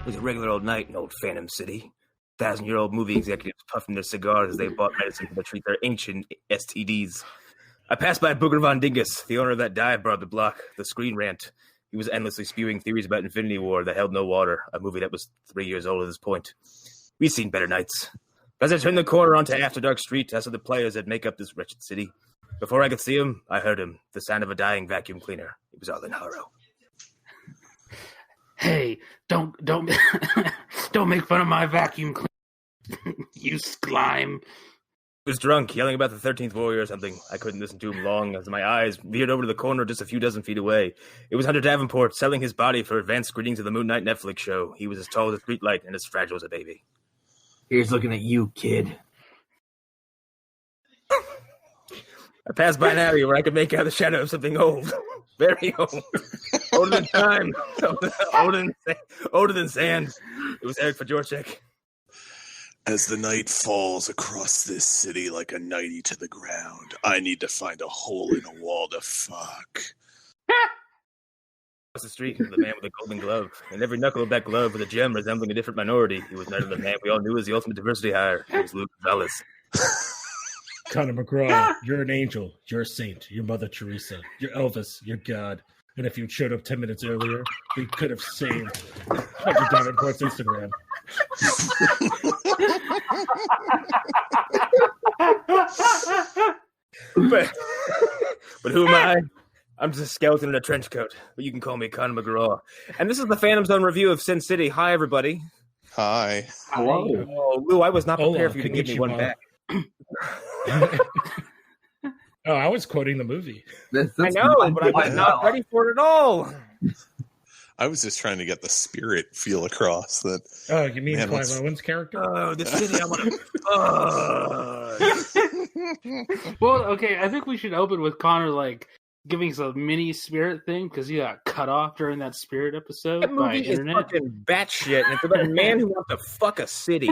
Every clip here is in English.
It was a regular old night in old Phantom City. 1,000-year-old movie executives puffing their cigars as they bought medicine to treat their ancient STDs. I passed by Booger Von Dingus, the owner of that dive bar up the block, the Screen Rant. He was endlessly spewing theories about Infinity War that held no water, a movie that was 3 years old at this point. We've seen better nights. As I turned the corner onto After Dark Street, I saw the players that make up this wretched city. Before I could see him, I heard him, the sound of a dying vacuum cleaner. It was all in Harrow. Hey, don't don't make fun of my vacuum cleaner, you slime. He was drunk, yelling about the 13th Warrior or something. I couldn't listen to him long as my eyes veered over to the corner just a few dozen feet away. It was Hunter Davenport selling his body for advanced screenings of the Moon Knight Netflix show. He was as tall as a streetlight and as fragile as a baby. Here's looking at you, kid. I passed by an alley where I could make out the shadow of something old. Very old. Older than time. Older than sand. It was Eric Fajorchek. As the night falls across this city like a nightie to the ground, I need to find a hole in a wall to fuck. Across the street, the man with a golden glove. And every knuckle of that glove with a gem resembling a different minority. He was neither the man we all knew as the ultimate diversity hire. He was Luke Gonzalez. Conor McGraw, you're an angel, you're a saint, you're Mother Teresa, you're Elvis, you're God. And if you showed up 10 minutes earlier, we could have saved Hunter Davenport's Instagram. but who am I? I'm just a skeleton in a trench coat, but you can call me Conor McGraw. And this is the Phantom Zone review of Sin City. Hi, everybody. Hi. Hello. Oh, Lou, I was not prepared for you to give me one back. Oh, I was quoting the movie. I know, but I was not ready for it at all. I was just trying to get the spirit feel across that. Oh, you mean Man, Clive let's- Owen's character? Oh, the city I want to... Well, okay, I think we should open with Connor giving us a mini spirit thing because he got cut off during that spirit episode That by movie is internet. fucking batshit, and it's about a man who wants to fuck a city.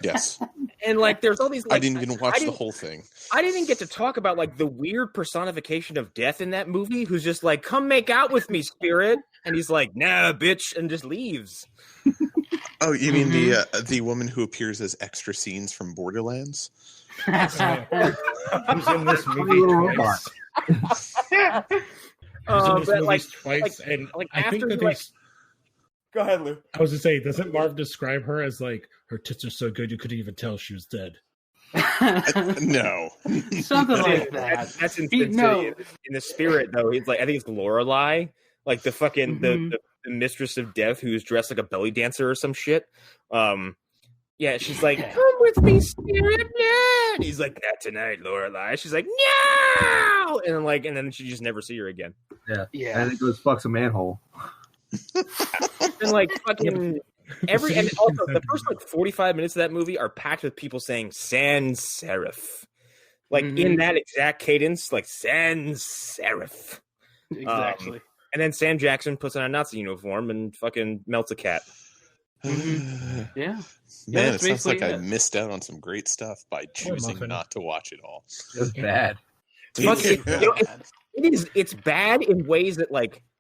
Yes. And, there's all these... I didn't even watch the whole thing. I didn't get to talk about, the weird personification of death in that movie, who's just come make out with me, spirit. And he's like, nah, bitch, and just leaves. Oh, you mean the woman who appears as extra scenes from Borderlands? Who's in this movie twice? Twice, and I think that Go ahead, Lou. I was to say, doesn't Marv describe her as her tits are so good you couldn't even tell she was dead? No. Something like that. That's in Sin City. In the spirit, though, it's I think it's Lorelei, the fucking the mistress of death who's dressed like a belly dancer or some shit. Yeah, she's like, come with me, spirit, yeah. And he's like, not tonight, Lorelei. She's like, no, and then she just never see her again. Yeah. And it goes fucks a manhole. And fucking and also the first 45 minutes of that movie are packed with people saying sans serif, in that exact cadence, sans serif. Exactly. And then Sam Jackson puts on a Nazi uniform and fucking melts a cat. Yeah. Man, it sounds like I missed out on some great stuff by choosing Muffin. not to watch it all. It was bad. It's bad in ways that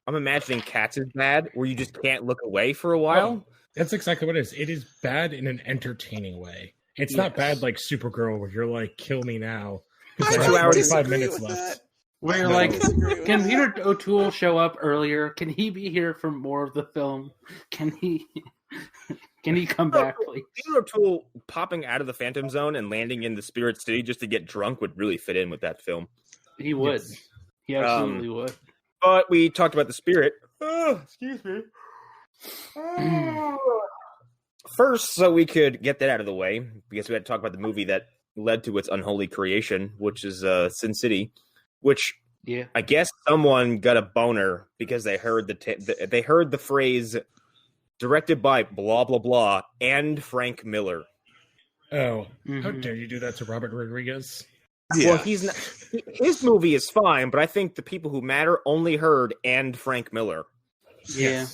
I'm imagining Cats is bad, where you just can't look away for a while. That's exactly what it is. It is bad in an entertaining way. It's not bad like Supergirl, where you're kill me now. I There's 2 hours 45 minutes left. Where you're can Peter O'Toole show up earlier? Can he be here for more of the film? Can he come back, please? Peter O'Toole popping out of the Phantom Zone and landing in the Spirit City just to get drunk would really fit in with that film. He would. Yes. He absolutely would. But we talked about the Spirit. Excuse me. First, so we could get that out of the way, because we had to talk about the movie that led to its unholy creation, which is Sin City, which I guess someone got a boner because they heard they heard the phrase directed by blah blah blah and Frank Miller. Oh, how dare you do that to Robert Rodriguez? Yeah. Well, he's not. His movie is fine, but I think the people who matter only heard and Frank Miller. Yeah.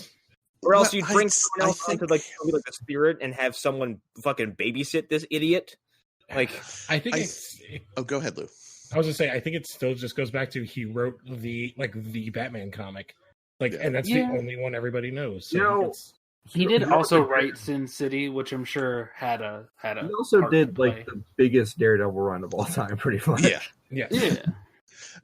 Or else you'd bring someone else onto the Spirit and have someone fucking babysit this idiot. I think go ahead, Lou. I was gonna say, I think it still just goes back to he wrote the Batman comic, and that's the only one everybody knows. So He did also write Sin City, which I'm sure had a. He also part to did play. like the biggest Daredevil run of all time, pretty much. Yeah. Yeah. Yeah.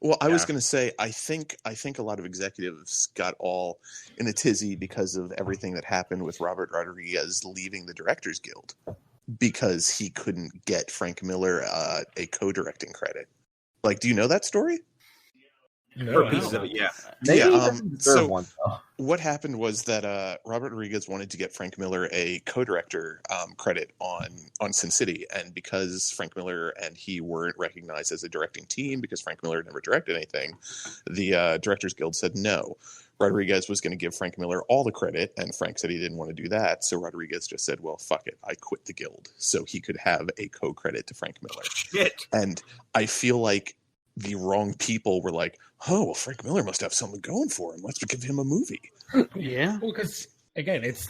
Well, I was going to say, I think a lot of executives got all in a tizzy because of everything that happened with Robert Rodriguez leaving the Directors Guild because he couldn't get Frank Miller a co-directing credit. Like, do you know that story? No, I pieces don't. of it, yeah. Maybe Yeah, he doesn't deserve so- one, though. What happened was that Robert Rodriguez wanted to get Frank Miller a co-director credit on Sin City, and because Frank Miller and he weren't recognized as a directing team because Frank Miller never directed anything, the Directors Guild said no. Rodriguez was going to give Frank Miller all the credit, and Frank said he didn't want to do that, so Rodriguez just said, well, fuck it, I quit the guild, so he could have a co-credit to Frank Miller. Shit. And I feel like the wrong people were like, oh, well, Frank Miller must have something going for him. Let's give him a movie. Yeah. Well, because again, it's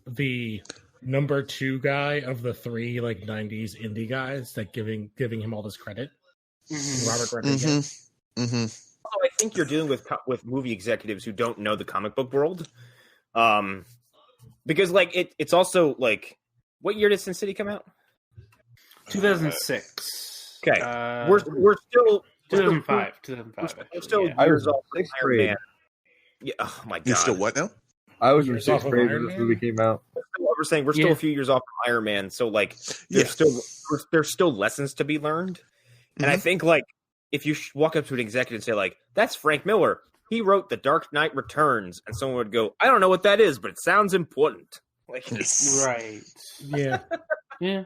the number 2 guy of the 3 like '90s indie guys that giving him all this credit. Mhm. Robert Rodriguez. Mm-hmm. Also, I think you're dealing with movie executives who don't know the comic book world, because like it's also like, what year did Sin City come out? 2006. Okay, we're still 2005. We're still I years was off from sixth Iron grade. Man. Yeah, oh my god. You're still what now? I was in Years off 6th of grade Iron when this Man? movie came out. We're saying we're still Yeah. a few years off from Iron Man, so like Yeah. there's still lessons to be learned. And I think like if you walk up to an executive and say like, that's Frank Miller, he wrote The Dark Knight Returns, and someone would go, I don't know what that is, but it sounds important. Like, Right. Yeah. Yeah.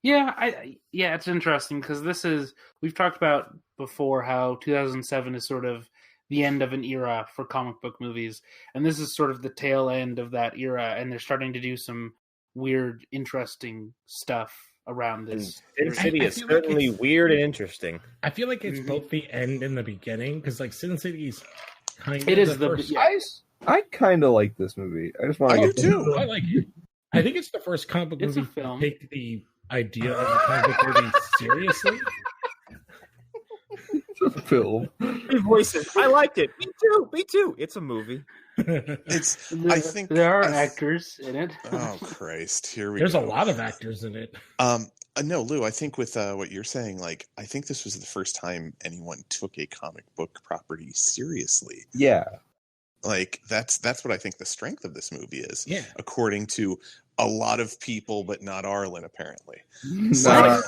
Yeah, it's interesting because we've talked about before how 2007 is sort of the end of an era for comic book movies, and this is sort of the tail end of that era, and they're starting to do some weird, interesting stuff around this. Sin City I is feel like certainly it's- weird and interesting. I feel like it's Mhm. both the end and the beginning because like Sin City's kind of It is the the first. yeah. I kind of like this movie. I just want I to do too. I like it. I think it's the first comic book It's a movie to film. take the idea of a comic book movie seriously. It's a film. Three voices. I liked it. Me too. It's a movie. It's. I think there are I th- actors in it. Oh Christ! Here we There's go. a lot of actors in it. No, Lou. I think with what you're saying, like, I think this was the first time anyone took a comic book property seriously. Yeah. Like, that's what I think the strength of this movie is, Yeah. according to a lot of people, but not Arlen, apparently. Nah.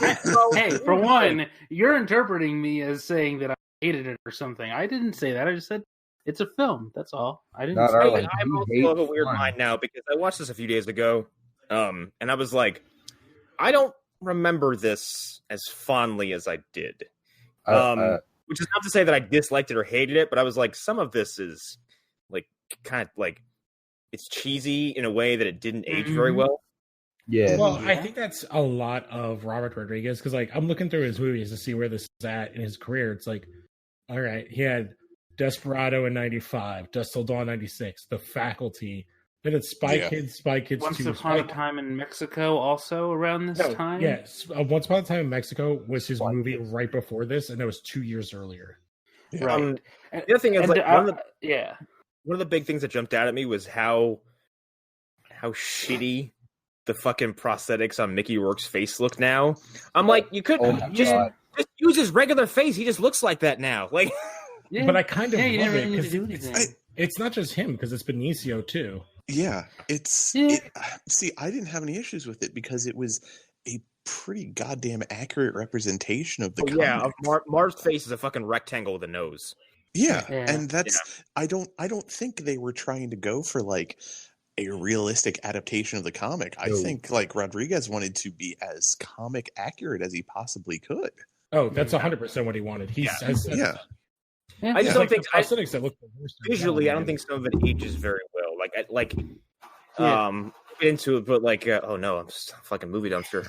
Hey, for one, you're interpreting me as saying that I hated it or something. I didn't say that. I just said it's a film. That's all. I didn't Not say Arlen. that. I'm You also hate of a weird fun. mind now because I watched this a few days ago, and I was like, I don't remember this as fondly as I did. Which is not to say that I disliked it or hated it, but I was like, some of this is like kind of like it's cheesy in a way that it didn't age very well. yeah. Well, I Yeah. think that's a lot of Robert Rodriguez because, like, I'm looking through his movies to see where this is at in his career. It's like, all right, he had Desperado in '95, Dust Till Dawn '96, The Faculty, then it's Spy Yeah. Kids, Once 2, Upon a Time in Mexico, also around this time. Yes, Once Upon a Time in Mexico was his movie right before this, and that was 2 years earlier. Yeah. Right. The other thing is, And, like, yeah. one of the big things that jumped out at me was how shitty the fucking prosthetics on Mickey Rourke's face look now. I'm like, you could Oh my just God. use his regular face. He just looks like that now. Like, Yeah. But I kind of yeah, you love didn't it really need to because do anything. it's not just him, because it's Benicio too. Yeah, it's. Yeah. See, I didn't have any issues with it because it was a pretty goddamn accurate representation of the comic. Marv's face is a fucking rectangle with a nose. Yeah, Yeah. and that's I don't think they were trying to go for like a realistic adaptation of the comic. I No. think like Rodriguez wanted to be as comic accurate as he possibly could. Oh, that's 100% what he wanted. He says that. Yeah. I just It's don't like think the prosthetics that look the worst are visually. I yellow. don't think some of it ages very well. Into it, but like, oh no, I'm just a fucking movie dumpster.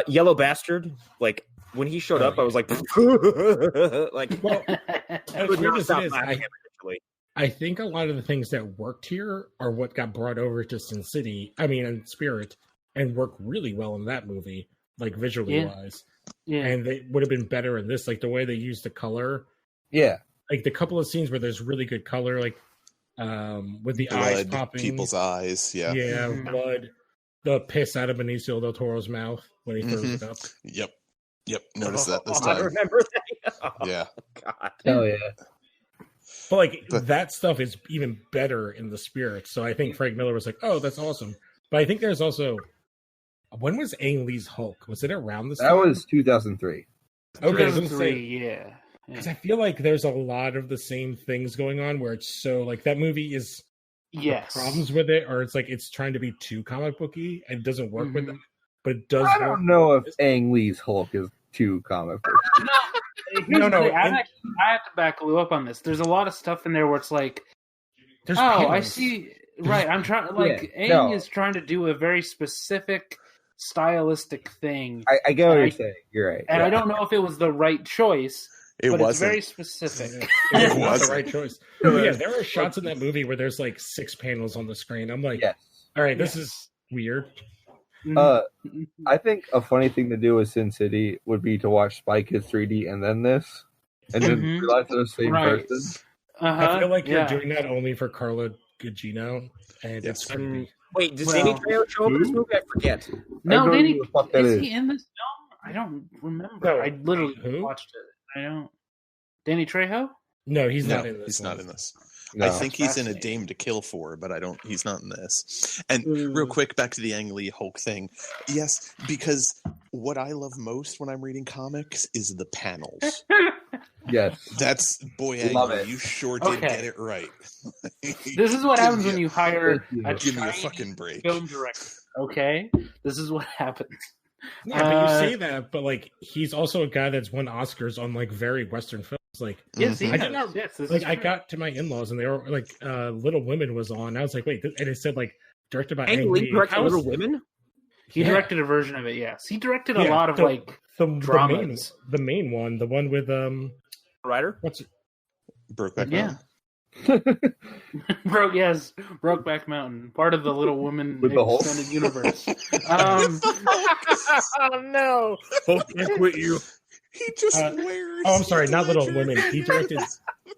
Yellow Bastard. Like when he showed up, I was like, like, Well, I as would weird not as stop it is, laughing initially. I think a lot of the things that worked here are what got brought over to Sin City. I mean, and Spirit, and work really well in that movie, like visually Yeah. wise. Yeah. And they would have been better in this, like the way they use the color. Yeah. Like the couple of scenes where there's really good color, like with the eyes Blood, popping. people's eyes. Yeah. Yeah, Mhm. blood. The piss out of Benicio del Toro's mouth when he throws it up. Yep. Notice that this I time. remember that. Oh, Yeah. God. Hell yeah. But But- that stuff is even better in the spirit. So I think Frank Miller was like, "Oh, that's awesome." But I think there's also, when was Ang Lee's Hulk? Was it around this? That time? was 2003. Okay. I was gonna 2003, say, yeah. because I feel like there's a lot of the same things going on where it's so like that movie is Yes. problems with it, or it's like it's trying to be too comic booky and it doesn't work with Mhm. it, but it does. I work don't know with if this. Ang Lee's Hulk is too comic book. Here's No, the thing, and- I have to back Lou up on this. There's a lot of stuff in there where it's like, There's oh, I panels. see. Right, I'm trying. Like, Yeah, Aang no. is trying to do a very specific stylistic thing, I get what And you're I- saying. You're right. and yeah. I don't know if it was the right choice, It but wasn't. it's very specific. It was It not the wasn't. right choice. But yeah, there are shots in that movie where there's like 6 panels on the screen. I'm like, Yes. all right, this is weird. I think a funny thing to do with Sin City would be to watch Spy Kids 3D and then this, and then Mhm. realize they're the same Right. person. I feel like yeah. you're doing that only for Carla Gugino, and Yes. it's creepy. Wait, does Well- Danny Trejo show up in this Who? movie? I forget. I No, don't know Danny, who the fuck that is is. he in this film? I don't remember. No. I literally Who? watched it. I don't. Danny Trejo? No, he's No, not in this. he's one. not in this. No. I think he's in A Fascinating. Dame to Kill For, but he's not in this. And Mm. real quick, back to the Ang Lee Hulk thing. Yes, because what I love most when I'm reading comics is the panels. Yes. That's, boy, Ang Love Lee, it. you sure did Okay. get it right. This is what happens when you hire Thank you. a Give me a Chinese fucking break. film director. Okay, this is what happens. Yeah, but you Uh, say that, but like he's also a guy that's won Oscars on like very Western films. Like, Yes, he Mhm. I has. did not- Yes, this like is I true. got to my in-laws and they were like, Little Women was on. I was like, wait, and it said like directed by Ang Ang Lee Lee. directed How is- Little Women? He Yeah. directed a version of it. Yes, he directed a Yeah, lot of the- like dramas. the main one, the one with Writer? what's it? Brokeback Yeah. Mountain. Brokeback Mountain, part of the Little Woman With the Hulk? extended universe. Oh, no. Hope can't quit you. He just Oh, wears. I'm sorry, not Little Ledger. Women. He directed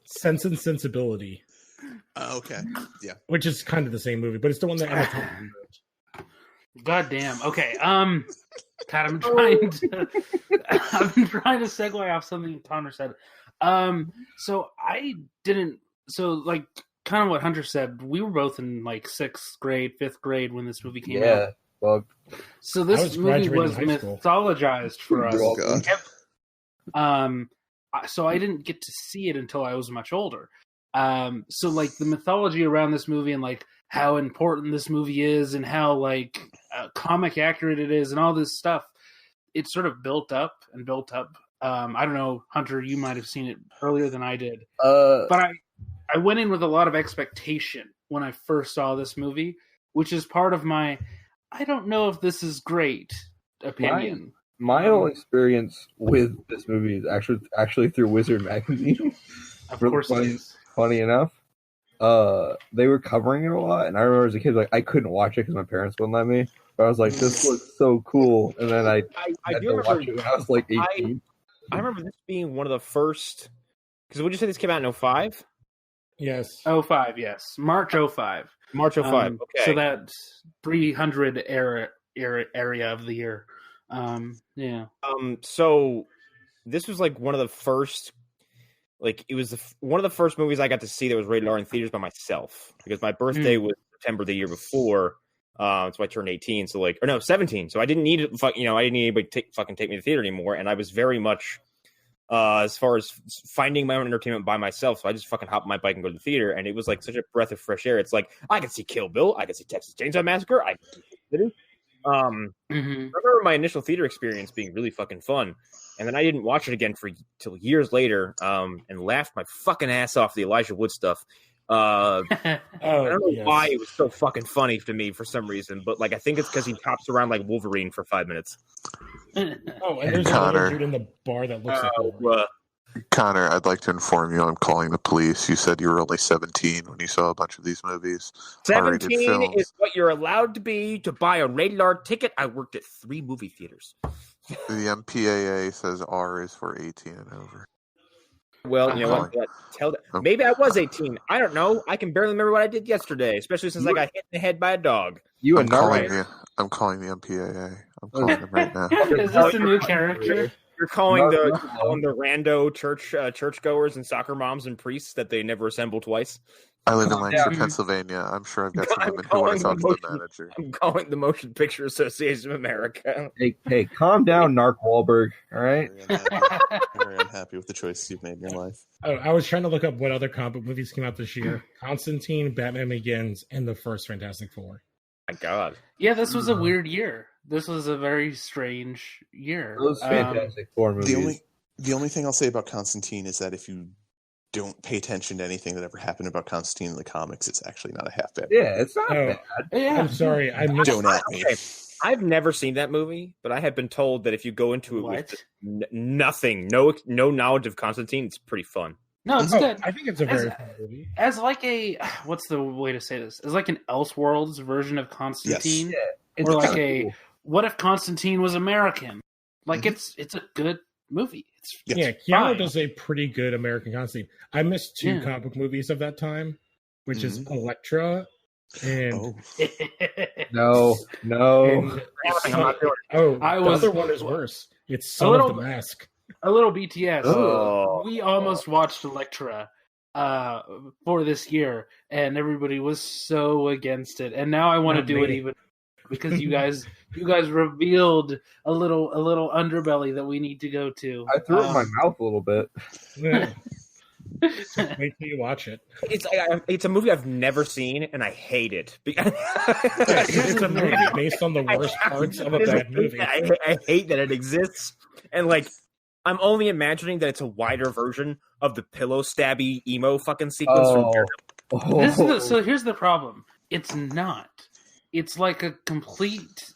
Sense and Sensibility, Okay. Yeah. which is kind of the same movie, but it's the one that Emma Thompson wrote. God damn. Okay. God, I'm trying to. I've been trying to segue off something Connor said. So I didn't. So like, kind of what Hunter said. We were both in like 6th grade, 5th grade when this movie came out. Yeah. Well, So I this was movie graduating was high school. mythologized for us. You're Oh, God. So I didn't get to see it until I was much older. So like the mythology around this movie and like how important this movie is and how like comic accurate it is and all this stuff, it sort of built up and built up. I don't know, Hunter, you might have seen it earlier than I did, but I went in with a lot of expectation when I first saw this movie, which is part of my I don't know if this is great opinion. my whole experience with this movie is actually through Wizard magazine. Of really course it funny. is. Funny enough, they were covering it a lot, and I remember as a kid, like I couldn't watch it because my parents wouldn't let me. But I was like, "This looks so cool," and then I I had do to remember. watch it when I was like 18. I remember this being one of the first. Because would you say this came out in 05? Yes. 05, yes. March 05. March 05. Okay. So that's 300 area of the year. Yeah. So this was like one of the first. Like it was one of the first movies I got to see that was rated R in theaters by myself because my birthday was September the year before. So I turned 18. So like, or no, 17. So I didn't need I didn't need anybody to fucking take me to the theater anymore. And I was very much, as far as finding my own entertainment by myself. So I just fucking hop on my bike and go to the theater. And it was like such a breath of fresh air. It's like, I could see Kill Bill. I could see Texas Chainsaw Massacre. I I remember my initial theater experience being really fucking fun. And then I didn't watch it again till years later, and laughed my fucking ass off the Elijah Wood stuff. I don't know why it was so fucking funny to me for some reason, but like I think it's because he hops around like Wolverine for 5 minutes. Oh, and there's Connor. another dude in the bar that looks like Wolverine. Connor, I'd like to inform you I'm calling the police. You said you were only 17 when you saw a bunch of these movies. R-rated 17 films. is what you're allowed to be to buy a rated R ticket. I worked at 3 movie theaters. The MPAA says R is for 18 and over. Well, you know what? Maybe I was 18. I don't know. I can barely remember what I did yesterday, especially since I got hit in the head by a dog. I'm calling the MPAA. I'm calling them right now. Is this a new character? You're calling the rando churchgoers and soccer moms and priests that they never assemble twice. I live in Lancaster, Pennsylvania. I'm sure I've got some women who want to talk to the manager. I'm calling the Motion Picture Association of America. Hey, calm down, Narc Wahlberg. All right. Very unhappy with the choices you've made in your life. Oh, I was trying to look up what other comic movies came out this year: Constantine, Batman Begins, and the first Fantastic Four. My God. Yeah, this was a weird year. This was a very strange year. Those Fantastic Four movies. The only thing I'll say about Constantine is that if you don't pay attention to anything that ever happened about Constantine in the comics, it's actually not a half bad. Yeah, it's not bad. Yeah. I'm sorry, I missed. Don't at me. Okay. I've never seen that movie, but I have been told that if you go into it with nothing, no knowledge of Constantine, it's pretty fun. No, it's good. I think it's a very fun movie. As like a, what's the way to say this? As like an Elseworlds version of Constantine, Yes. or like a what if Constantine was American? Like it's a good movie. Yeah, Keanu does a pretty good American Constantine. I missed two comic book movies of that time, which is Elektra and No. the other one is worse. It's Son of the Mask. A little BTS. Oh. We almost watched Elektra for this year, and everybody was so against it. And now I want to do it even because you guys revealed a little underbelly that we need to go to. I threw it in my mouth a little bit. Wait till you watch it. It's a movie I've never seen, and I hate it. It's a movie based on the worst parts of a bad movie. I hate that it exists, and like I'm only imagining that it's a wider version of the pillow stabby emo fucking sequence from Daredevil. So here's the problem. It's not. It's like a complete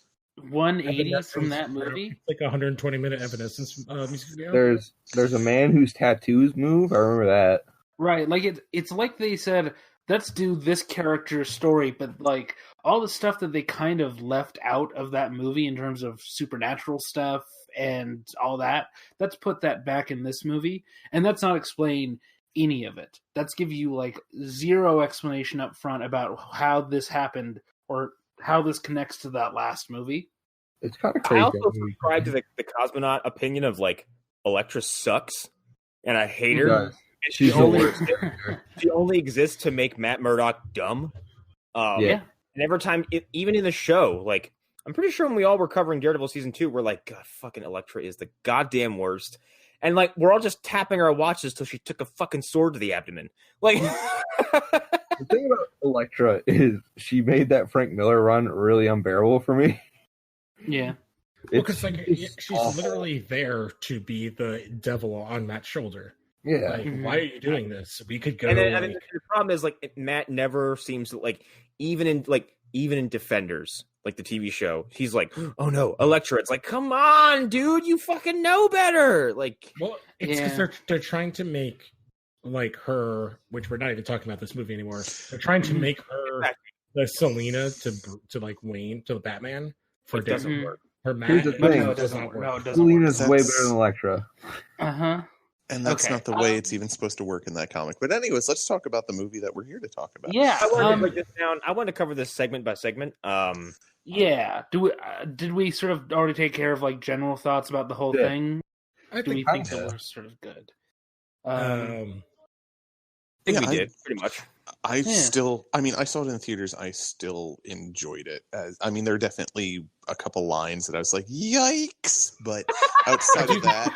180 from that movie. It's like a 120-minute Evanescence music video. There's a man whose tattoos move. I remember that. Right, like it's like they said, let's do this character's story, but like all the stuff that they kind of left out of that movie in terms of supernatural stuff and all that, let's put that back in this movie, and that's not explain any of it. That's give you like zero explanation up front about how this happened or how this connects to that last movie. It's kind of crazy. I also subscribe to the cosmonaut opinion of like Elektra sucks, and I hate her. She only exists to make Matt Murdock dumb. And every time, even in the show, like I'm pretty sure when we all were covering Daredevil season 2, we're like, God, fucking Elektra is the goddamn worst. And like we're all just tapping our watches till she took a fucking sword to the abdomen. Like the thing about Elektra is she made that Frank Miller run really unbearable for me. Yeah. Because she's literally there to be the devil on Matt's shoulder. Yeah. Like, why are you doing this? We could go. And then, the problem is like Matt never seems to like even in Defenders, like the TV show, he's like, oh no, Elektra. It's like, come on, dude, you fucking know better. Like, well, it's because they're trying to make like her, which we're not even talking about this movie anymore. They're trying to make her the Selena to like Wayne to the Batman. For it doesn't work. Her Matt, no, it doesn't work. No, it doesn't Selena's work. way better than Elektra. And that's not the way it's even supposed to work in that comic. But anyways, let's talk about the movie that we're here to talk about. Yeah, I wanted to break this down. I want to cover this segment by segment. Yeah. Did we sort of already take care of like general thoughts about the whole thing? Do we think that we're sort of good? I think we did pretty much. I saw it in the theaters. I still enjoyed it. There are definitely a couple lines that I was like, "Yikes!" But outside of that,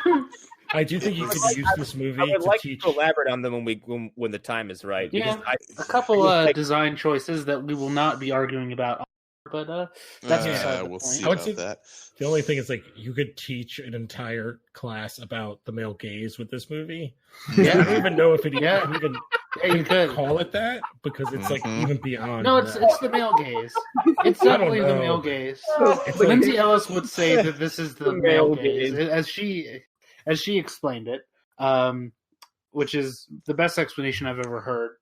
I do think you could use this movie to teach. To elaborate on them when the time is right. Yeah, a couple design choices that we will not be arguing about. But that's we'll see about that. The only thing is, like, you could teach an entire class about the male gaze with this movie. Yeah, I don't even know if it even you could call it that because it's like even beyond. No, it's the male gaze. It's definitely the male gaze. Lindsay Ellis would say that this is the male gaze, as she explained it, which is the best explanation I've ever heard.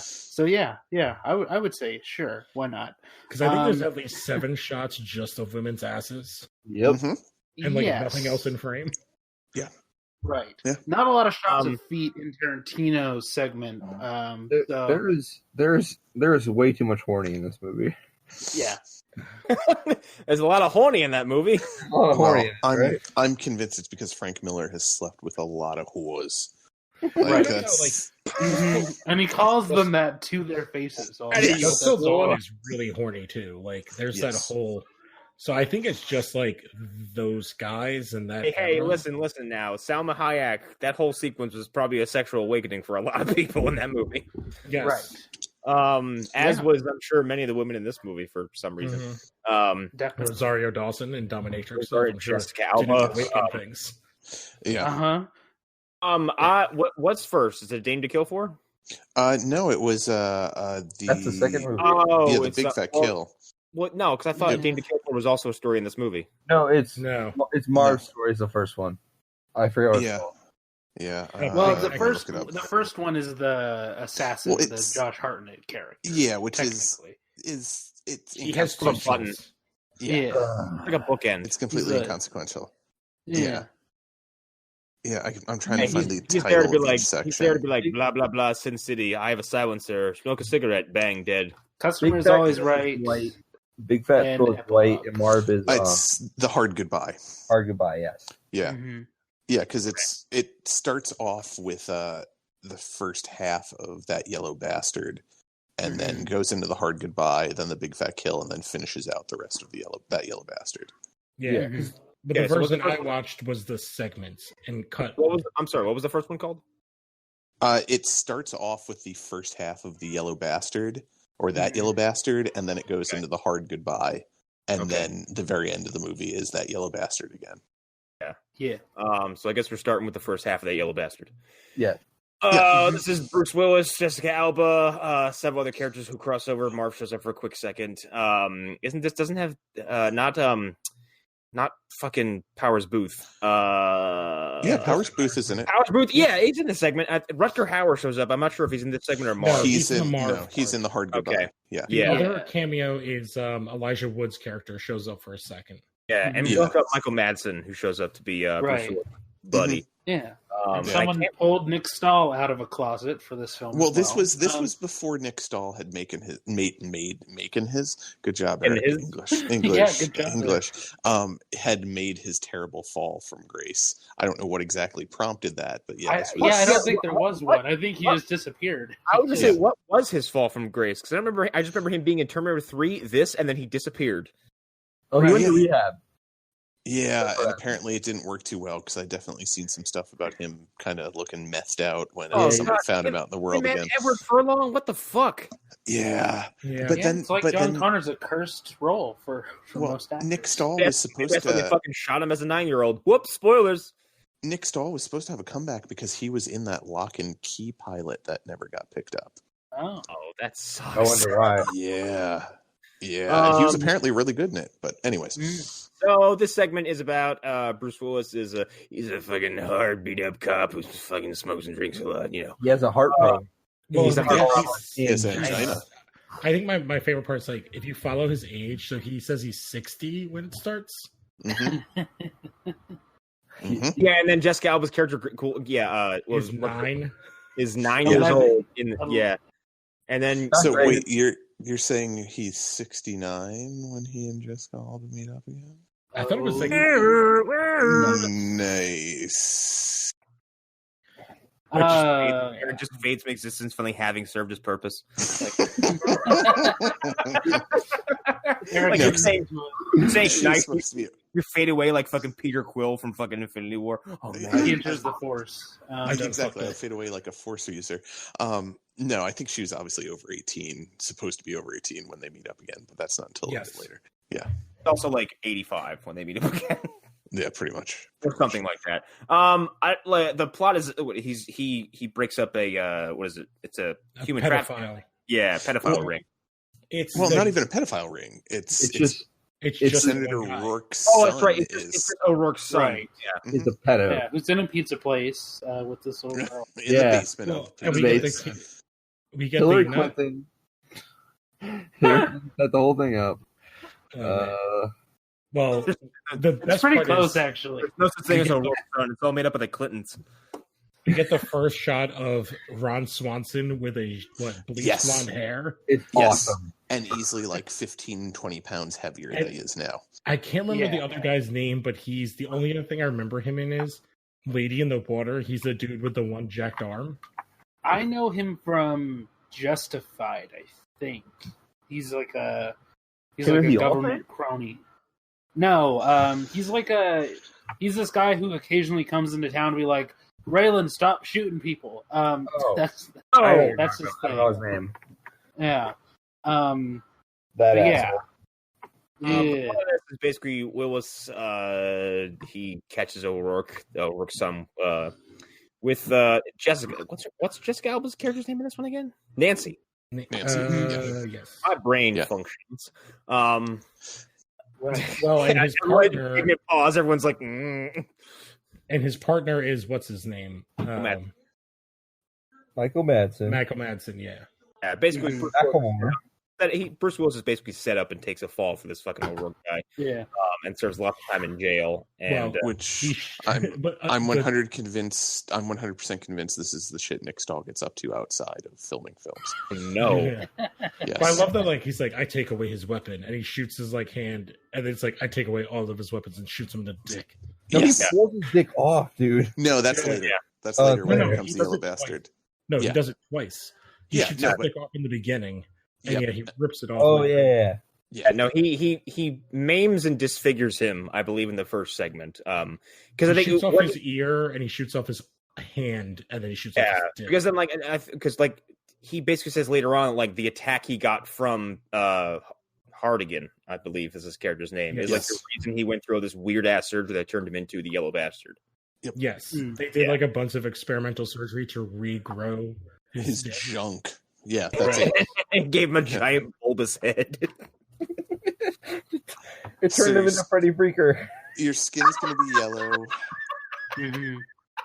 So I would say sure, why not? Because I think there's at least 7 shots just of women's asses. Yep. And like nothing else in frame. Yeah. Right. Yeah. Not a lot of shots of feet in Tarantino's segment. There's way too much horny in this movie. Yeah. There's a lot of horny in that movie. A lot of horny. Well, in it, right? I'm convinced it's because Frank Miller has slept with a lot of whores. Right. That's... And he calls them that to their faces. Still Dawn is really horny too. Like there's that whole. So I think it's just like those guys and that. Hey, listen now. Salma Hayek. That whole sequence was probably a sexual awakening for a lot of people in that movie. Yes. Right. As was, I'm sure, many of the women in this movie for some reason. Definitely. Rosario Dawson in Dominatrix. Jessica Alba. Things. Yeah. What's first? Is it Dame to Kill For? No, it was That's the second movie. Oh, the Big Fat Kill. What? No, because I thought Dame to Kill For was also a story in this movie. No, it's Marv's No. story is the first one. I forget what it's called. Yeah. Well, the first one is the assassin, the Josh Hartnett character. Yeah, which he has two buttons. Yeah. Like a bookend. It's completely inconsequential. Yeah. Yeah, I'm trying to find the he's title there to be of like, each section. He's there to be like, blah, blah, blah, Sin City. I have a silencer. Smoke a cigarette. Bang, dead. Customer is always right. White. Big Fat Kill is white, and Marv is... It's The Hard Goodbye. Hard Goodbye, yes. Yeah. Mm-hmm. Yeah, because it starts off with the first half of That Yellow Bastard, and then goes into The Hard Goodbye, then The Big Fat Kill, and then finishes out the rest of That Yellow Bastard. Yeah. But the version I watched was the segments and cut. I'm sorry, what was the first one called? It starts off with the first half of The Yellow Bastard, or That Yellow Bastard, and then it goes into The Hard Goodbye, and then the very end of the movie is That Yellow Bastard again. Yeah. So I guess we're starting with the first half of That Yellow Bastard. Yeah. This is Bruce Willis, Jessica Alba, several other characters who cross over. Marv shows up for a quick second. Doesn't have not fucking Powers Booth. Powers Booth is in it. Powers Booth, yeah, he's in this segment. Rutger Hauer shows up. I'm not sure if he's in this segment or Marv. No, he's in the Marv. he's in The Hard Goodbye. Okay. Yeah. The other cameo is Elijah Wood's character shows up for a second. Yeah, and we also have Michael Madsen, who shows up to be Bruce Willis' buddy. Yeah. Someone pulled Nick Stahl out of a closet for this film. Well, this was before Nick Stahl had made his good job, Eric. English. Had made his terrible fall from grace. I don't know what exactly prompted that, but I don't think there was one. I think he just disappeared. I was just say, what was his fall from grace? Because I just remember him being in Terminator 3, and then he disappeared. Oh, he went to rehab. Yeah, and apparently it didn't work too well because I definitely seen some stuff about him kind of looking methed out when somebody found him out in the world again. Edward Furlong, what the fuck? Yeah. But then, it's like John Connor's a cursed role for most actors. Nick Stahl was supposed to. They fucking shot him as a 9-year-old. Whoops! Spoilers. Nick Stahl was supposed to have a comeback because he was in that Lock and Key pilot that never got picked up. Oh, that sucks. I wonder why. Yeah. And he was apparently really good in it. But anyways. So this segment is about Bruce Willis he's a fucking hard beat up cop who fucking smokes and drinks a lot, you know. He has a heart pain. Well, he has angina. I think my favorite part is like if you follow his age, so he says he's 60 when it starts. Mm-hmm. Yeah, and then Jessica Alba's character was 9. Is 9 years old and then wait, you're saying he's 69 when he and Jessica Alba meet up again? I thought it was like nice. It just fades from existence, finally having served his purpose. You're saying nice. You fade away like fucking Peter Quill from fucking Infinity War. Oh man, he enters the Force. Exactly, I fade away like a Force user. No, I think she was obviously over 18, supposed to be over 18 when they meet up again, but that's not until a bit later. Yeah, it's also like 85 when they meet up again. Yeah, pretty much. Or something like that. The plot is he breaks up a what is it? It's a human pedophile. Pedophile ring. It's not even a pedophile ring. It's just Senator O'Rourke's son. Oh, that's right. It's O'Rourke's son. Right. Yeah. It's a pedo. Yeah, who's in a pizza place with this little girl. In the basement of we get Hillary the Clinton. Set the whole thing up. Well, the It's best pretty part close, is actually. There's no such thing as a O'Rourke son. It's all made up of the Clintons. you get the first shot of Ron Swanson with a bleached Yes. blonde hair. It's Yes. awesome. And easily like 15, 20 pounds heavier And- than he is now. I can't remember Yeah. the other guy's name, but he's the only other thing I remember him in is Lady in the Water. He's the dude with the one jacked arm. I know him from Justified, I think. He's like a Timothy government crony. No, he's this guy who occasionally comes into town to be like, Raylan, stop shooting people. That's That's his I don't know his thing. name. Yeah. That But yeah. asshole. Yeah. One of this is basically Willis. He catches O'Rourke's son, with Jessica. What's Jessica Alba's character's name in this one again? Nancy. Nancy, Yes. My brain Yeah. functions. Well, and his partner, Taking a pause. Everyone's like, mm. and his partner is what's his name? Madsen. Michael Madsen. Michael Madsen. Yeah. Yeah, basically, Bruce Willis is basically set up and takes a fall for this fucking O'Rourke guy, Yeah. and serves lots of time in jail. And Well, Which but, I'm but- 100% convinced this is the shit Nick Stahl gets up to outside of filming films. no, Yeah. Yes. But I love that, like, he's like, I take away his weapon, and he shoots his, like, hand, and then it's like, I take away all of his weapons and shoots him in the dick. No, Yes. he pulls his dick off, dude. No, that's Yeah. later. Yeah. That's Oh, later when no, he no, becomes he the does yellow it twice. bastard. No, Yeah. he does it twice. He Yeah, shoots no, his but- dick off in the beginning, and Yep. yeah, he rips it off. Oh later. yeah. yeah, no, he maims and disfigures him, I believe, in the first segment. Because I He think shoots off his ear, and he shoots off his hand, and then he shoots off his dick. because then because he basically says later on, like, the attack he got from Hardigan, I believe is his character's name, is like the Yes. reason he went through all this weird ass surgery that turned him into the yellow bastard. Yes, Mm. they did Yeah. like a bunch of experimental surgery to regrow His dick. junk. Yeah, that's Right. it. And gave him a giant bulbous head. It turned him into Freddy Freaker. Your skin's going to be yellow. Mhm.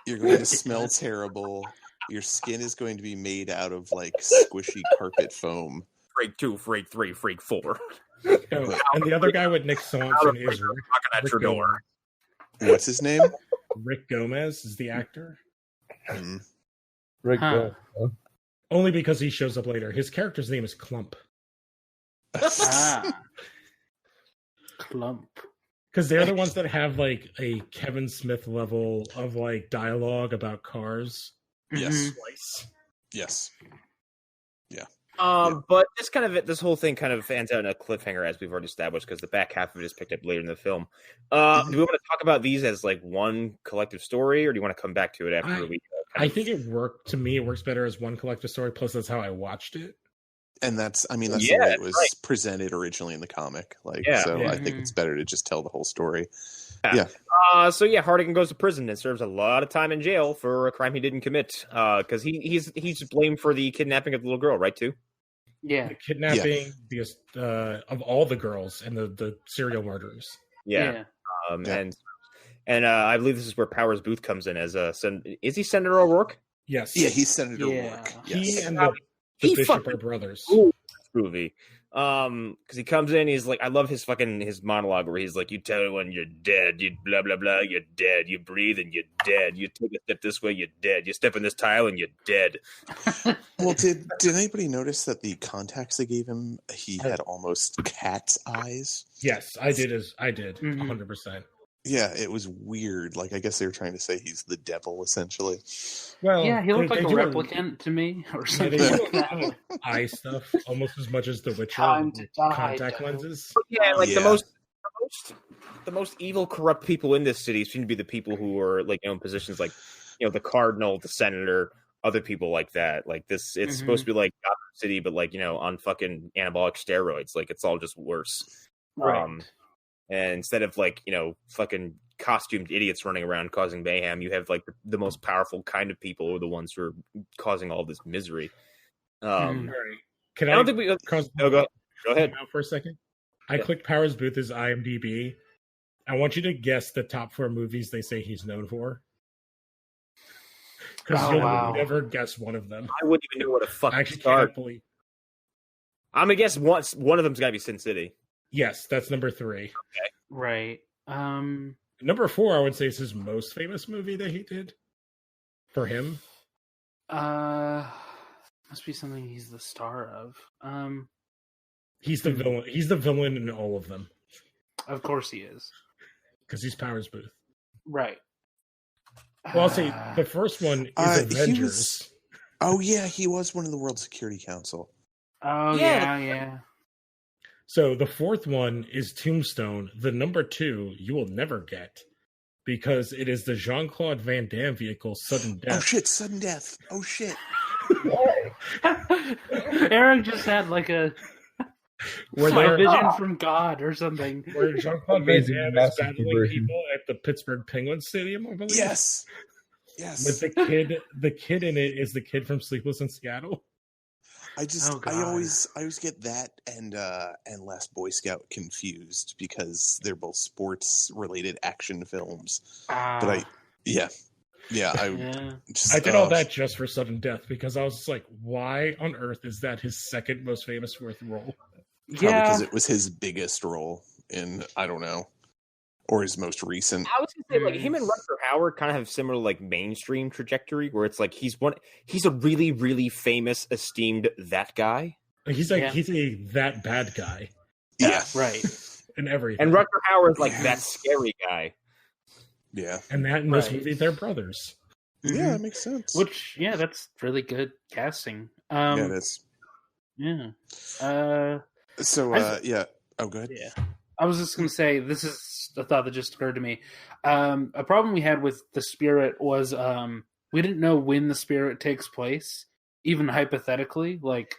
You're going to smell terrible. Your skin is going to be made out of like squishy carpet foam. Freak 2, Freak 3, Freak 4. Oh, and the other guy with Nick Swanson is knocking at Rick your door. Gomez. What's his name? Rick Gomez is the actor. Hmm. Rick Huh. Gomez. Only because he shows up later. His character's name is Clump. Ah. Clump. Because they're the ones that have like a Kevin Smith level of like dialogue about cars. Yes. Mhm. Twice. Yes. But this whole thing kind of fans out in a cliffhanger, as we've already established, because the back half of it is picked up later in the film. Do we want to talk about these as like one collective story, or do you want to come back to it after we? I think it worked. To me, it works better as one collective story. Plus, that's how I watched it. And that's the Yeah, way it was right. presented originally in the comic. Like, Yeah. so Yeah. I think it's better to just tell the whole story. So Hardigan goes to prison and serves a lot of time in jail for a crime he didn't commit. Because he's blamed for the kidnapping of the little girl, right? Too. Yeah. The kidnapping of all the girls and the serial murderers. Yeah. Yeah. And I believe this is where Powers Booth comes in as a is he Senator O'Rourke? Yes. Yeah, he's Senator Yeah. Rourke. He Yes. and the He Bishop fucking- are brothers. Movie. Because he comes in, he's like, I love his monologue where he's like, you tell everyone you're dead, you blah blah blah, you're dead, you breathe and you're dead, you take a step this way, you're dead, you step in this tile and you're dead. Well, did anybody notice that the contacts they gave him, he had almost cat's eyes? Yes, I did. 100%. Yeah, it was weird. Like, I guess they were trying to say he's the devil, essentially. Well, Yeah, he looked like a do replicant to me, or Yeah, something they like do that. eye stuff almost as much as The Witcher. Time to die, Contact devil. lenses. Yeah, like Yeah. the most evil, corrupt people in this city seem to be the people who are like in positions like the cardinal, the senator, other people like that. Like this, it's supposed to be like Gotham City, but like on fucking anabolic steroids. Like it's all just worse. Right. And instead of like fucking costumed idiots running around causing mayhem, you have like the most powerful kind of people who are the ones who are causing all this misery. All right. Can I don't think we. cause Go ahead. out for a second? I clicked Powers Booth's IMDb. I want you to guess the top 4 movies they say he's known for. Because Oh, you'll wow. never guess one of them. I wouldn't even know where to I fucking actually start. can't believe. I'm gonna guess one of them's got to be Sin City. Yes, that's number 3. Right. Number 4, I would say, is his most famous movie that he did. For him, must be something he's the star of. he's the villain. He's the villain in all of them Of course he is. because he's Powers Booth. Right. Well, I'll say the first one is Avengers. Oh yeah, he was one of the World Security Council. Oh yeah. So the fourth one is Tombstone. The number 2 you will never get because it is the Jean-Claude Van Damme vehicle, Sudden Death. Oh shit, Sudden Death. Oh shit. Eric just had like a vision from God or something. Where Jean-Claude Van Damme is battling people at the Pittsburgh Penguins Stadium, I believe. Yes. With the kid in it is the kid from Sleepless in Seattle. I always get that and Last Boy Scout confused because they're both sports related action films. But I did all that just for Sudden Death because I was just like, why on earth is that his second most famous role? Probably because it was his biggest role in, I don't know, or his most recent. I was gonna say, like, him and Rutger Hauer kind of have similar, like, mainstream trajectory, where it's like he's a really, really famous, esteemed that guy. He's like he's a that bad guy. Yeah, right. And everything. And Rutger Hauer is like that scary guy. Yeah, and that in this movie, they're brothers. Yeah, that makes sense. Which, that's really good casting. Yeah, it is. Yeah. Oh, go ahead. Yeah. I was just going to say, this is a thought that just occurred to me. A problem we had with The Spirit was we didn't know when The Spirit takes place, even hypothetically. Like,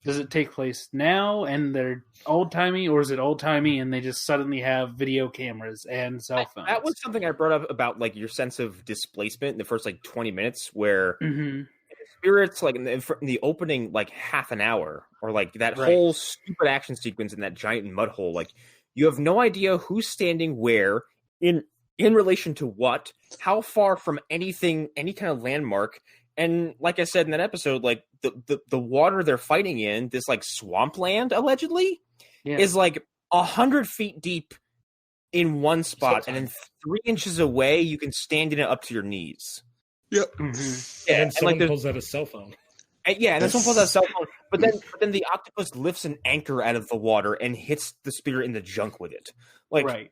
does it take place now and they're old-timey, or is it old-timey and they just suddenly have video cameras and cell phones? That was something I brought up about, like, your sense of displacement in the first, like, 20 minutes, where Spirit's, like, in the opening, like, half an hour, or, like, that whole stupid action sequence in that giant mud hole, like, you have no idea who's standing where, in relation to what, how far from anything, any kind of landmark. And like I said in that episode, like the water they're fighting in, this like swampland allegedly, is like 100 feet deep in one spot, and then 3 inches away you can stand in it up to your knees. Yep. Mm-hmm. And someone pulls out a cell phone. And then someone pulls out a cell phone, but then the octopus lifts an anchor out of the water and hits the Spirit in the junk with it. Like,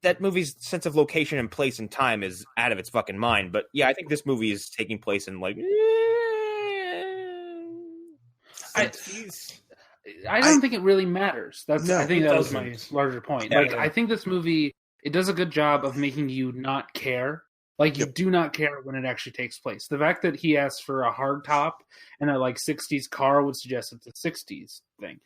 that movie's sense of location and place and time is out of its fucking mind. But yeah, I think this movie is taking place in like. I don't think it really matters. I think that was my larger point. Yeah, I think this movie, it does a good job of making you not care. Like, you do not care when it actually takes place. The fact that he asks for a hard top and a, like, 60s car would suggest it's a 60s thing.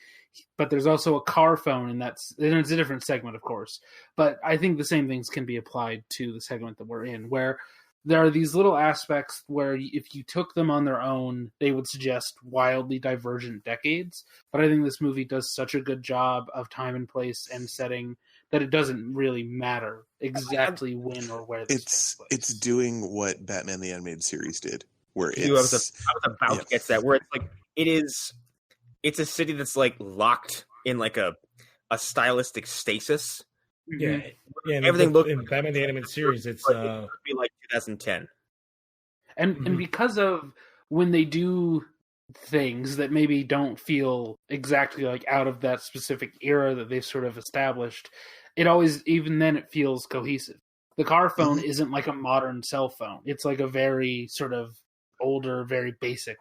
But there's also a car phone, and it's a different segment, of course. But I think the same things can be applied to the segment that we're in, where there are these little aspects where if you took them on their own, they would suggest wildly divergent decades. But I think this movie does such a good job of time and place and setting that it doesn't really matter exactly when or where this takes place. It's doing what Batman the Animated Series did, where I was about to get to that, where it's like it's a city that's like locked in like a stylistic stasis. Yeah, and everything looks in Batman the Animated Series. It's it would be like 2010, and because of when they do things that maybe don't feel exactly like out of that specific era that they've sort of established, it always, even then, it feels cohesive. The car phone isn't like a modern cell phone. It's like a very sort of older, very basic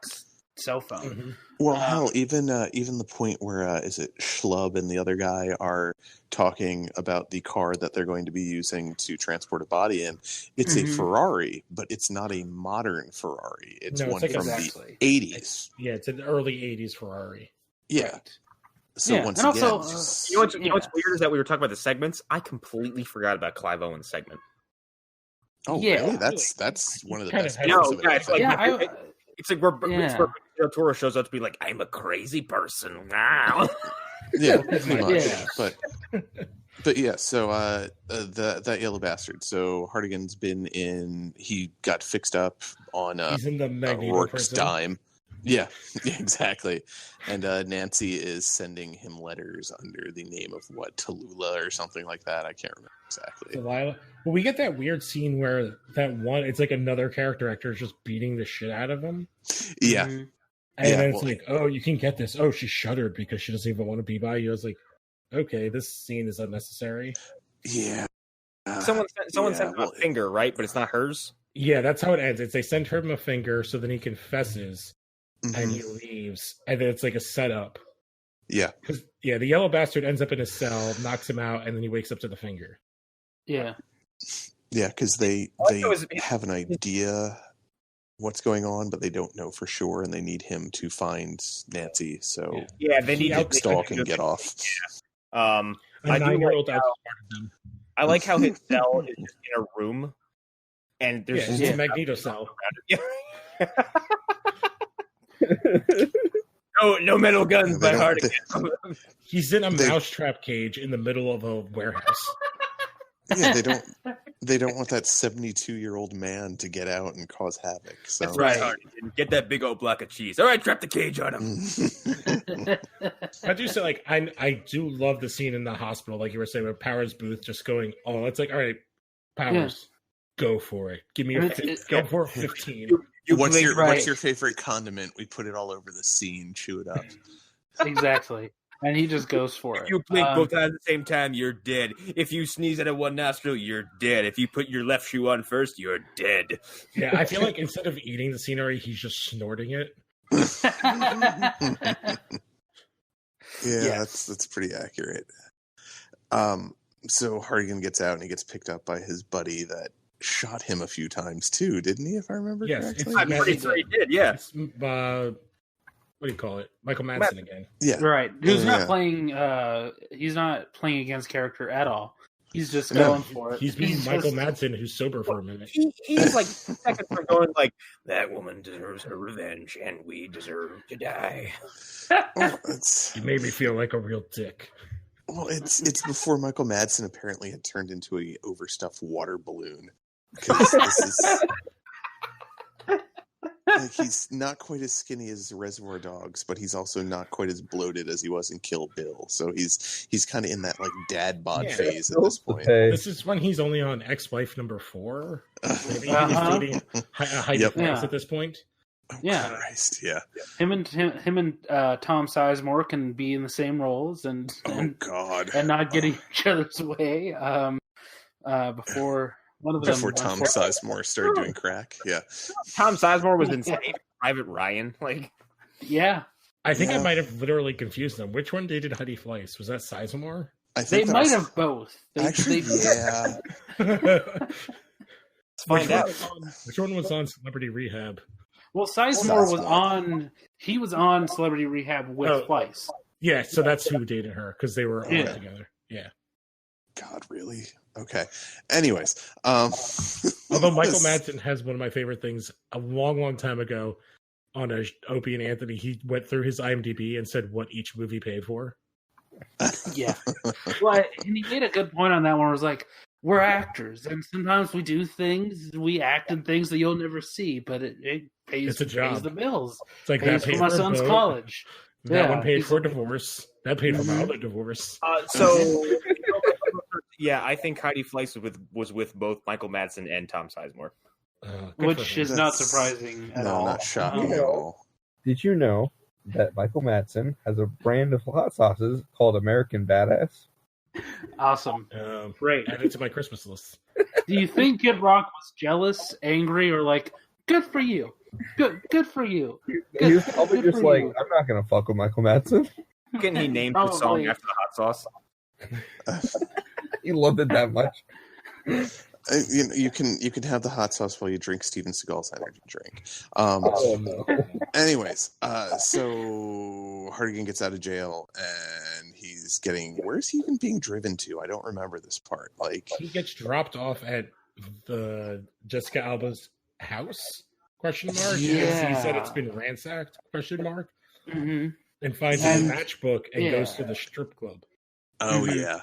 cell phone. Mm-hmm. Well, hell, even the point where is it Schlub and the other guy are talking about the car that they're going to be using to transport a body in. It's a Ferrari, but it's not a modern Ferrari. It's one from the 80s. It's an early 80s Ferrari. Yeah. Right. So once again, you know what's weird is that we were talking about the segments. I completely forgot about Clive Owen's segment. Oh, yeah, really? That's one of the best No, parts of it. It's like where Del Toro shows up to be like, I'm a crazy person. Wow. Yeah, pretty much. Yeah. But yeah, so that yellow bastard. So Hardigan's been he got fixed up on he's in the Rourke's dime. Yeah, exactly. And Nancy is sending him letters under the name of what, Tallulah or something like that. I can't remember exactly. Delilah. Well, we get that weird scene where it's like another character actor is just beating the shit out of him. Yeah. Mhm. And then it's like, oh, you can get this. Oh, she shuddered because she doesn't even want to be by you. I was like, okay, this scene is unnecessary. Yeah. Someone sent him a finger, right? But it's not hers. Yeah, that's how it ends. It's they send him a finger so then he confesses Mhm. and he leaves. And then it's like a setup. Yeah. Yeah, the yellow bastard ends up in his cell, knocks him out, and then he wakes up to the finger. Yeah. Yeah, because they Also, have an idea what's going on, but they don't know for sure, and they need him to find Nancy. So Yeah, they need to stalk and get off. A A 9-year-old outsmarted them. I like how his cell is just in a room, and there's Yeah, it's a Magneto cell. No metal guns by Hardigan. He's in a mousetrap cage in the middle of a warehouse. Yeah, they don't want that 72-year-old man to get out and cause havoc. So. That's right, Hardigan. Get that big old block of cheese. All right, trap the cage on him. I do say, like, I do love the scene in the hospital, like you were saying, with Powers Booth just going, oh, it's like, all right, Powers, go for it. Give me go for 15. What's your favorite condiment? We put it all over the scene. Chew it up. Exactly. And he just goes for it. If you blink both eyes at the same time, you're dead. If you sneeze out of one nostril, you're dead. If you put your left shoe on first, you're dead. Yeah, I feel like instead of eating the scenery, he's just snorting it. Yeah, that's pretty accurate. So Hardigan gets out and he gets picked up by his buddy that shot him a few times too, didn't he? If I remember correctly. I'm pretty sure he did. Yeah. It's, what do you call it? Michael Madsen again. Yeah, right. Who's not playing? He's not playing against character at all. He's just going for it. He's being Michael Madsen, who's sober for a minute. He's like seconds from going like, that woman deserves her revenge, and we deserve to die. Well, You made me feel like a real dick. Well, it's before Michael Madsen apparently had turned into a overstuffed water balloon. Because this is like, he's not quite as skinny as Reservoir Dogs, but he's also not quite as bloated as he was in Kill Bill. So he's kind of in that like dad bod phase at this point. This is when he's only on ex-wife number 4. Maybe he's dating Heidi Fleiss at this point. Oh, Yeah. Christ, yeah. Him and Tom Sizemore can be in the same roles and God, and not get each other's way. Before one of them, before Tom Sizemore started doing crack, yeah. Tom Sizemore was in Saving Private Ryan. Like, yeah, I think I might have literally confused them. Which one dated Heidi Fleiss? Was that Sizemore? I they think might have both. Actually, yeah. let's find out. Which one was on Celebrity Rehab? Well, Sizemore was on. He was on Celebrity Rehab with Fleiss. Yeah, so that's who dated her because they were all together. Yeah. God, really? Okay. Anyways, although Michael Madsen has one of my favorite things, a long, long time ago on a Opie and Anthony, he went through his IMDb and said what each movie paid for. Yeah. Well, and he made a good point on that one. It was like, we're actors, and sometimes we do things, we act in things that you'll never see, but it pays, it's a job. Pays the bills. It's like pays that paid for my for son's boat. college. That one paid for a divorce. That paid for my other divorce. So, yeah, I think Heidi Fleiss was with both Michael Madsen and Tom Sizemore. Which is not surprising at all. Not shocking at all. Did you know that Michael Madsen has a brand of hot sauces called American Badass? Awesome. Great. Add it to my Christmas list. Do you think Kid Rock was jealous, angry, or like, good for you? Good for you. He was probably just like, I'm not going to fuck with Michael Madsen. Can he name the song after the hot sauce? He loved it that much. You can have the hot sauce while you drink Steven Seagal's energy drink. No. Anyways, so Hardigan gets out of jail and he's where's he even being driven to? I don't remember this part. Like, he gets dropped off at the Jessica Alba's house? Question mark. Yeah. He said it's been ransacked? Question mark. Mm-hmm. And finds a matchbook and goes to the strip club. Oh yeah.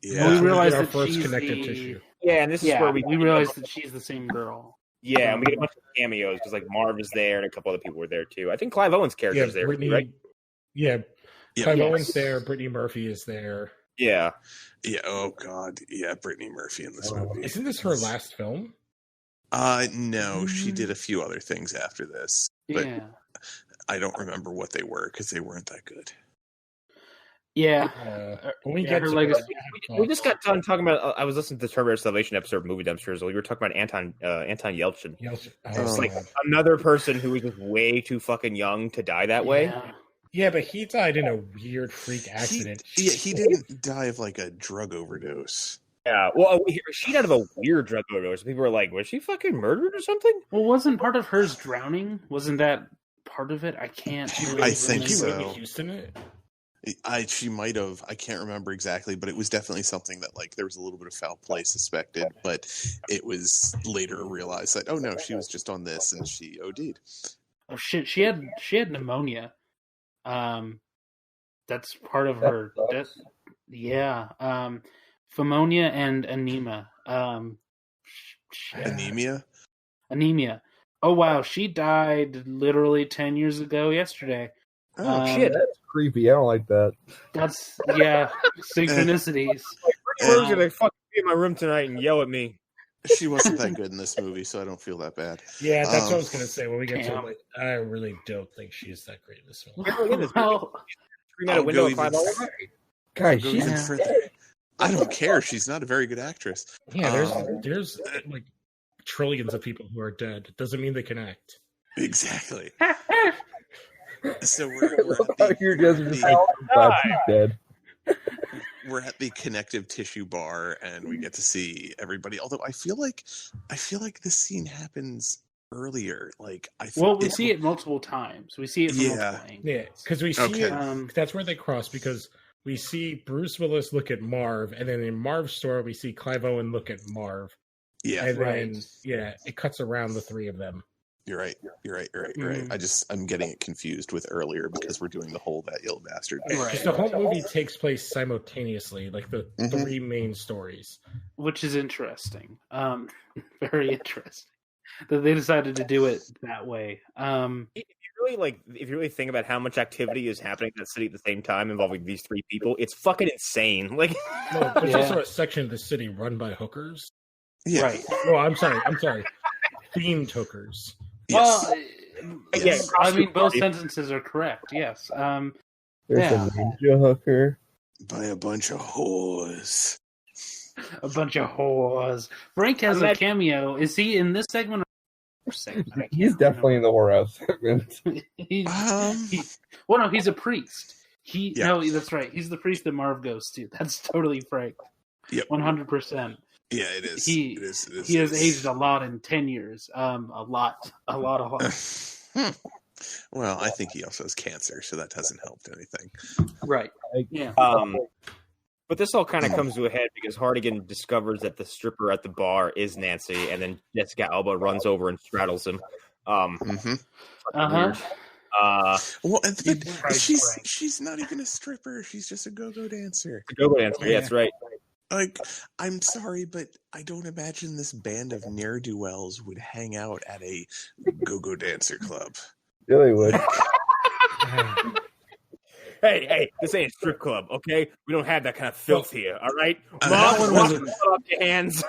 Yeah. We realized our that first she's connective the... tissue. Yeah, and this is where we realized that she's the same girl. Yeah, and we get a bunch of cameos because like Marv is there and a couple other people were there too. I think Clive Owen's character is there, Brittany, right? Yeah, Yeah. Clive Owen's there. Brittany Murphy is there. Yeah. Yeah. Oh God. Yeah. Brittany Murphy in this movie. Isn't this her last film? No, she did a few other things after this, but Yeah. I don't remember what they were because they weren't that good. Yeah. When we Yeah, get her to legacy- We just got done talking about. I was listening to the Terminator Salvation episode of Movie Dumpsters. We were talking about Anton Yelchin. It's like another person who was just way too fucking young to die that way. Yeah. Yeah, but he died in a weird freak accident. He didn't die of like a drug overdose. Yeah. Well, she died of a weird drug overdose. People were like, "Was she fucking murdered or something?" Well, wasn't part of hers drowning? Wasn't that part of it? I can't. Really I think remember. She so. Whitney Houston it? She might have. I can't remember exactly, but it was definitely something that like there was a little bit of foul play suspected, but it was later realized that oh no, she was just on this and she OD'd. Oh shit! She had pneumonia. That's part of her. Yeah. Pneumonia and anemia. Anemia. Anemia. Oh wow, she died literally 10 years ago yesterday. Oh shit. That's creepy. I don't like that. That's synchronicities. Who's gonna fucking be in my room tonight and yell at me? She wasn't that good in this movie, so I don't feel that bad. Yeah, that's what I was gonna say. When we get to Damn. it, I really don't think she's that great in this film. Well, Scream out a I'll window go and climb even- over? Guys, Go she's even further. I don't care. She's not a very good actress. Yeah, there's like trillions of people who are dead. It doesn't mean they can act. Exactly. So we're you're just the- like, "Oh, she's dead." we're at the connective tissue bar and we get to see everybody. Although I feel like this scene happens earlier. Like we see it multiple times. We see it from multiple angles. Yeah, because we see Okay. it. That's where they cross because we see Bruce Willis look at Marv, and then in Marv's story we see Clive Owen look at Marv. Yeah, And Right. then it cuts around the three of them. you're right. You're right. I'm getting it confused with earlier because we're doing the whole that ill bastard. Right. Because the whole movie takes place simultaneously, like the three main stories. Which is interesting. Very interesting that they decided to do it that way. If you really think about how much activity is happening in that city at the same time involving these three people, it's fucking insane. Like, No, there's Yeah. also a section of the city run by hookers. Yeah. Right. No, I'm sorry. Themed hookers. Yes. Well, Yeah, I mean, both sentences are correct. Yes. There's Yeah. a ninja hooker. By a bunch of whores. A bunch of whores. Frank has a cameo. Is he in this segment or segment? I can't He's definitely in the whorehouse segment. remember. Well, no, he's a priest. Yeah. No, that's right. He's the priest that Marv goes to. That's totally Frank. Yep. 100%. Yeah, it is. He- it is. He has aged a lot in 10 years. A lot. Well, I think he also has cancer, so that hasn't helped anything. Right. Yeah. but this all kind of comes to a head because Hardigan discovers that the stripper at the bar is Nancy, and then Jessica Alba runs over and straddles him. Mm-hmm. Uh-huh. Well, Christ, Frank. she's not even a stripper. She's just a go-go dancer. Go-go dancer. Yeah, that's right. Like, I'm sorry, but I don't imagine this band of ne'er-do-wells would hang out at a go-go dancer club. Yeah, they would. Hey, this ain't a strip club, okay? We don't have that kind of filth here, all right? That Mom, one put up your hands.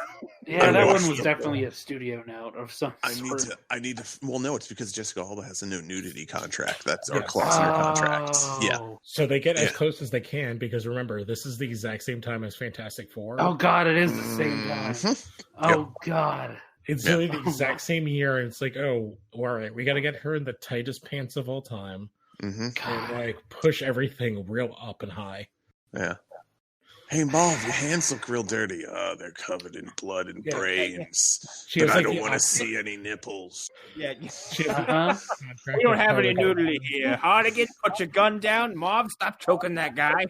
Yeah, that one was definitely a studio note of some I sort. need to. Well, no, it's because Jessica Alba has a no nudity contract. That's our clause in our contract. Yeah. So they get as close as they can because remember, this is the exact same time as Fantastic Four. Oh God, it is the same time. Mhm. Oh God. It's really the exact same year, and it's like, oh, all right, we got to get her in the tightest pants of all time, Mm-hmm. and like push everything real up and high. Yeah. Hey, Mom, your hands look real dirty. They're covered in blood and Yeah. brains. She But has, I like, don't the want to opposite- see any nipples. Yeah, She has Uh-huh. we don't have any nudity here. Hardigan, put your gun down. Mom, stop choking that guy.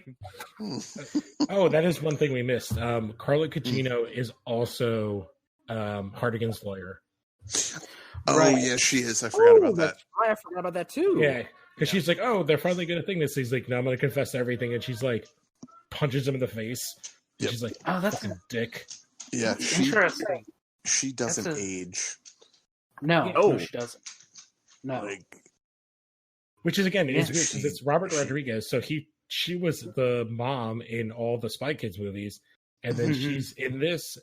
Oh, that is one thing we missed. Carla Gugino is also Hardigan's lawyer. Oh, Right. yeah, she is. I forgot about that. That's right, I forgot about that too. Yeah, because she's like, oh, they're finally going to think this. He's like, no, I'm going to confess to everything, and she's like, punches him in the face. And Yep. She's like, Oh, that's fucking dick. Yeah, interesting. she doesn't That's a- age. No, Oh. no, she doesn't. No. Like, Which is again is Yeah. weird because it's Robert Rodriguez, so she was the mom in all the Spy Kids movies, and then Mhm. she's in this,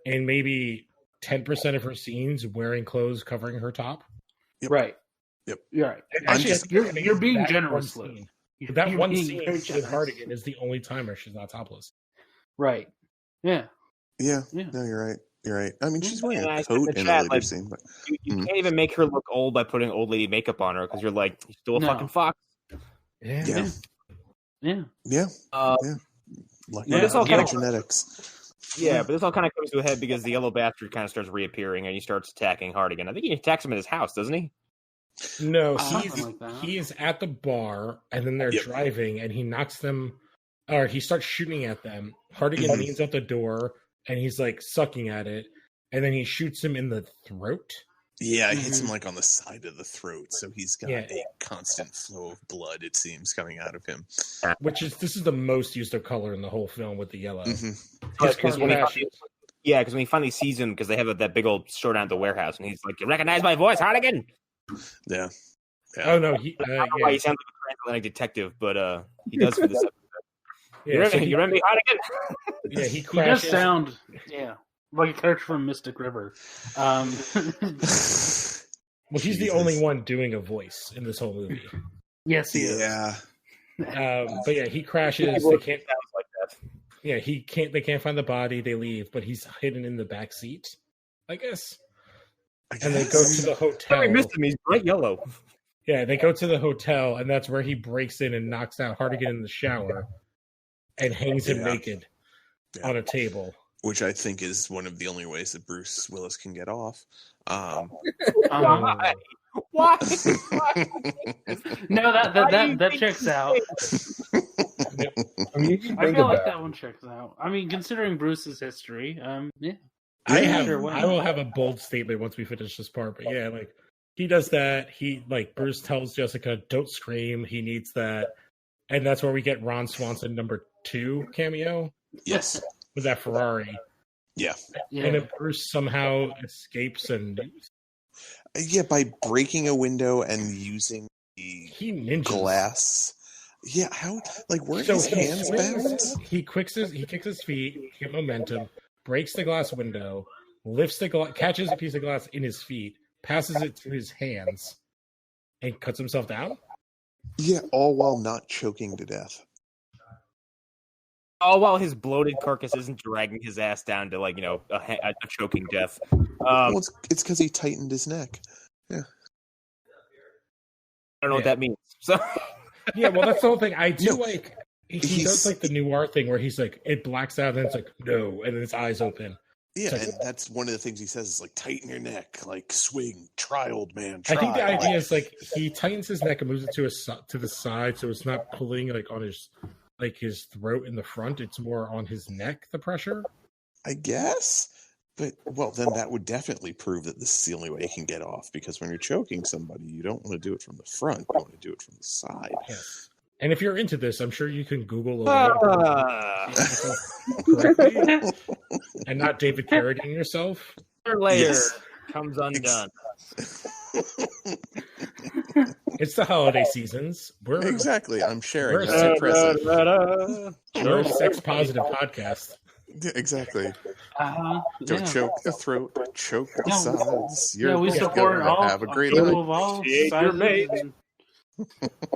and maybe 10% of her scenes wearing clothes covering her top. Yep. Right. Yep. You're right. And I'm actually, just- I think You're being that generous, one Lou. scene- You're That one being scene very with generous. Hardigan is the only time where she's not topless. Right. Yeah. yeah, Yeah. no, you're right. You're right. I mean, she's wearing And a I said coat in the in chat, the later like, scene, but You Mhm. can't even make her look old by putting old lady makeup on her because you're like, you're still a No. fucking fox. Yeah. yeah, Yeah. yeah. Uh, Lucky Yeah, this all kind of- genetics. yeah, but this all kind of comes to a head because the yellow bastard kind of starts reappearing and he starts attacking Hardigan. I think he attacks him at his house, doesn't he? No, Something like that. he is at the bar, and then they're Yep. driving, and he knocks them, or he starts shooting at them. Hardigan Mhm. leans out the door, and he's like sucking at it, and then he shoots him in the throat. Yeah, it hits him Mhm. like on the side of the throat, so he's got Yeah. a constant flow of blood. It seems coming out of him. This is the most used of color in the whole film with the yellow. Mhm. His Because car when he crashes. because when he finally sees him, because they have that big old showdown at the warehouse, and he's like, "You recognize my voice, Hardigan?" Yeah, Oh no, he I don't know why yeah, he sounds like a transatlantic detective, but he does for this episode. yeah, so You remember me, Hardigan? yeah, he He does crashes. sound, like a character from Mystic River. Well, he's the Jesus. only one doing a voice in this whole movie. Yes, he is. yeah. But yeah, he crashes. They can't. Sounds like that. Yeah, he can't. They can't find the body. They leave, but he's hidden in the back seat, I guess. And they go to the hotel. I missed him. He's bright yellow. Yeah, they go to the hotel, and that's where he breaks in and knocks out Hardigan in the shower, and hangs him Yeah. naked Yeah. on a table. Which I think is one of the only ways that Bruce Willis can get off. Why? Why? No, that checks out. I mean, you can I think feel like about that one checks out. I mean, considering Bruce's history, yeah. Sure, why I will have a bold statement once we finish this part, but yeah, like he does that. He like Bruce tells Jessica, "Don't scream." He needs that, and that's where we get Ron Swanson #2 cameo Yes. with that Ferrari, Yeah. and then Bruce somehow escapes and Yeah, by breaking a window and using the he ninjas. glass. Yeah, how? Like, weren't So his he hands bound? swings, he kicks his feet, get momentum, breaks the glass window, lifts the catches a piece of glass in his feet, passes it to his hands, and cuts himself down. Yeah, all while not choking to death. All while his bloated carcass isn't dragging his ass down to a choking death. Well, it's because he tightened his neck. I don't know what Yeah. that means. So Yeah, well, that's the whole thing. I do No, like he he's- does like the noir thing where he's like it blacks out and it's like no, and then his eyes open. Yeah, It's like- and that's one of the things he says is like, tighten your neck, like swing, try, old man, I try. think the Like, idea is like he tightens his neck and moves it to the side, so it's not pulling like on his throat in the front. It's more on his neck. The pressure. I guess. But, well, then that would definitely prove that this is the only way you can get off, because when you're choking somebody, you don't want to do it from the front, you want to do it from the side. Yes. And if you're into this, I'm sure you can Google a way Ah. correctly and not David Carradine yourself. layer Yes. comes undone. It's the holiday seasons. We're Exactly, I'm sharing. We're That's impressive. we're a sex positive podcast. Yeah, exactly. Yeah. Don't choke the throat, choke the No. sides. Yeah, You're we support gonna all have a great people night. of all Appreciate your sizes. mate. and-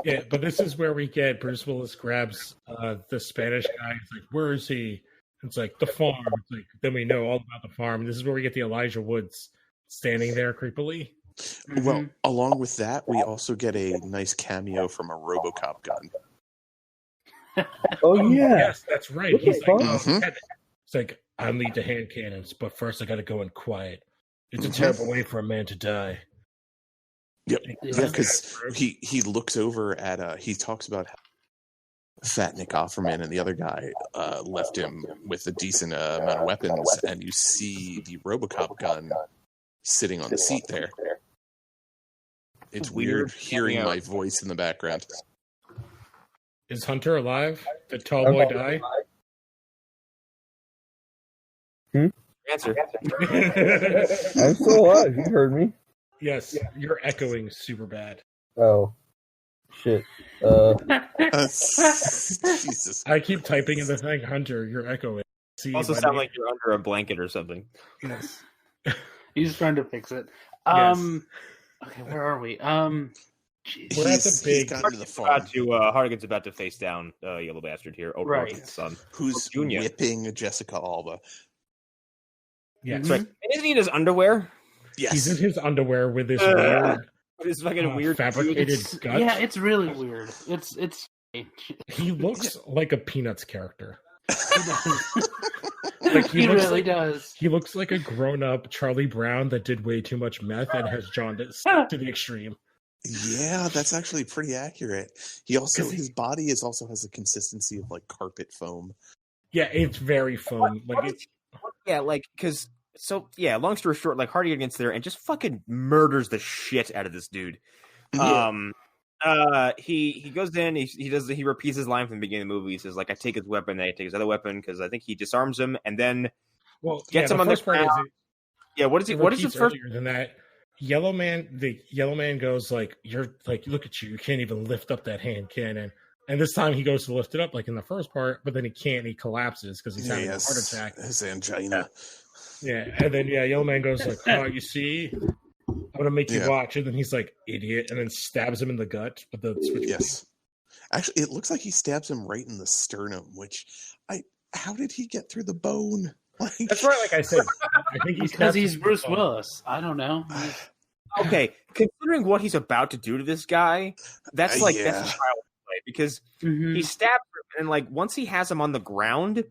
Yeah, but this is where we get Bruce Willis grabs the Spanish guy. It's like, where is he? It's like the farm. It's like then we know all about the farm. This is where we get the Elijah Woods standing there creepily. Well, along with that, we also get a nice cameo from a RoboCop gun. Oh yeah, Yes, that's right. He's like, Mhm. it's like I'll need the hand cannons, but first I got to go in quiet. It's a terrible way for a man to die. Yep. Yeah. Yeah, because he looks over at he talks about how Fat Nick Offerman and the other guy left him with a decent amount of weapons, and you see the RoboCop gun sitting on the seat there. It's weird hearing my voice in the background. Is Hunter alive? Did Tall Boy die? Answer. I'm still alive. You heard me. Yes, you're echoing super bad. Oh, shit. Jesus. I keep typing in the thing, Hunter. You're echoing. See, You also buddy? sound like you're under a blanket or something. Yes. He's trying to fix it. Yes. Okay, where are we? We're at the big- He's gotten to the farm. Hardigan's about to face down Yellow Bastard here. Right. O'Rourke's son. Who's Junior. whipping Jessica Alba. Yes. That's right. And isn't he in his underwear? Yes. He's in his underwear with this weird, His fucking weird fabricated gut. Yeah, it's really weird. It's He looks like a Peanuts character. he looks really like, does. He looks like a grown-up Charlie Brown that did way too much meth and has jaundice to the extreme. Yeah, that's actually pretty accurate. He also 'Cause his body also has a consistency of like carpet foam. Yeah, it's very foam. Long story short, like Hardigan gets there and just fucking murders the shit out of this dude. Yeah. He goes in, he repeats his line from the beginning of the movie. He says, like, I take his weapon, then I take his other weapon, because I think he disarms him and then gets him on the ground. What is his first? Earlier than that, the yellow man goes like, "You're like, look at you can't even lift up that hand cannon." And this time he goes to lift it up like in the first part, but then he can't. He collapses because he's having a heart attack. His angina. Yeah, and then yellow man goes like, "Oh, you see, I'm gonna make you watch." And then he's like, "Idiot," and then stabs him in the gut with the switchblade. Yes. Actually, it looks like he stabs him right in the sternum. How did he get through the bone? That's right. Like I said, I think he's Bruce Willis. I don't know. Okay, considering what he's about to do to this guy, that's that's a child's play because he stabs him, and like once he has him on the ground,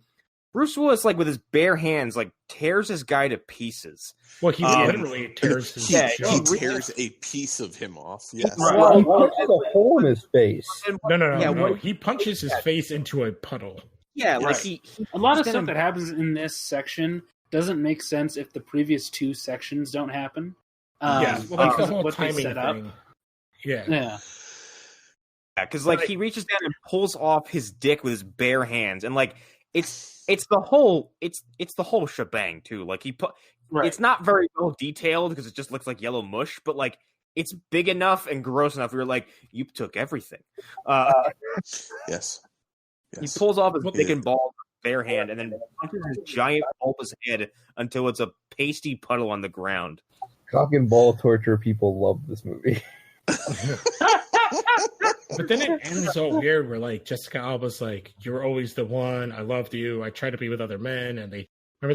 Bruce Willis, like with his bare hands, like tears this guy to pieces. Well, he literally tears his he tears a piece of him off. Yes. Well, he punches a hole in his face. No. He punches his face into a puddle. Yeah, like a lot of stuff that happens in this section doesn't make sense if the previous two sections don't happen. That's the whole timing thing. Yeah, because like he reaches down and pulls off his dick with his bare hands, and like it's the whole shebang too. Like it's not very well detailed because it just looks like yellow mush, but like it's big enough and gross enough. You're like, you took everything. Yes. He pulls off his dick and ball with his bare hand and then punches his giant bulbous head until it's a pasty puddle on the ground. Cock and ball torture people love this movie. But then it ends so weird where like Jessica Alba's like, "You're always the one. I loved you. I tried to be with other men." And they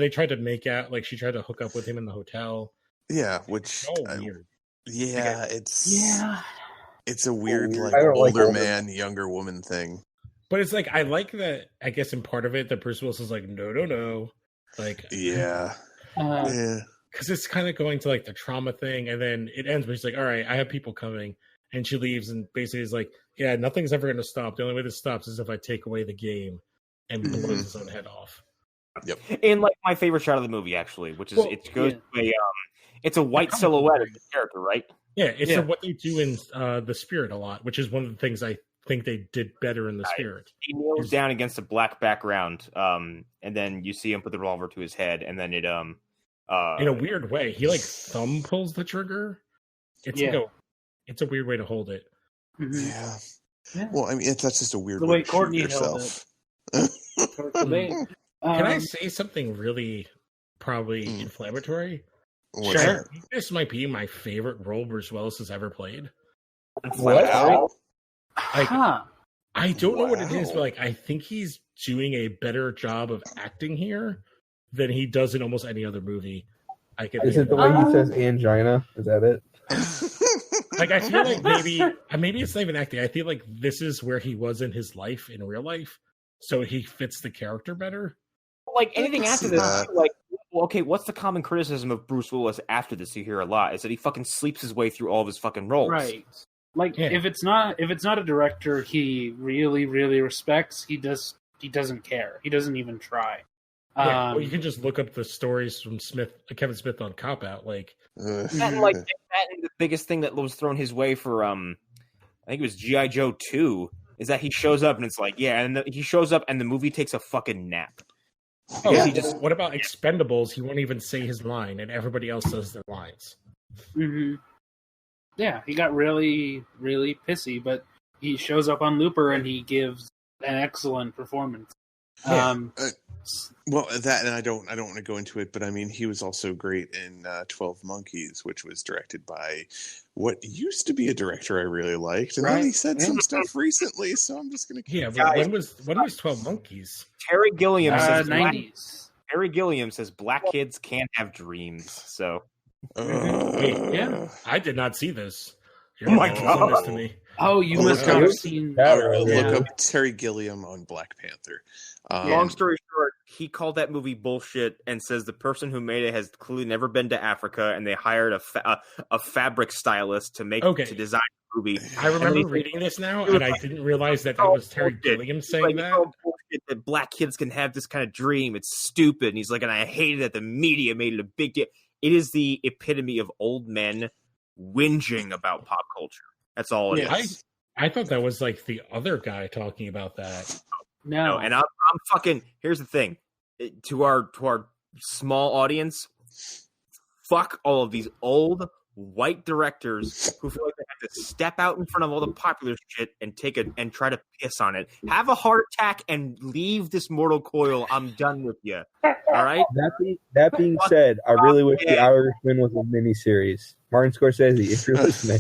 tried to make out, like she tried to hook up with him in the hotel. Yeah, which weird. Yeah, it's a weird like older man, younger woman thing. But it's like I like that. I guess in part of it, that Bruce Willis is like, no, like because it's kind of going to like the trauma thing, and then it ends where he's like, "All right, I have people coming," and she leaves, and basically is like, "Yeah, nothing's ever going to stop. The only way this stops is if I take away the game," and blows his own head off. Yep. And like my favorite shot of the movie, actually, which is it's a white silhouette of the character, right? Yeah, it's what they do in The Spirit a lot, which is one of the things I think they did better in The Spirit. He kneels down against a black background, and then you see him put the revolver to his head, and then it in a weird way, he like thumb pulls the trigger. It's a weird way to hold it. Mm-hmm. Yeah. Well, I mean, that's just a weird the way Courtney held it. Can I say something really probably inflammatory? Sure. This might be my favorite role Bruce Willis has ever played. Wow. I don't know what it is, but like I think he's doing a better job of acting here than he does in almost any other movie. Is it the way he says angina? Is that it? Like I feel like maybe it's not even acting. I feel like this is where he was in his life, in real life, so he fits the character better. Like anything after this, like okay, what's the common criticism of Bruce Willis after this you hear a lot is that he fucking sleeps his way through all of his fucking roles. Right. Like if it's not a director he really, really respects, he doesn't care. He doesn't even try. Well, you can just look up the stories from Kevin Smith on Cop Out, like and the biggest thing that was thrown his way for I think it was G.I. Joe 2 is that he shows up and it's like he shows up and the movie takes a fucking nap. What about Expendables? He won't even say his line, and everybody else says their lines. Mm-hmm. Yeah, he got really, really pissy, but he shows up on Looper and he gives an excellent performance. Yeah. Well, that, and I don't want to go into it, but I mean, he was also great in 12 Monkeys, which was directed by what used to be a director I really liked, and then he said some stuff recently, so I'm just going to keep. Yeah, Guys, when was 12 Monkeys? Terry Gilliam says 90s. Terry Gilliam says black kids can't have dreams. So Wait, yeah, I did not see this. Oh my Send God. this to me. Oh, you must Look not up- have seen... Look up Terry Gilliam on Black Panther. Long story short, he called that movie bullshit and says the person who made it has clearly never been to Africa, and they hired a fabric stylist to design the movie. I remember reading this now, and I didn't realize that was Terry Gilliam saying that. Bullshit that black kids can have this kind of dream. It's stupid. And he's like, and I hated that the media made it a big deal. It is the epitome of old men whinging about pop culture. That's all it is. I thought that was like the other guy talking about that. No, And I'm fucking. Here's the thing, to our small audience, fuck all of these old white directors who feel like they have to step out in front of all the popular shit and and try to piss on it. Have a heart attack and leave this mortal coil. I'm done with you. All right. That being said, I really wish The Irishman was a miniseries. Martin Scorsese, if you're listening.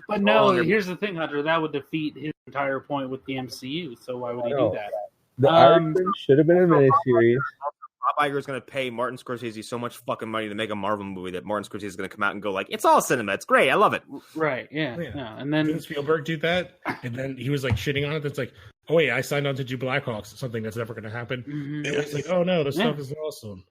but no, here's the thing, Hunter. That would defeat his entire point with the MCU, so why would he do that? The Irishman should have been a miniseries. Bob Iger is going to pay Martin Scorsese so much fucking money to make a Marvel movie that Martin Scorsese is going to come out and go like, it's all cinema. It's great. I love it. Right. Yeah. And then Didn't Spielberg do that? And then he was like shitting on it. That's like, oh wait, I signed on to do Blackhawks, something that's never going to happen. Mhm. And it's like, oh no, this stuff is awesome.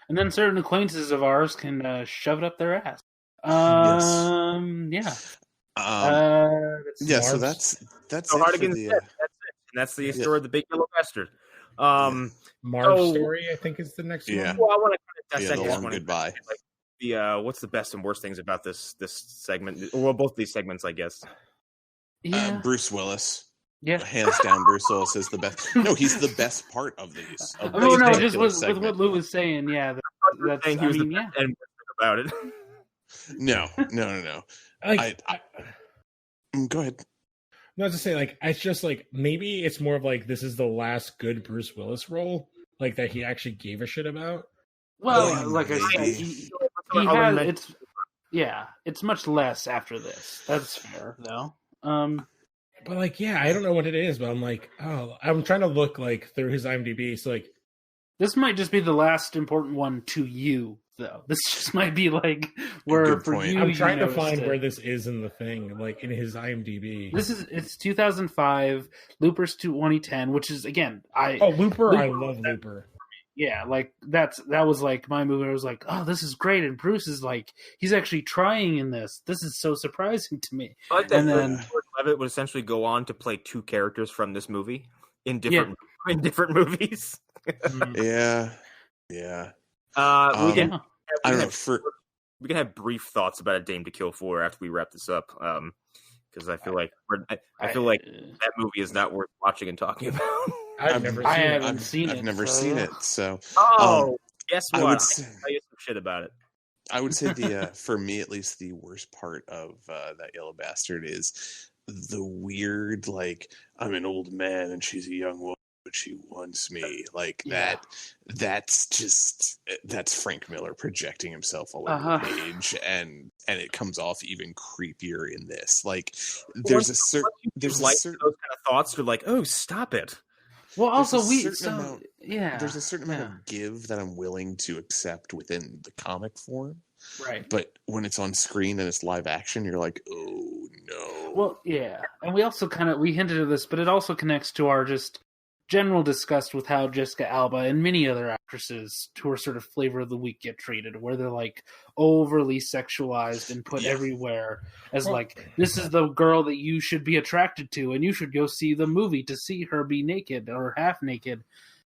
And then certain acquaintances of ours can shove it up their ass. Yes. Yeah. So that's So it for Hardigan's the, dead. That's it. And that's the story of the big yellow bastard. Marv's story, I think, is the next one. Well, I want to the dissect this long one. goodbye. Like the what's the best and worst things about this segment? Well, both these segments, I guess. Yeah. Bruce Willis. Yeah. Hands down, Bruce Willis is the best. No, he's the best part of these. Of Oh this no, just particular with segment. what Lou was saying, yeah. That's Saying he was the yeah. best and worst thing about it. No. Like, Go ahead. no, I was just saying, like, it's just like maybe it's more of like this is the last good Bruce Willis role, like that he actually gave a shit about. Well, like I said, maybe. he has it's much less after this. That's fair though. But like, yeah, I don't know what it is, but I'm like, oh, I'm trying to look like through his IMDb. So like, This might just be the last important one to you, though. This just might be like where Good for point. you. I'm you trying to noticed find it. where this is in the thing, like in his IMDb. It's 2005. Looper's 2010, which is again Looper, I love Looper. Yeah, like that was like my movie. I was like, oh, this is great, and Bruce is like, he's actually trying in this. This is so surprising to me. I like that. And then George Levitt would essentially go on to play two characters from this movie in different movies. Yeah. We I can don't know. we can have brief thoughts about A Dame to Kill For after we wrap this up, because I feel like that movie is not worth watching and talking about. I've never I seen it. haven't seen it. I've never seen it. So Guess I what? would I'll say- tell you some shit about it. I would say for me at least, the worst part of that yellow bastard is the weird, like, I'm an old man and she's a young woman, but she wants me. Like that's Frank Miller projecting himself all over the page, and it comes off even creepier in this. Like there's a certain those kind of thoughts. You're like, oh, stop it. Well, also there's a certain amount yeah. of give that I'm willing to accept within the comic form. Right. But when it's on screen and it's live action, you're like, oh no. Well, yeah, and we also we hinted at this, but it also connects to our just general disgust with how Jessica Alba and many other actresses who are sort of flavor of the week get treated, where they're like overly sexualized and put everywhere as like, this is the girl that you should be attracted to, and you should go see the movie to see her be naked or half naked.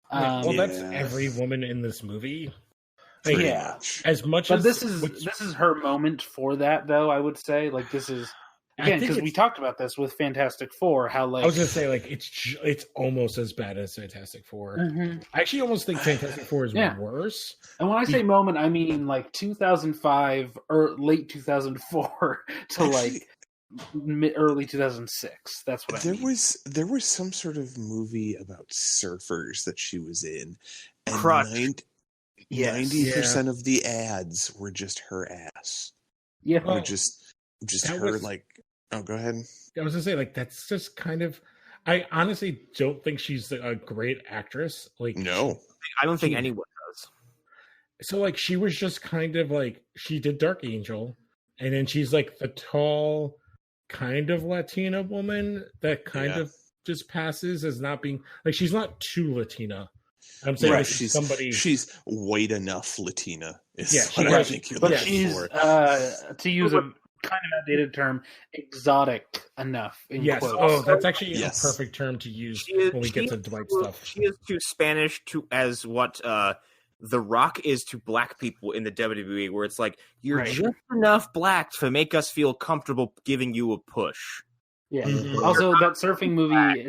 That's every woman in this movie. Like, Yeah. Much. As much But as this is her moment for that, though. I would say, like, this is Again, think because we talked about this with Fantastic Four, how like I was gonna say like it's almost as bad as Fantastic Four. Mhm. I actually almost think Fantastic Four is Yeah. worse. And when I say moment, I mean like 2005 or late 2004 to like early 2006. That's what I mean. There was some sort of movie about surfers that she was in, and Crush. 90% of the ads were just her ass. Yeah. Or just that her was- like. Oh, go ahead. I was gonna say like that's just kind of. I honestly don't think she's a great actress. Like No. I don't think anyone does. So like she was just kind of like she did Dark Angel, and then she's like the tall, kind of Latina woman that kind of just passes as not being like she's not too Latina. I'm saying like, she's white enough Latina. Yeah, What I think you're but looking she's for. to use a kind of outdated term, exotic enough. In Yes. quotes. Oh, that's actually Yes. a perfect term to use She is- when we she get to is Dwight too- stuff. She is too Spanish to as what The Rock is to black people in the WWE, where it's like you're Right. just enough black to make us feel comfortable giving you a push. Yeah. Mhm. Also, that surfing movie,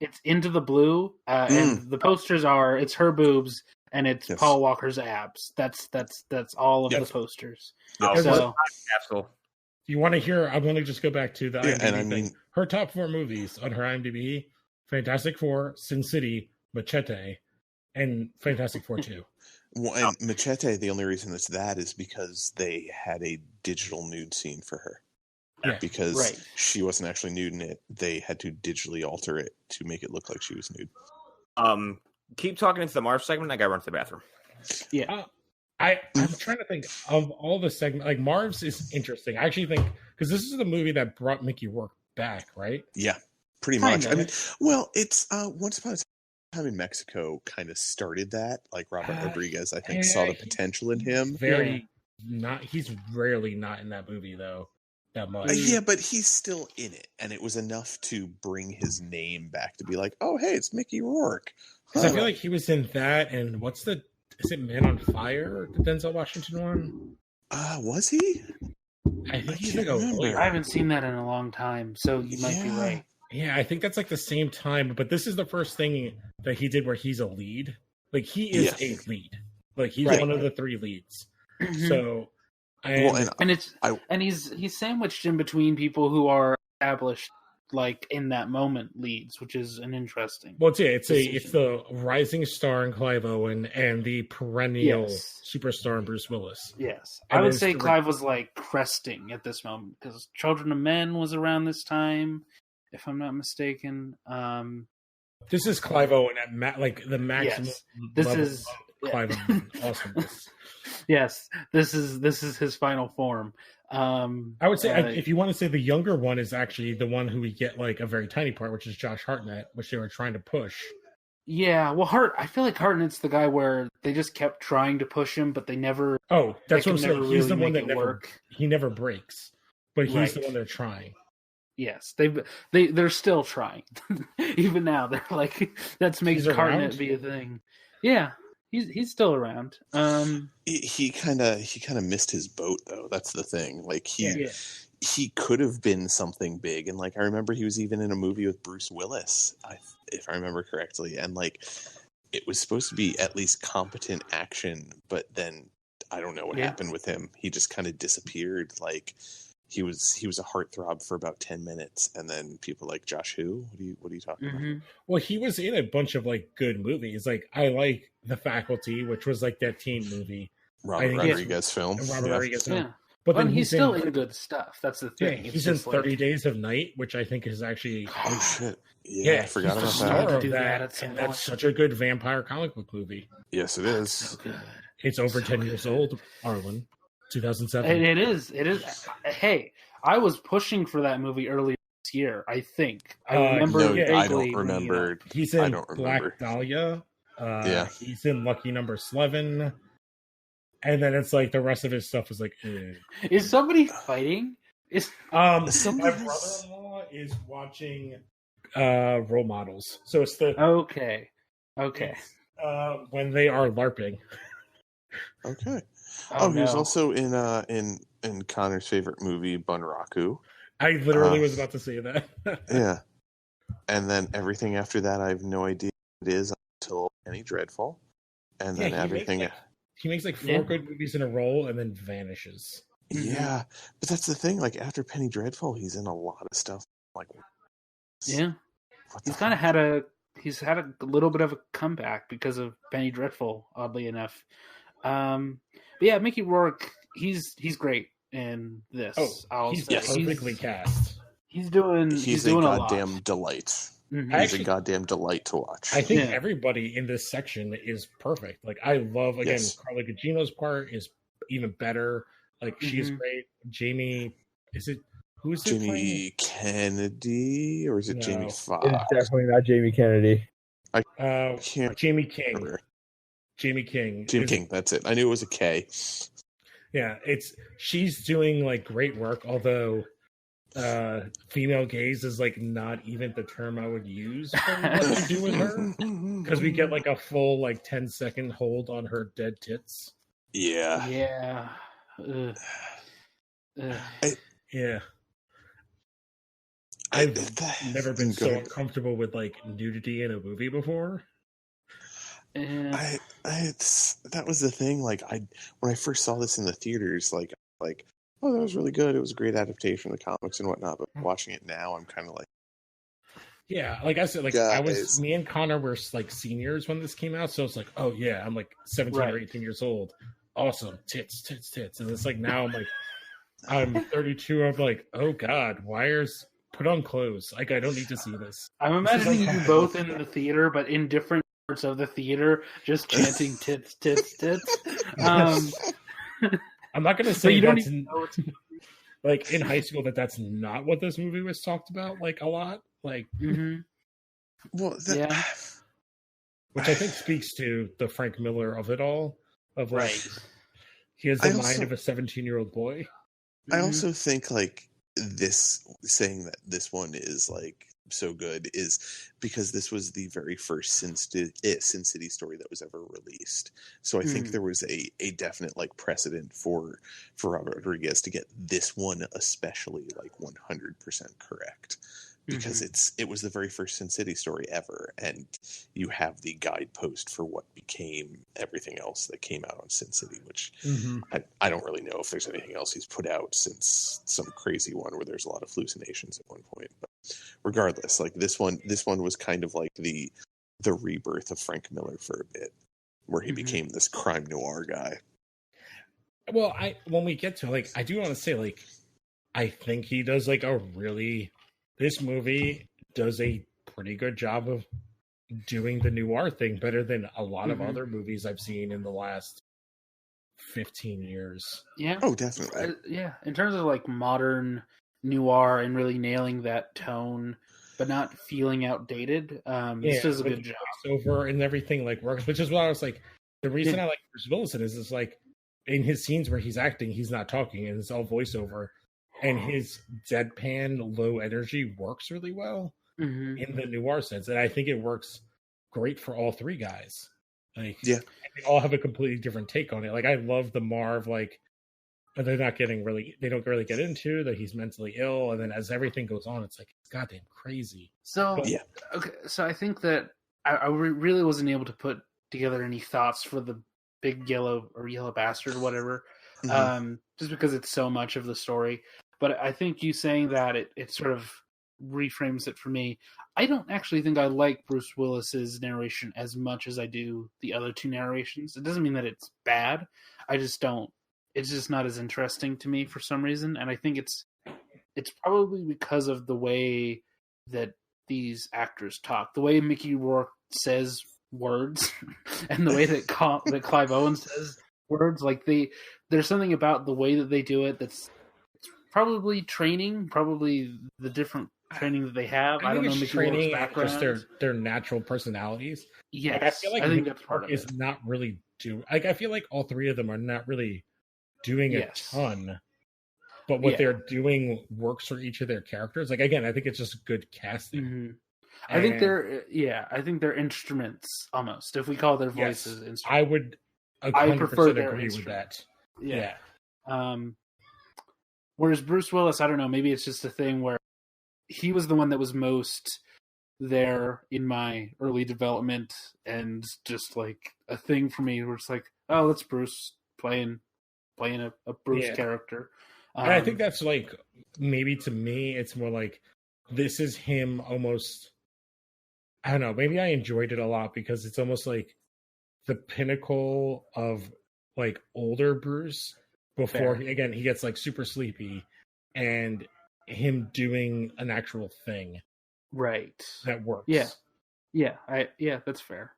it's Into the Blue, and the posters are it's her boobs and it's Yes. Paul Walker's abs. That's all of Yep. the posters. Yep. Oh, So Capsule. If you want to hear, I'm going to just go back to the Yeah, IMDb and I thing. mean- Her top 4 movies on her IMDb: Fantastic Four, Sin City, Machete, and Fantastic Four 2. Well, and Machete, the only reason it's that is because they had a digital nude scene for her. Yeah. Because Right. she wasn't actually nude in it. They had to digitally alter it to make it look like she was nude. Keep talking into the Marv segment. I got to run to the bathroom. yeah. I'm trying to think of all the segments. Like Marv's is interesting. I actually think because this is the movie that brought Mickey Rourke back, right? Yeah, pretty Kind much. of. I mean, well, it's Once Upon a Time in Mexico kind of started that. Like Robert Rodriguez, I think, saw the potential in him. He's rarely not in that movie though. That much. Yeah, but he's still in it, and it was enough to bring his name back to be like, oh, hey, it's Mickey Rourke. 'Cause I feel like he was in that, and is it Man on Fire? The Denzel Washington one? Was he? I think he's can't like a remember. lawyer. I haven't seen that in a long time, so you might be Yeah. right. Yeah, I think that's like the same time, but this is the first thing that he did where he's a lead. Like he is Yes. a lead. Like he's Right. one of the 3 leads. Mhm. So, Well, and he's sandwiched in between people who are established like in that moment leads, which is an interesting. well, it's the rising star in Clive Owen and the perennial Yes. superstar in Bruce Willis. Yes, And I would then say it's the- Clive was like cresting at this moment because Children of Men was around this time, if I'm not mistaken. This is Clive Owen at like the maximum. Yes, this level is of Clive Owen awesomeness. yes, this is his final form. I would say if you want to say the younger one is actually the one who we get like a very tiny part, which is Josh Hartnett, which they were trying to push. Yeah, well, I feel like Hartnett's the guy where they just kept trying to push him, but they never. Oh, that's They what I'm can never saying. He's the really one make that it never work. he never breaks, but he's the Right. one they're trying. Yes, they're still trying. Even now, they're like, let's make He's Hartnett around? be a thing. Yeah, he's still around. he kind of missed his boat though. That's the thing. Like Yeah. he could have been something big, and like I remember he was even in a movie with Bruce Willis, if I remember correctly, and like it was supposed to be at least competent action, but then I don't know what happened with him. He just kind of disappeared. Like he was a heartthrob for about 10 minutes, and then people like, Josh, who? What are you talking about? Mhm. Well, he was in a bunch of like good movies. Like I like The Faculty, which was like that teen movie. Robert think Rodriguez film. Robert Yeah. Rodriguez. Yeah, But and then he's still in good stuff. That's the Yeah, thing. It's he's in just 30 like, Days of Night, which I think is actually Oh shit! Yeah, I forgot he's about the that. star of Do that that, at some and point. that's such a good vampire comic book movie. Yes, it is. so good. It's over So 10 years old, Arlen, 2007. And it is. Hey, I was pushing for that movie earlier this year. I think I remember. No, yeah, I vaguely don't bringing it remember. up. He's I in don't Black remember. Dahlia. Yeah. He's in Lucky Number 11. And then it's like the rest of his stuff is like, eh. Is somebody fighting? Is My Somebody's- brother-in-law is watching Role Models. So it's the okay. when they are LARPing. Okay. Oh, he was no. also in Connor's favorite movie, Bunraku. I literally was about to say that. Yeah. And then everything after that, I have no idea what it is until Penny Dreadful. And then everything. He makes like 4 Yeah. good movies in a row and then vanishes. Yeah. But that's the thing. Like, after Penny Dreadful, he's in a lot of stuff. Like, Yeah. what the He's kind of heck? had a little bit of a comeback because of Penny Dreadful, oddly enough. But yeah, Mickey Rourke, he's great in this. He's say. perfectly cast. He's doing a lot. goddamn delight. Mhm. He's a goddamn delight to watch. I think everybody in this section is perfect. Like, I love, again, Carla Gugino's part is even better. Like, she's great. Jamie, who's it playing? Jamie Kennedy, or is it Jamie Foxx? It's definitely not Jamie Kennedy. Jamie King. Remember. Jamie King. King, that's it. I knew it was a K. Yeah, she's doing like great work, although female gaze is like not even the term I would use for what to do with her, because we get like a full like 10-second hold on her dead tits. Yeah. Yeah. I've never been so uncomfortable with like nudity in a movie before. That was the thing. Like, when I first saw this in the theaters, like, oh, that was really good. It was a great adaptation of the comics and whatnot. But watching it now, I'm kind of like, yeah, like I said, like me and Connor were like seniors when this came out, so it's like, oh yeah, I'm like 17 or 18 years old. Awesome, tits, and it's like now I'm 32. I'm like, oh god, put on clothes. Like, I don't need to see this. I'm imagining you both in the theater, but in different parts of the theater, just chanting tits. I'm not gonna say you don't even know it's like in high school that's not what this movie was talked about like a lot. Like, well, which I think speaks to the Frank Miller of it all. Of like, he has the mind of a 17-year-old boy. I also think like saying that this one is like so good is because this was the very first Sin City story that was ever released. So I think there was a definite like precedent for Robert Rodriguez to get this one especially like 100% correct, because it was the very first Sin City story ever, and you have the guidepost for what became everything else that came out on Sin City, which I don't really know if there's anything else he's put out since some crazy one where there's a lot of hallucinations at one point. But regardless, like this one was kind of like the rebirth of Frank Miller for a bit, where he became this crime noir guy. Well, when we get to like, I do want to say like, I think he does like this movie does a pretty good job of doing the noir thing better than a lot of other movies I've seen in the last 15 years. Yeah. Oh, definitely. Yeah. In terms of like modern noir and really nailing that tone, but not feeling outdated, this does a good job. Over and everything like works, which is what I was like. The reason I like Bruce Willis is like in his scenes where he's acting, he's not talking and it's all voiceover. And his deadpan, low energy works really well in the noir sense. And I think it works great for all three guys. Like, they all have a completely different take on it. Like, I love the Marv, like, they don't really get into that he's mentally ill. And then as everything goes on, it's like, it's goddamn crazy. So, okay. So I think that I really wasn't able to put together any thoughts for the big yellow bastard or whatever. Just because it's so much of the story. But I think you saying that it sort of reframes it for me. I don't actually think I like Bruce Willis's narration as much as I do the other two narrations. It doesn't mean that it's bad. I just don't. It's just not as interesting to me for some reason. And I think it's probably because of the way that these actors talk. The way Mickey Rourke says words and the way that Clive Owen says words. Like there's something about the way that they do it that's probably the different training that they have. I don't know Mickey training, background. Just their natural personalities. Yes, like, I feel like I think that's part of it. Not really like I feel like all three of them are not really doing a ton, but what they're doing works for each of their characters. Like again, I think it's just good casting. I think they're instruments almost. If we call their voices instruments. I prefer 100% their agree history. with that. Yeah. Whereas Bruce Willis, I don't know, maybe it's just a thing where he was the one that was most there in my early development, and just like a thing for me where it's like, oh, that's Bruce playing a Bruce character. And I think that's like, maybe to me, it's more like, this is him almost, I don't know, maybe I enjoyed it a lot because it's almost like the pinnacle of like older Bruce before, again, he gets like super sleepy, and him doing an actual thing. Right. That works. Yeah, that's fair.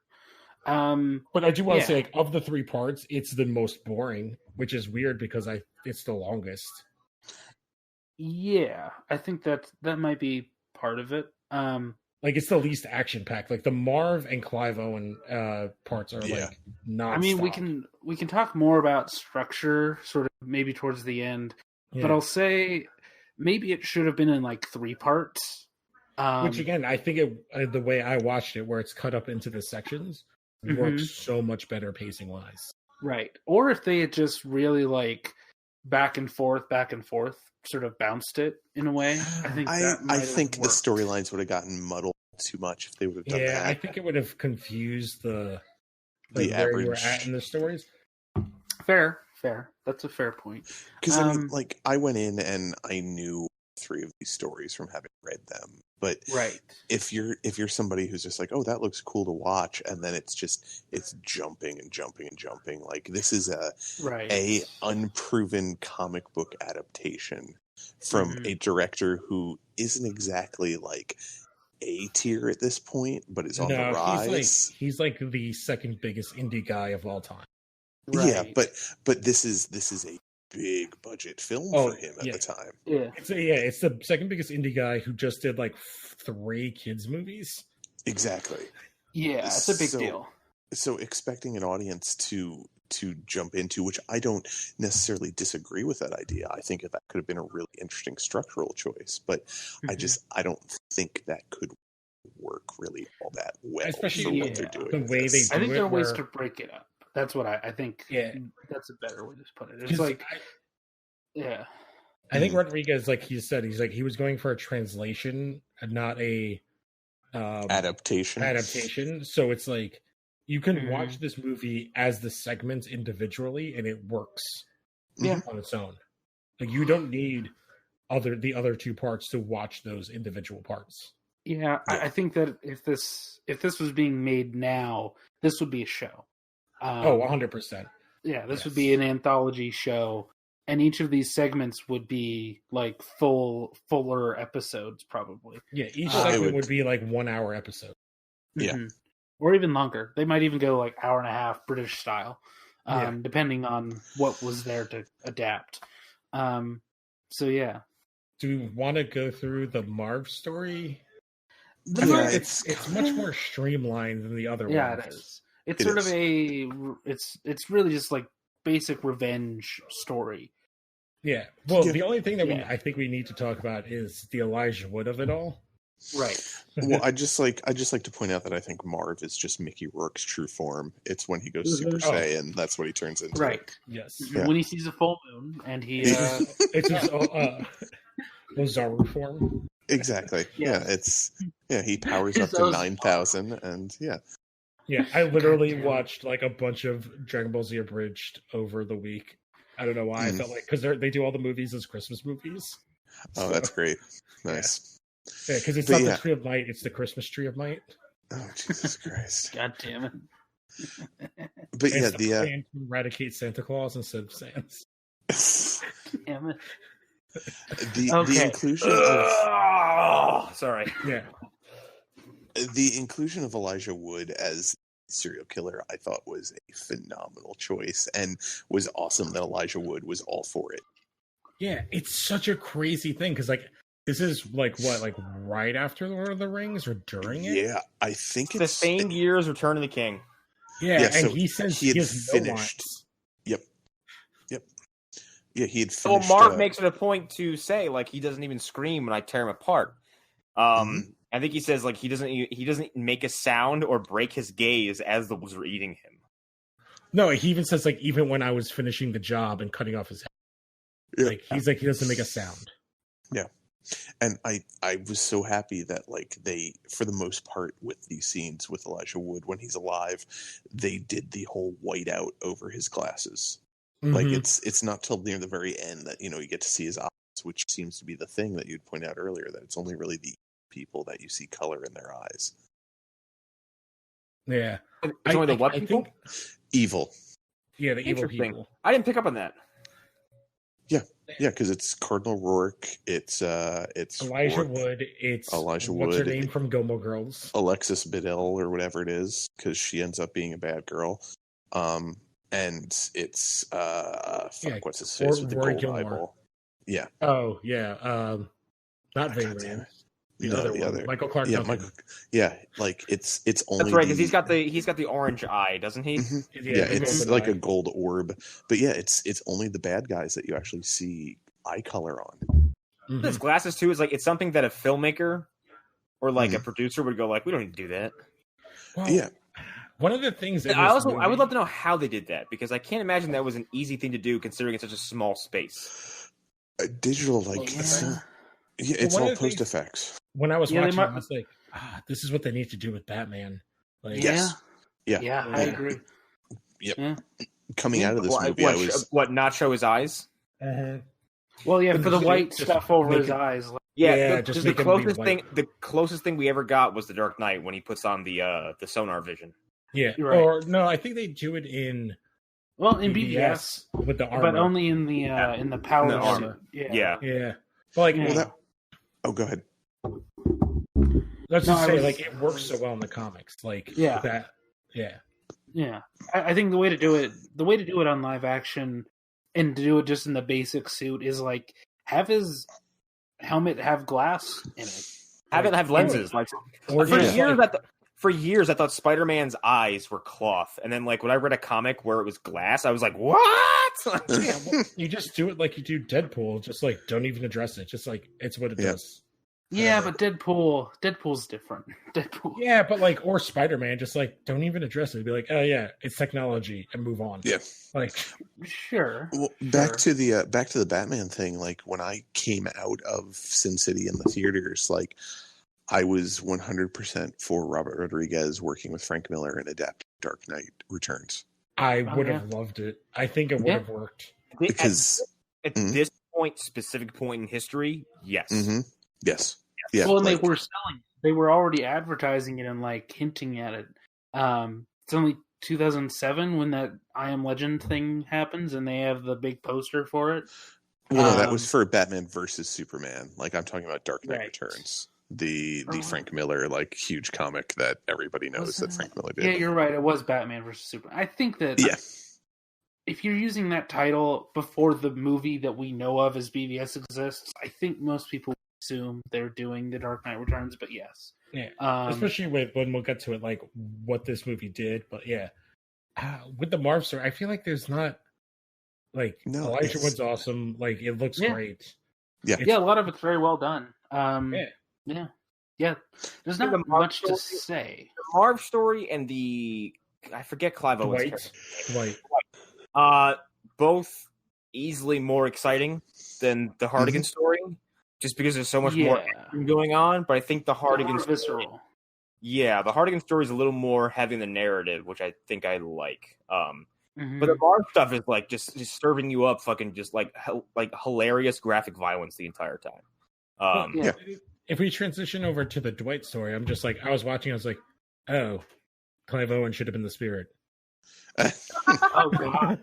But I do want to say, like, of the 3 parts, it's the most boring, which is weird because it's the longest. Yeah, I think that might be part of it. Like, it's the least action packed. Like, the Marv and Clive Owen parts are like not. I mean, we can talk more about structure, sort of maybe towards the end. But I'll say maybe it should have been in like 3 parts. Which again, I think the way I watched it, where it's cut up into the sections, works so much better pacing wise. Right. Or if they had just really like back and forth, sort of bounced it in a way. I think the storylines would have gotten muddled too much if they would have done that. Yeah, I think it would have confused the average, where you were at in the stories. Fair. That's a fair point. Because I mean, like, I went in and I knew 3 of these stories from having read them. But if you're somebody who's just like, oh, that looks cool to watch, and then it's jumping and jumping and jumping, like, this is a unproven comic book adaptation from a director who isn't exactly like A tier at this point, but is on the rise. He's like the second biggest indie guy of all time. Right. Yeah, but this is a big budget film for him at the time. Yeah. It's the second biggest indie guy who just did like 3 kids movies. Exactly. Yeah, it's a big deal. So expecting an audience to jump into, which I don't necessarily disagree with that idea. I think that could have been a really interesting structural choice, but I don't think that could work really all that well, especially for what they're doing. The way they do I think there are ways where... to break it up. That's what I think. Yeah, that's a better way to put it. It's like, I think Rodriguez, like he said, he was going for a translation and not a adaptation. So it's like you can watch this movie as the segments individually, and it works on its own. Like, you don't need the other 2 parts to watch those individual parts. Yeah, I think that if this was being made now, this would be a show. 100%. Yeah, this would be an anthology show, and each of these segments would be like fuller episodes, probably. Yeah, each segment would be like 1 hour episode. Yeah. Or even longer. They might even go like hour and a half British style, depending on what was there to adapt. So yeah. Do we want to go through the Marv story? It's much more streamlined than the other ones. Yeah, it is. It's sort of it's really just like basic revenge story. Yeah. Well, the only thing that I think we need to talk about is the Elijah Wood of it all. Right. Well, I just like to point out that I think Marv is just Mickey Rourke's true form. It's when he goes Super Saiyan, that's what he turns into. Right. Yes. Yeah. When he sees a full moon and he it's his Ozaru form. Exactly. Yeah. He powers up to 9,000 and Yeah, I literally watched like a bunch of Dragon Ball Z Abridged over the week. I don't know why. I felt like, because they do all the movies as Christmas movies. Oh, that's great. Nice. Yeah, because it's not the Tree of Might, it's the Christmas Tree of Might. Oh, Jesus Christ. God damn it. But and the plan to eradicate Santa Claus instead of Sans. Damn it. The inclusion of the inclusion of Elijah Wood as serial killer, I thought, was a phenomenal choice, and was awesome that Elijah Wood was all for it. Yeah, it's such a crazy thing because like this is like right after Lord of the Rings or during it. Yeah, I think it's the same year as Return of the King. Yeah, and so he says he had finished. Yep. Yeah, he had finished. Well, Marv makes it a point to say like he doesn't even scream when I tear him apart. I think he says like he doesn't make a sound or break his gaze as the wolves are eating him. No, he even says like even when I was finishing the job and cutting off his head, like he's like he doesn't make a sound. Yeah. And I was so happy that like they, for the most part with these scenes with Elijah Wood when he's alive, they did the whole whiteout over his glasses. Mm-hmm. Like it's not till near the very end that, you know, you get to see his eyes, which seems to be the thing that you'd point out earlier, that it's only really the people that you see color in their eyes. Yeah. It's only the what people? Evil. Yeah, the evil people. I didn't pick up on that. Yeah, because it's Cardinal Rourke, it's Elijah Rourke, Wood, it's Elijah what's Wood, her name from Gilmore Girls? Alexis Bledel or whatever it is, because she ends up being a bad girl. And it's what's his face with the Rory gold Gilmore. eyeball? Yeah. Oh yeah, not Ving Rhames. The other. Michael Clark. Yeah, Michael. Yeah, like it's only. That's right, because he's got the orange eye, doesn't he? Mm-hmm. Yeah, it's like a gold orb. But yeah, it's only the bad guys that you actually see eye color on. Mm-hmm. His glasses too is like it's something that a filmmaker or like a producer would go like, we don't need to do that. Well, yeah. One of the things that I would love to know how they did that, because I can't imagine that was an easy thing to do considering it's such a small space. Digital, like it's all post effects. When I was watching, I was like, this is what they need to do with Batman. Like, yes. Yeah, I agree. Yep. Yeah. Coming out of this movie, not show his eyes? Well, yeah, for the white stuff over his eyes. Just the closest thing. The closest thing we ever got was the Dark Knight when he puts on the sonar vision. Yeah, right. Or no, I think they do it in. Well, in BVS with the armor, but only in the power the armor. Yeah. But go ahead. Let's just say, like, it works so well in the comics. Like, that. Yeah. Yeah. I think the way to do it on live action and to do it just in the basic suit is like have his helmet have glass in it. Have it have lenses. Like for years, I thought Spider-Man's eyes were cloth, and then like when I read a comic where it was glass, I was like, "What?" You just do it like you do Deadpool. Just like don't even address it. Just like it's what it does. Yeah, but Deadpool's different. Deadpool. Yeah, but like or Spider-Man, just like don't even address it. Be like, oh yeah, it's technology, and move on. Yeah, like sure. Well, back to the Batman thing. Like when I came out of Sin City in the theaters, like. I was 100% for Robert Rodriguez working with Frank Miller and adapting Dark Knight Returns. I would have loved it. I think it would have worked. Because at this specific point in history, yes. Mm-hmm. Yes. Yeah. Well, and they were selling. They were already advertising it and like hinting at it. It's only 2007 when that I Am Legend thing happens, and they have the big poster for it. Well, no, that was for Batman versus Superman. Like I'm talking about Dark Knight Returns. The Frank Miller like huge comic that everybody knows that Frank Miller did. Yeah, you're right. It was Batman versus Superman. I think that if you're using that title before the movie that we know of as BVS exists, I think most people assume they're doing The Dark Knight Returns. But yes, especially when we'll get to it, like what this movie did. But with the Marv story, I feel like there's not like Elijah Wood's awesome. Like it looks great. Yeah, a lot of it's very well done. Yeah. There's not much to say. The Marv story and I forget Clive Owen's Dwight. Both easily more exciting than the Hardigan story, just because there's so much more action going on. But I think the Hardigan story, the Hardigan story is a little more heavy in the narrative, which I think I like. But the Marv stuff is like just serving you up, fucking just like hilarious graphic violence the entire time. If we transition over to the Dwight story, I'm just like, I was watching, I was like, oh, Clive Owen should have been the Spirit. Oh, God.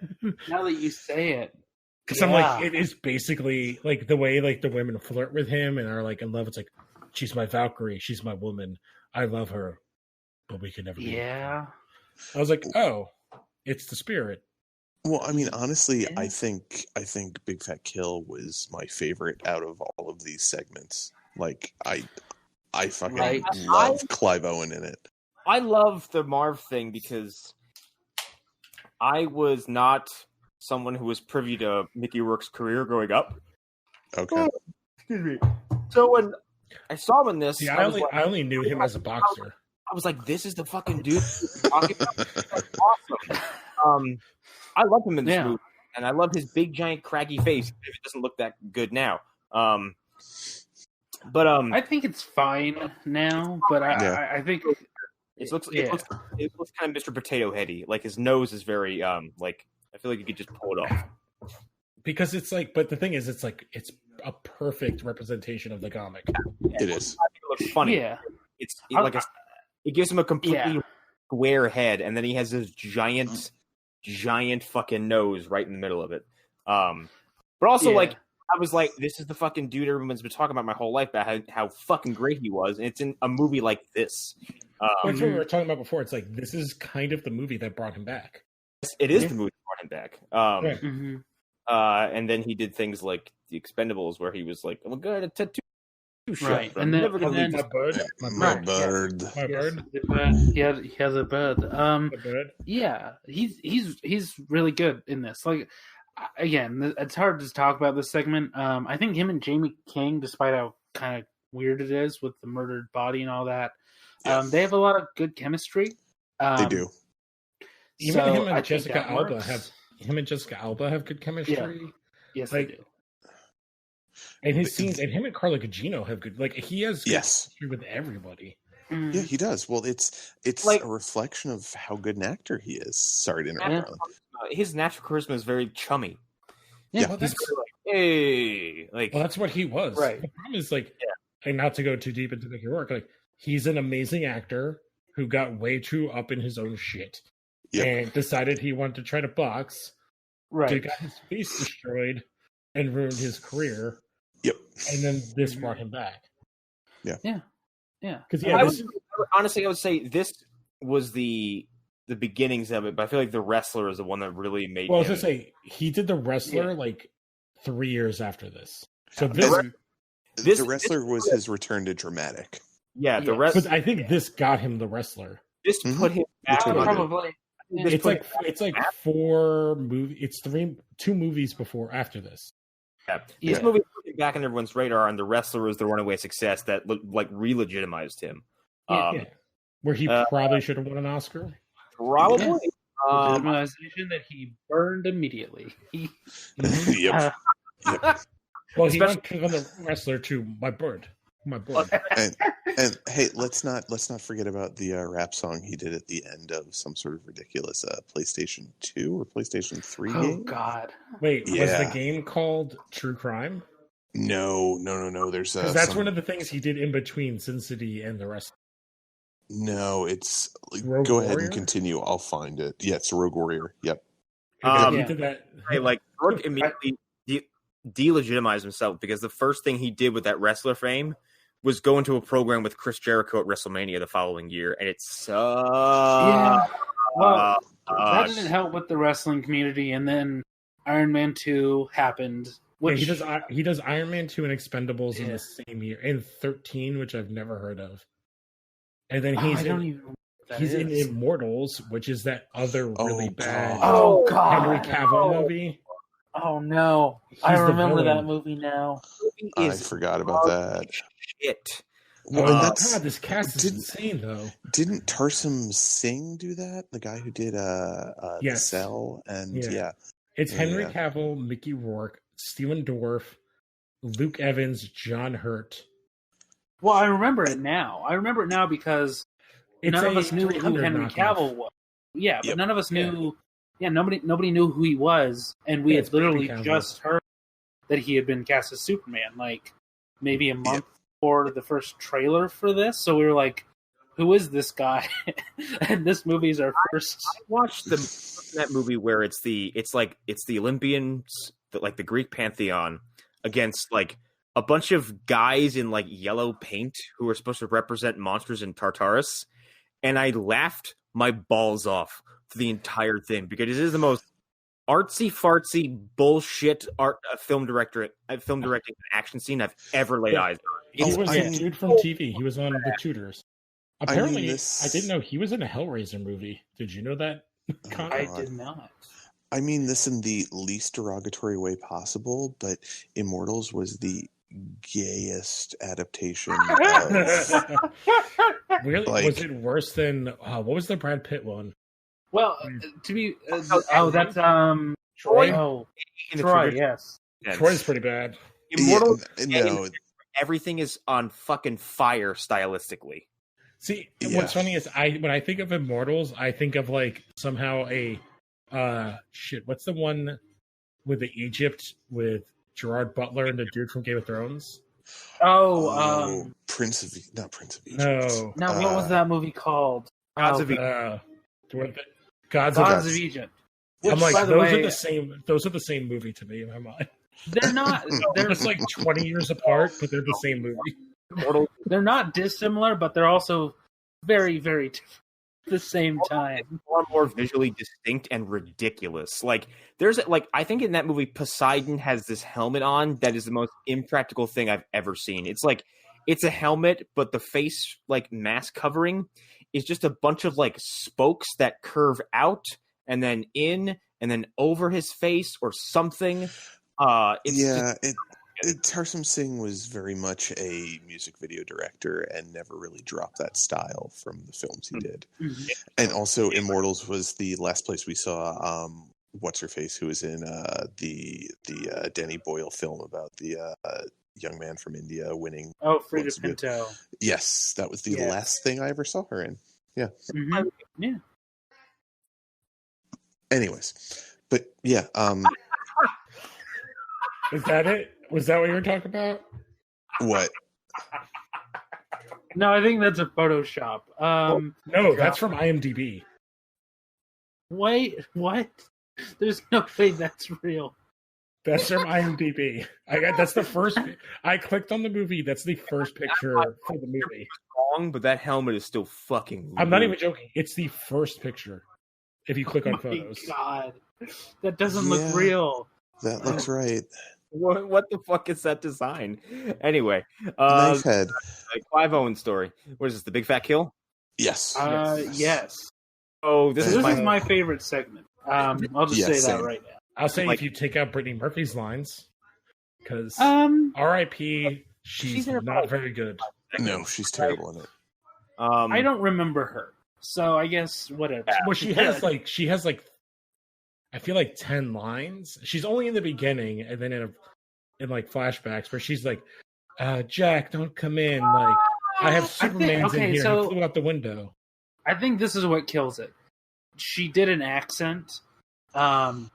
Now that you say it. Because I'm like, it is basically like the way like the women flirt with him and are like in love. It's like, she's my Valkyrie. She's my woman. I love her. But we can never be. Yeah. I was like, oh, it's the Spirit. Well, I mean, honestly, I think Big Fat Kill was my favorite out of all of these segments. Like, I fucking love Clive Owen in it. I love the Marv thing because I was not someone who was privy to Mickey Rourke's career growing up. Okay. Excuse me. So when I saw him in this, I only knew him as a boxer. I was like, this is the fucking dude talking about. That's awesome. I love him in this movie, and I love his big, giant, craggy face. If it doesn't look that good now, but I think it's fine now. But I think it looks kind of Mr. Potato Heady. Like his nose is very like I feel like you could just pull it off. Because it's like, but the thing is, it's like it's a perfect representation of the comic. It is. I think it looks funny. Yeah, it gives him a completely square head, and then he has this giant fucking nose right in the middle of it. But also like I was like, this is the fucking dude everyone's been talking about my whole life about how fucking great he was, and it's in a movie like this. That's what we were talking about before. It's like this is kind of the movie that brought him back. It is the movie that brought him back. Right. And then he did things like The Expendables, where he was like, "I'm going to tattoo shop. Right. I'm never going to leave My bird. My bird. My bird. He has a bird. The bird. Yeah, he's really good in this. Like, again, it's hard to talk about this segment. I think him and Jamie King, despite how kind of weird it is with the murdered body and all that, they have a lot of good chemistry. They do. Even so him and I Jessica think that Alba works. have good chemistry. Yes, Like, they do. And his scenes, and him and Carla Gugino have good. Like he has good chemistry with everybody. Yeah, he does. Well, it's like a reflection of how good an actor he is. Sorry to interrupt. his natural charisma is very chummy. Yeah, Yeah. well, He's very like, hey, like well, that's what he was. Right. The problem is like, and not to go too deep into Mickey Rourke, like he's an amazing actor who got way too up in his own shit and decided he wanted to try to box. Right. Got his face destroyed and ruined his career. Yep. And then this brought him back. Yeah. Because honestly, I would say this was the beginnings of it, but I feel like The Wrestler is the one that really made. Well, I was gonna say he did The Wrestler like 3 years after this. So The Wrestler was his return to dramatic. Yeah, The Wrestler. But I think this got him The Wrestler. This put him back. Probably. It's like 4 movies. It's 2 movies before after this. This movie put him back on everyone's radar, and The Wrestler was the runaway success that like re-legitimized him. Where he probably should have won an Oscar. Probably. Legitimization that he burned immediately. Yep. Well, he went from The Wrestler to My Bird. And hey, let's not forget about the rap song he did at the end of some sort of ridiculous PlayStation 2 or PlayStation 3 game. Oh God! Wait, was the game called True Crime? No. There's that's one of the things he did in between Sin City and The Wrestler. No, it's Rogue go ahead Warrior? and continue. I'll find it. Yeah, it's Rogue Warrior. Yep. He did that. Hey, like Brooke immediately delegitimized himself because the first thing he did with that wrestler fame was go into a program with Chris Jericho at WrestleMania the following year, and it sucked. Yeah. Well, that didn't help with the wrestling community, and then Iron Man 2 happened. Which he does Iron Man 2 and Expendables in the same year, in 13, which I've never heard of. And then he's in Immortals, which is that other really bad Henry Cavill movie. Oh no! I remember that movie now. I forgot about that. Shit. Well, God, this cast is insane, though. Didn't Tarsum Singh do that? The guy who did The Cell and It's Henry Cavill, Mickey Rourke, Steven Dorff, Luke Evans, John Hurt. Well, I remember it now. Because none of us knew who Henry Cavill was. Yeah, but none of us knew. Yeah, nobody knew who he was, and we had literally just heard that he had been cast as Superman, like maybe a month before the first trailer for this. So we were like, "Who is this guy?" And this movie is our first. I watched that movie where it's the Olympians, like the Greek pantheon, against like a bunch of guys in like yellow paint who are supposed to represent monsters in Tartarus, and I laughed my balls off for the entire thing because it is the most artsy fartsy bullshit film directing action scene I've ever laid eyes on. He was a dude from TV. He was on The Tudors. Apparently, I didn't know he was in a Hellraiser movie. Did you know that, Connor? I did not. I mean this in the least derogatory way possible, but Immortals was the gayest adaptation of Really? Like- Was it worse than what was the Brad Pitt one? Well, to be that's Troy? oh In the Troy, traditional yes. sense. Troy's pretty bad. Immortal. No, Everything is on fucking fire stylistically. See, Yeah. what's funny is when I think of Immortals, I think of like somehow a what's the one with the Egypt with Gerard Butler and the dude from Game of Thrones? Oh, Prince of Egypt. No. now what was that movie called? Gods of Gods Gods of of Egypt. I'm like by the those way- are the same. Those are the same movie to me in my mind. They're not. They're They're just like 20 years apart, but they're the same movie. Immortal. they're not dissimilar, but they're also very, very different at the same time. Far more visually distinct and ridiculous. Like there's I think in that movie Poseidon has this helmet on that is the most impractical thing I've ever seen. It's like it's a helmet, but the face like mask covering is just a bunch of like spokes that curve out and then in and then over his face or something. Tarsem Singh was very much a music video director and never really dropped that style from the films he did. Mhm. And also, Immortals was the last place we saw what's her face, who was in the Danny Boyle film about the young man from India winning. Oh, Frida What's good? Pinto. Yes, that was the Yes. last thing I ever saw her in. Yeah. Mhm. Yeah. Anyways, but yeah, Is that it? Was that what you were talking about? what? No, I think that's a Photoshop. No, that's from IMDb. Wait, what? There's no way that's real. That's from IMDb. That's the first. I clicked on the movie. That's the first picture for the movie. Wrong, but that helmet is still fucking. I'm not rude. even joking. It's the first picture. If you click on Oh my photos, God, that doesn't look Yeah. real. That looks right. What the fuck is that design? Anyway, Knife head. like Clive Owen story. What is this? The Big Fat Kill? Yes. Yes. Oh, this This is is my. my favorite segment. I'll just Yeah, say same. that right now. I'll say Like- if you take out Brittany Murphy's lines, because Um, R.I.P. She's She's in her not prime. very good. No, she's terrible in it. I don't remember her, so I guess whatever. Well, she has like I feel like 10 lines. She's only in the beginning, and then in like flashbacks where she's like, "Jack, don't come in." Like, I have Superman's in here. so- He flew out the window. I think this is what kills it. She did an accent. Oh,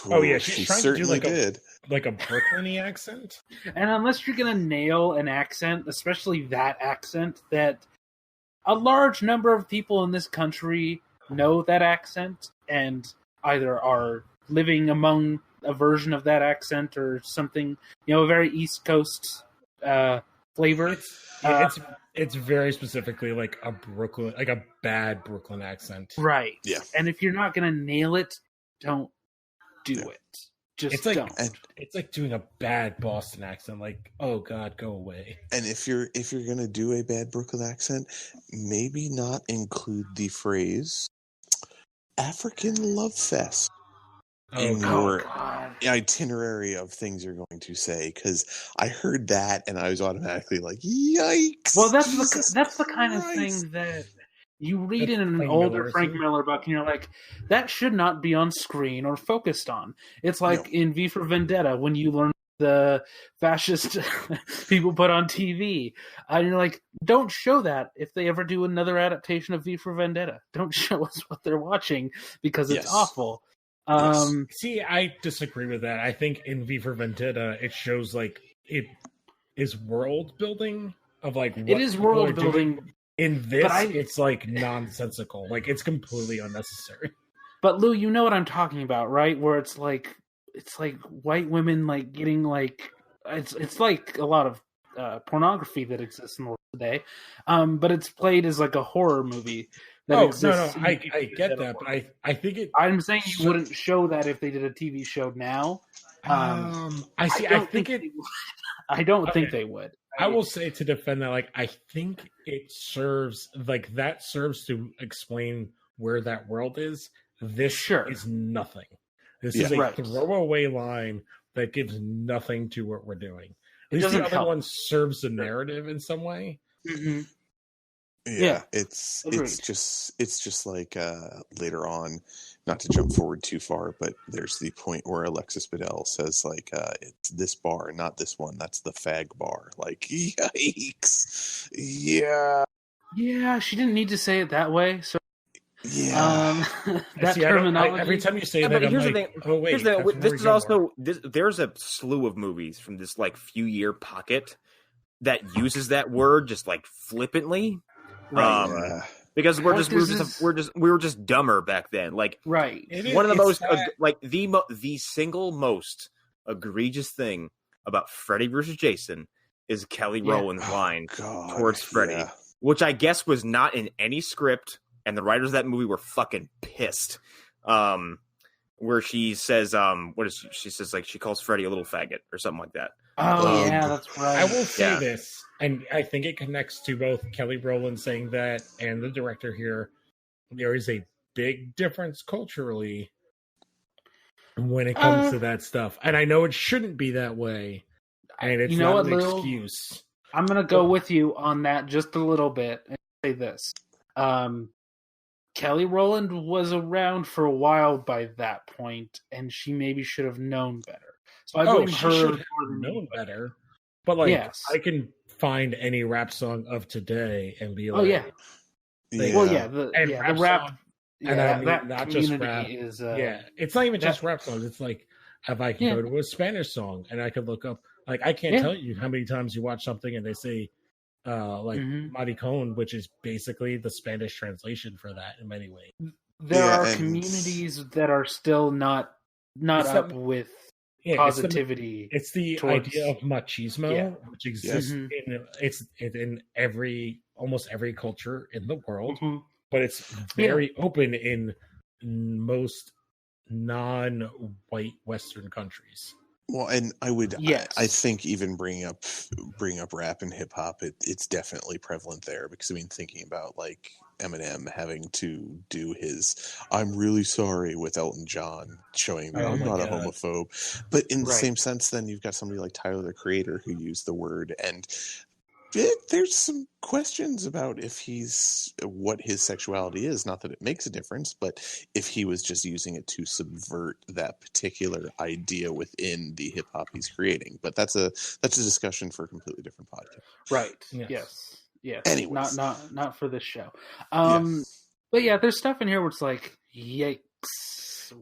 yeah, Ooh, she's she trying to do certainly like a- did. Like a Brooklyn-y accent. And unless you're going to nail an accent, especially that accent, that a large number of people in this country know that accent and either are living among a version of that accent or something, a very East Coast flavor. It's very specifically like a bad Brooklyn accent. Right. Yeah. And if you're not going to nail it, don't do Yeah. it. Just It's like don't. it's like doing a bad Boston accent. Like, oh God, go away. And if you're gonna do a bad Brooklyn accent, maybe not include the phrase African Love Fest in your God. itinerary of things you're going to say, because I heard that and I was automatically like, yikes. Well, that's Jesus the kind of Christ. thing that you read That's in an Frank older Miller, Frank isn't it? Miller book, and you're like, that should not be on screen or focused on. It's like No. in V for Vendetta when you learn the fascist people put on TV, and you're like, don't show that if they ever do another adaptation of V for Vendetta. Don't show us what they're watching because it's Yes. awful. Yes. See, I disagree with that. I think in V for Vendetta, it shows like it is world building of like what It is people are world doing. building, In this, I- it's like nonsensical. Like it's completely unnecessary. but Lou, you know what I'm talking about, right? Where it's like white women like getting like it's like a lot of pornography that exists in the world today, but it's played as like a horror movie. That Oh no, exists no, in I TV get that, but I think it. I'm saying you wouldn't show that if they did a TV show now. I see. I think it. they would. I don't think Okay. they would. I will say to defend that, like I think it serves like that serves to explain where that world is. This Sure. is nothing. This Yeah. is a Right. throwaway line that gives nothing to what we're doing. It At least doesn't the other help. one serves the narrative in some way. Mhm. Yeah, it's agreed. it's just like later on, not to jump forward too far, but there's the point where Alexis Bledel says like it's this bar, not this one. That's the fag bar. Like yikes. Yeah. Yeah, she didn't need to say it that way. So Yeah. that See, terminology. every time you say Yeah, that, but I'm here's the like, thing. oh wait, Here's the, that's where this we is go also there's a slew of movies from this like few year pocket that uses that word just like flippantly. Right. Yeah. Because we This were just dumber back then. Like right. one of the most that- like the single most egregious thing about Freddy versus Jason is Kelly Yeah. Rowland's line God, towards Freddy, yeah. which I guess was not in any script, and the writers of that movie were fucking pissed. Where she says, she says like she calls Freddy a little faggot or something like that. Oh yeah, that's right. I will say Yeah. this, and I think it connects to both Kelly Rowland saying that and the director here. There is a big difference culturally when it comes to that stuff, and I know it shouldn't be that way, and it's You know not what, an Lil? excuse. I'm gonna go with you on that just a little bit and say this. Kelly Rowland was around for a while by that point, and she maybe should have known better. So I blame she her should more have than known anybody. better. But like, Yes. I can find any rap song of today and be like, Oh yeah. Yeah. Well, yeah. The And the rap rap. song- Yeah, and I mean, that not just community rap. is. Yeah, it's not even just that- rap songs. It's like if I can Yeah. go to a Spanish song and I could look up, like I can't Yeah. tell you how many times you watch something and they say, like Mhm. maricón, which is basically the Spanish translation for that in many ways. There Yeah, are and- communities that are still not It's up the- with Yeah, positivity. It's the towards- idea of machismo, Yeah. which exists Mhm. it's in almost every culture in the world, Mhm. but it's very open in most non-white Western countries. Well, and I would, Yes. I think even bring up rap and hip hop, it's definitely prevalent there because I mean, thinking about like Eminem having to do his "I'm really sorry" with Elton John, showing that Oh I'm my not a God. homophobe, but in the Right. same sense, then you've got somebody like Tyler the Creator who used the word, and there's some questions about what his sexuality is. Not that it makes a difference, but if he was just using it to subvert that particular idea within the hip hop he's creating. But that's a discussion for a completely different podcast. Right. Yes. Yes. Anyways. Not for this show. Yeah. But yeah, there's stuff in here where it's like, yikes.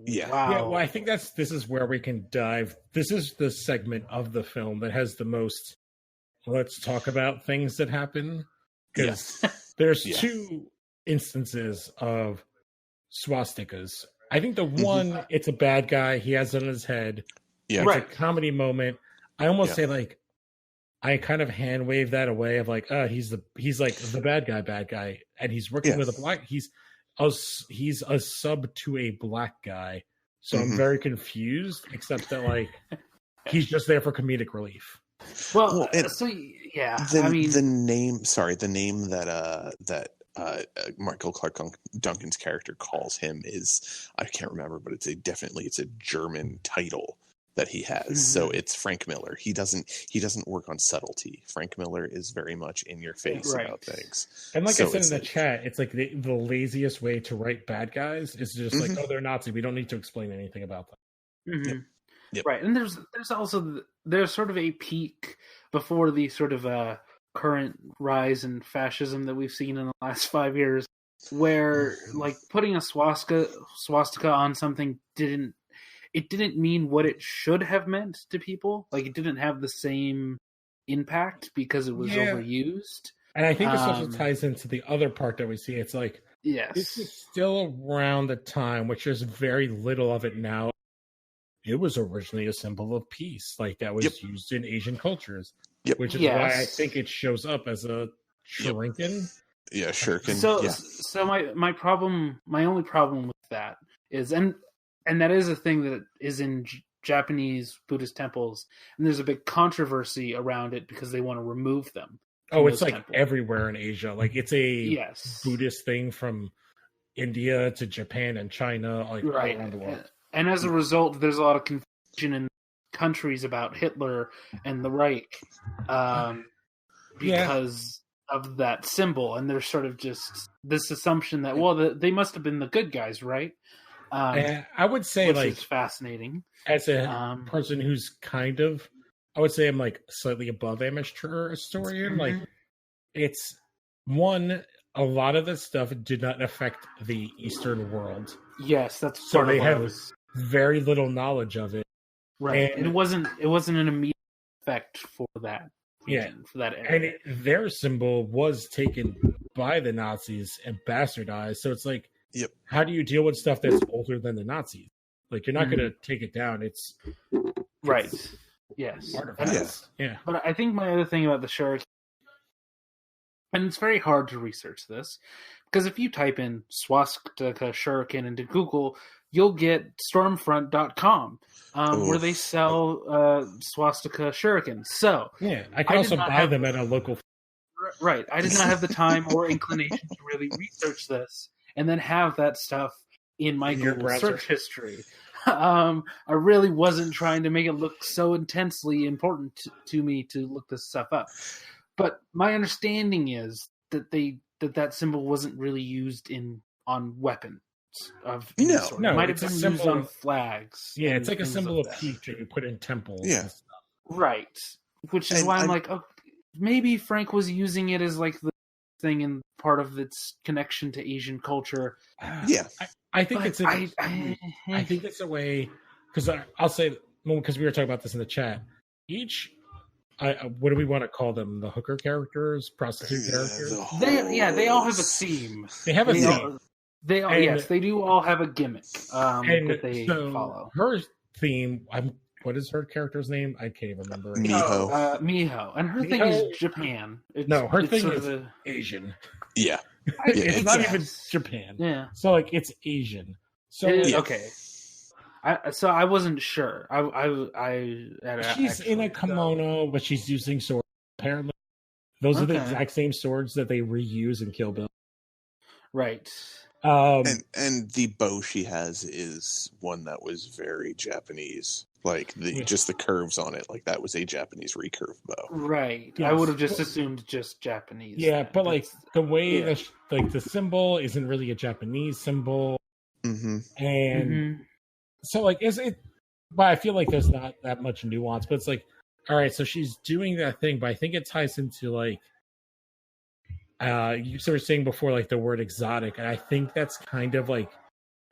Yeah. Wow. Yeah, well, I think this is where we can dive. This is the segment of the film that has the most. Let's talk about things that happen because there's Yeah. two instances of swastikas. I think the one, it's a bad guy. He has it on his head. Yeah. It's Right. a comedy moment. I almost Yeah. say like, I kind of hand wave that away of like, he's like the bad guy, and he's working Yeah. with a black. He's a sub to a black guy, so I'm Mhm. very confused. Except that like, he's just there for comedic relief. Well, and so yeah, The, I mean, the name that Michael Clark Duncan's character calls him is, I can't remember, but it's a German title that he has. So it's Frank Miller. He doesn't work on subtlety. Frank Miller is very much in your face Right. about things. And like So I said it's in the like- chat, it's like the laziest way to write bad guys is just like, Mhm. oh, they're Nazi. We don't need to explain anything about them. mhm. Yep. Right, and there's also there's sort of a peak before the sort of current rise in fascism that we've seen in the last 5 years, where like putting a swastika on something didn't mean what it should have meant to people. Like it didn't have the same impact because it was Yeah. overused. And I think this also Um, ties into the other part that we see. It's like, this Yes. is still around the time, which there's very little of it now. It was originally a symbol of peace, like that was Yep. used in Asian cultures, Yep. which is why I Yes. think it shows up as a shuriken. Yeah, sure. So yeah. my only problem with that is and that is a thing that is in Japanese Buddhist temples, and there's a big controversy around it because they want to remove them. Oh, from it's those like temples. everywhere in Asia. Like it's a Yes. Buddhist thing from India to Japan and China, like all Right. around the world. And as a result, there's a lot of confusion in countries about Hitler and the Reich, because of that symbol, and there's sort of just this assumption that they must have been the good guys, right? I would say, which like, is fascinating. As a person who's kind of, I would say I'm like slightly above amateur historian. Like, it's one, a lot of this stuff did not affect the Eastern world. Yes, that's so they have very little knowledge of it. Right, and it wasn't an immediate effect for that. Region, for that area. And their symbol was taken by the Nazis and bastardized. So it's like, how do you deal with stuff that's older than the Nazis? Like, you're not going to take it down. It's right. Yes. Yes. Yeah. But I think my other thing about the shuriken, and it's very hard to research this, because if you type in swastika shuriken into Google, you'll get stormfront.com, where they sell swastika shurikens. So yeah, I can also buy them at a local. Right. I did not have the time or inclination to really research this and then have that stuff in my Google search history. I really wasn't trying to make it look so intensely important to me to look this stuff up. But my understanding is that that symbol wasn't really used on weapons of any sort. It might have been used on flags. Yeah, it's like a symbol of peace that you put in temples. Yeah. And stuff. Right. Which is why I'm like, oh, maybe Frank was using it as like the thing and part of its connection to Asian culture. Yeah. I think it's I think it's a way, because I'll say, because we were talking about this in the chat, what do we want to call them? The hooker characters, prostitute characters? They all have a theme. They have a theme. Yes, they do all have a gimmick that they follow. Her theme, what is her character's name? I can't even remember. Miho. Miho. And her thing is Japan. Her thing is Asian. Yeah. It's not even Japan. Yeah. So, like, it's Asian. So okay. So I wasn't sure. She's in a kimono, but she's using swords. Apparently, those are the exact same swords that they reuse in Kill Bill. Right. And the bow she has is one that was very Japanese. Like just the curves on it, like that was a Japanese recurve bow. Right. Yes. I would have just assumed just Japanese. Yeah, but like the way the symbol isn't really a Japanese symbol, and so like is it? But I feel like there's not that much nuance. But it's like, all right, so she's doing that thing, but I think it ties into like. You sort of saying before, like the word exotic, and I think that's kind of like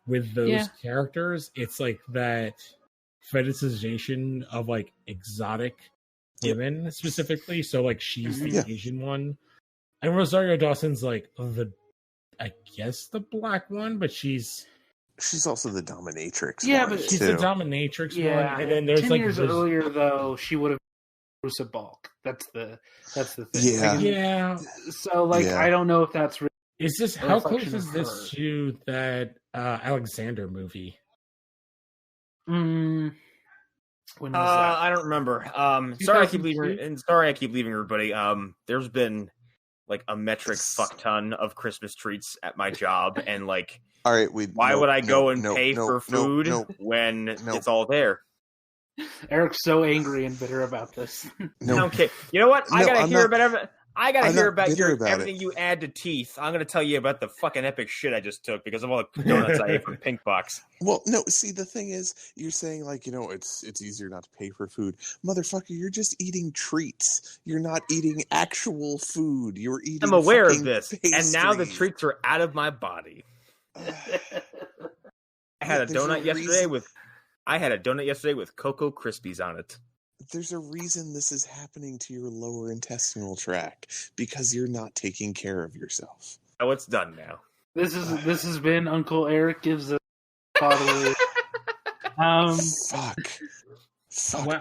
with those characters, it's like that fetishization of like exotic women specifically. So like she's the Asian one, and Rosario Dawson's like the black one, but she's also the dominatrix. Yeah, but she's the dominatrix one, and then there's 10 like years earlier though she would have. Bruce Balk. That's the thing. Yeah. So like I don't know if that's really is this how close is this to that Alexander movie? When was that? I don't remember. Sorry I keep leaving everybody. There's been like a metric fuck ton of Christmas treats at my job, and like, all right, why would I go and pay for food when it's all there? Eric's so angry and bitter about this. Okay, you know what? I gotta hear about everything you add to teeth. I'm gonna tell you about the fucking epic shit I just took because of all the donuts I ate from Pink Box. Well, no, see, the thing is, you're saying like, it's easier not to pay for food. Motherfucker, you're just eating treats. You're not eating actual food. You're eating. I'm aware of this, pastry. And now the treats are out of my body. I had a donut yesterday with Cocoa Krispies on it. There's a reason this is happening to your lower intestinal tract, because you're not taking care of yourself. Oh, it's done now. This has been Uncle Eric gives a fatherly. Fuck. Wow,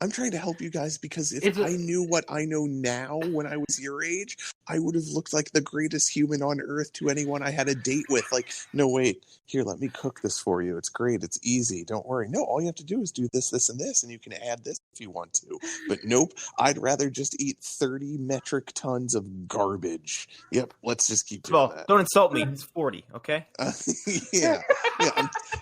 I'm trying to help you guys, because if I knew what I know now when I was your age, I would have looked like the greatest human on earth to anyone I had a date with. Like, no, wait, here, let me cook this for you. It's great. It's easy. Don't worry. No, all you have to do is do this, this, and this, and you can add this if you want to. But nope, I'd rather just eat 30 metric tons of garbage. Yep, let's just keep doing that. Don't insult me. It's 40, okay? Yeah,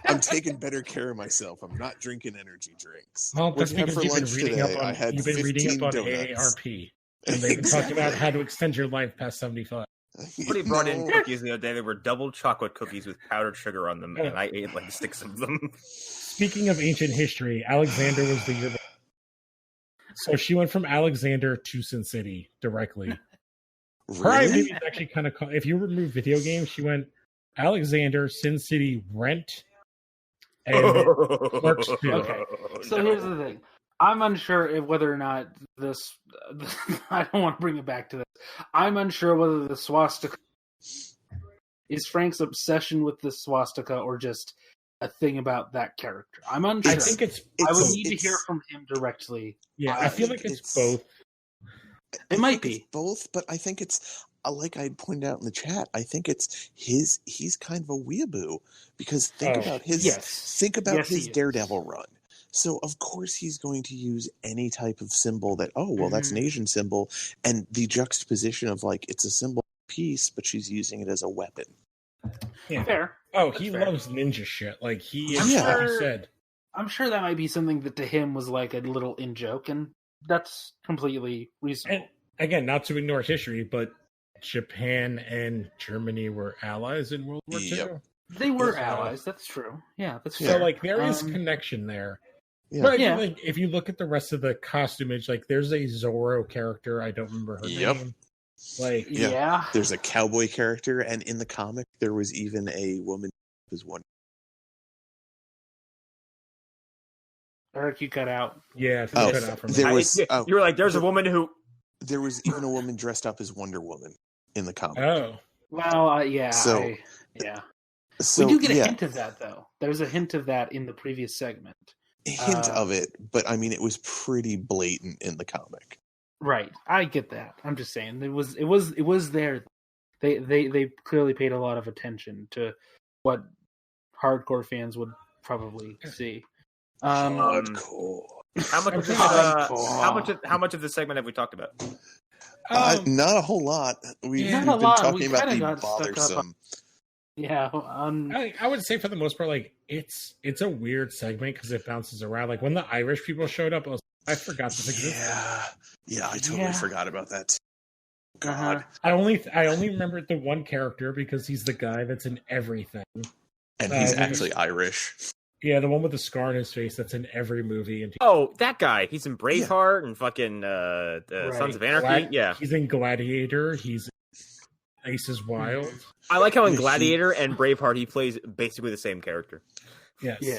I'm taking better care of myself. I'm not drinking energy drinks. Well, that's because you've been reading up on AARP. And they've been talking about how to extend your life past 75. Somebody brought in cookies the other day. They were double chocolate cookies with powdered sugar on them, and I ate like 6 of them. Speaking of ancient history, Alexander was the year. So she went from Alexander to Sin City directly. Her identity is actually kind of. If you remove video games, she went Alexander, Sin City, Rent, and Clerks 2. Okay. So here's the thing. I'm unsure whether or not this. I don't want to bring it back to this. I'm unsure whether the swastika is Frank's obsession with the swastika or just a thing about that character. I'm unsure. I think it's. I would need to hear from him directly. Yeah, I feel like it's both. It might be both, but I think it's like I pointed out in the chat. I think it's he's kind of a weeaboo because think about his Daredevil run. So of course he's going to use any type of symbol that that's an Asian symbol, and the juxtaposition of like it's a symbol of peace, but she's using it as a weapon. Yeah. Fair. Oh, That's he fair. loves ninja shit. Like he, I'm like sure- you said. I'm sure that might be something that to him was like a little in joke, and that's completely reasonable. And again, not to ignore history, but Japan and Germany were allies in World War II. Yep. They were allies. That's true. Yeah, that's So fair. like there is Um, connection there. Yeah. But I Yeah. feel like if you look at the rest of the costumage, like there's a Zorro character. I don't remember her Yep. name. Like yeah. There's a cowboy character, and in the comic, there was even a woman who was one. Eric, you cut out. yeah, if you Oh, cut out from there that. was- you were like, there's a woman who. There was even a woman dressed up as Wonder Woman in the comic. Oh, Well, yeah. So- yeah. So We do get a yeah, hint of that, though. There's a hint of that in the previous segment. a hint uh, of it, but I mean, it was pretty blatant in the comic. Right. I get that. I'm just saying it was there. They clearly paid a lot of attention to what hardcore fans would probably see. Hardcore. How much of this, Hardcore. how much of this segment have we talked about? Not a whole lot. We've Not been a lot. talking We about kinda the got stuck up bothersome. Yeah. I would say for the most part, like it's a weird segment because it bounces around. Like when the Irish people showed up, I forgot this existed. Yeah, I totally Yeah. forgot about that. Too. Uh-huh. God, I only remembered the one character because he's the guy that's in everything. and he's when actually Irish. Yeah, the one with the scar on his face that's in every movie. And Oh, that guy. He's in Braveheart and fucking Sons of Anarchy. Yeah. He's in Gladiator. He's in Ace is Wild. I like how in Yeah, Gladiator and Braveheart he plays basically the same character. Yes. Yeah.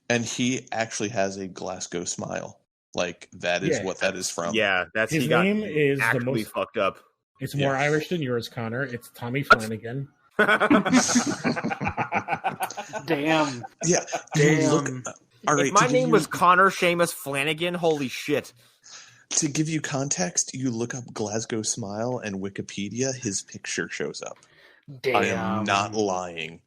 And he actually has a Glasgow smile. Like that is Yeah. what that is from. Yeah, that's His he got name is the actually most. fucked up. It's more Yeah. Irish than yours, Connor. It's Tommy Flanagan. Damn. Yeah. Damn. All right. If my to give name you- was Connor Seamus Flanagan, holy shit. to give you context, you look up Glasgow smile and Wikipedia, his picture shows up. Damn. I am not lying.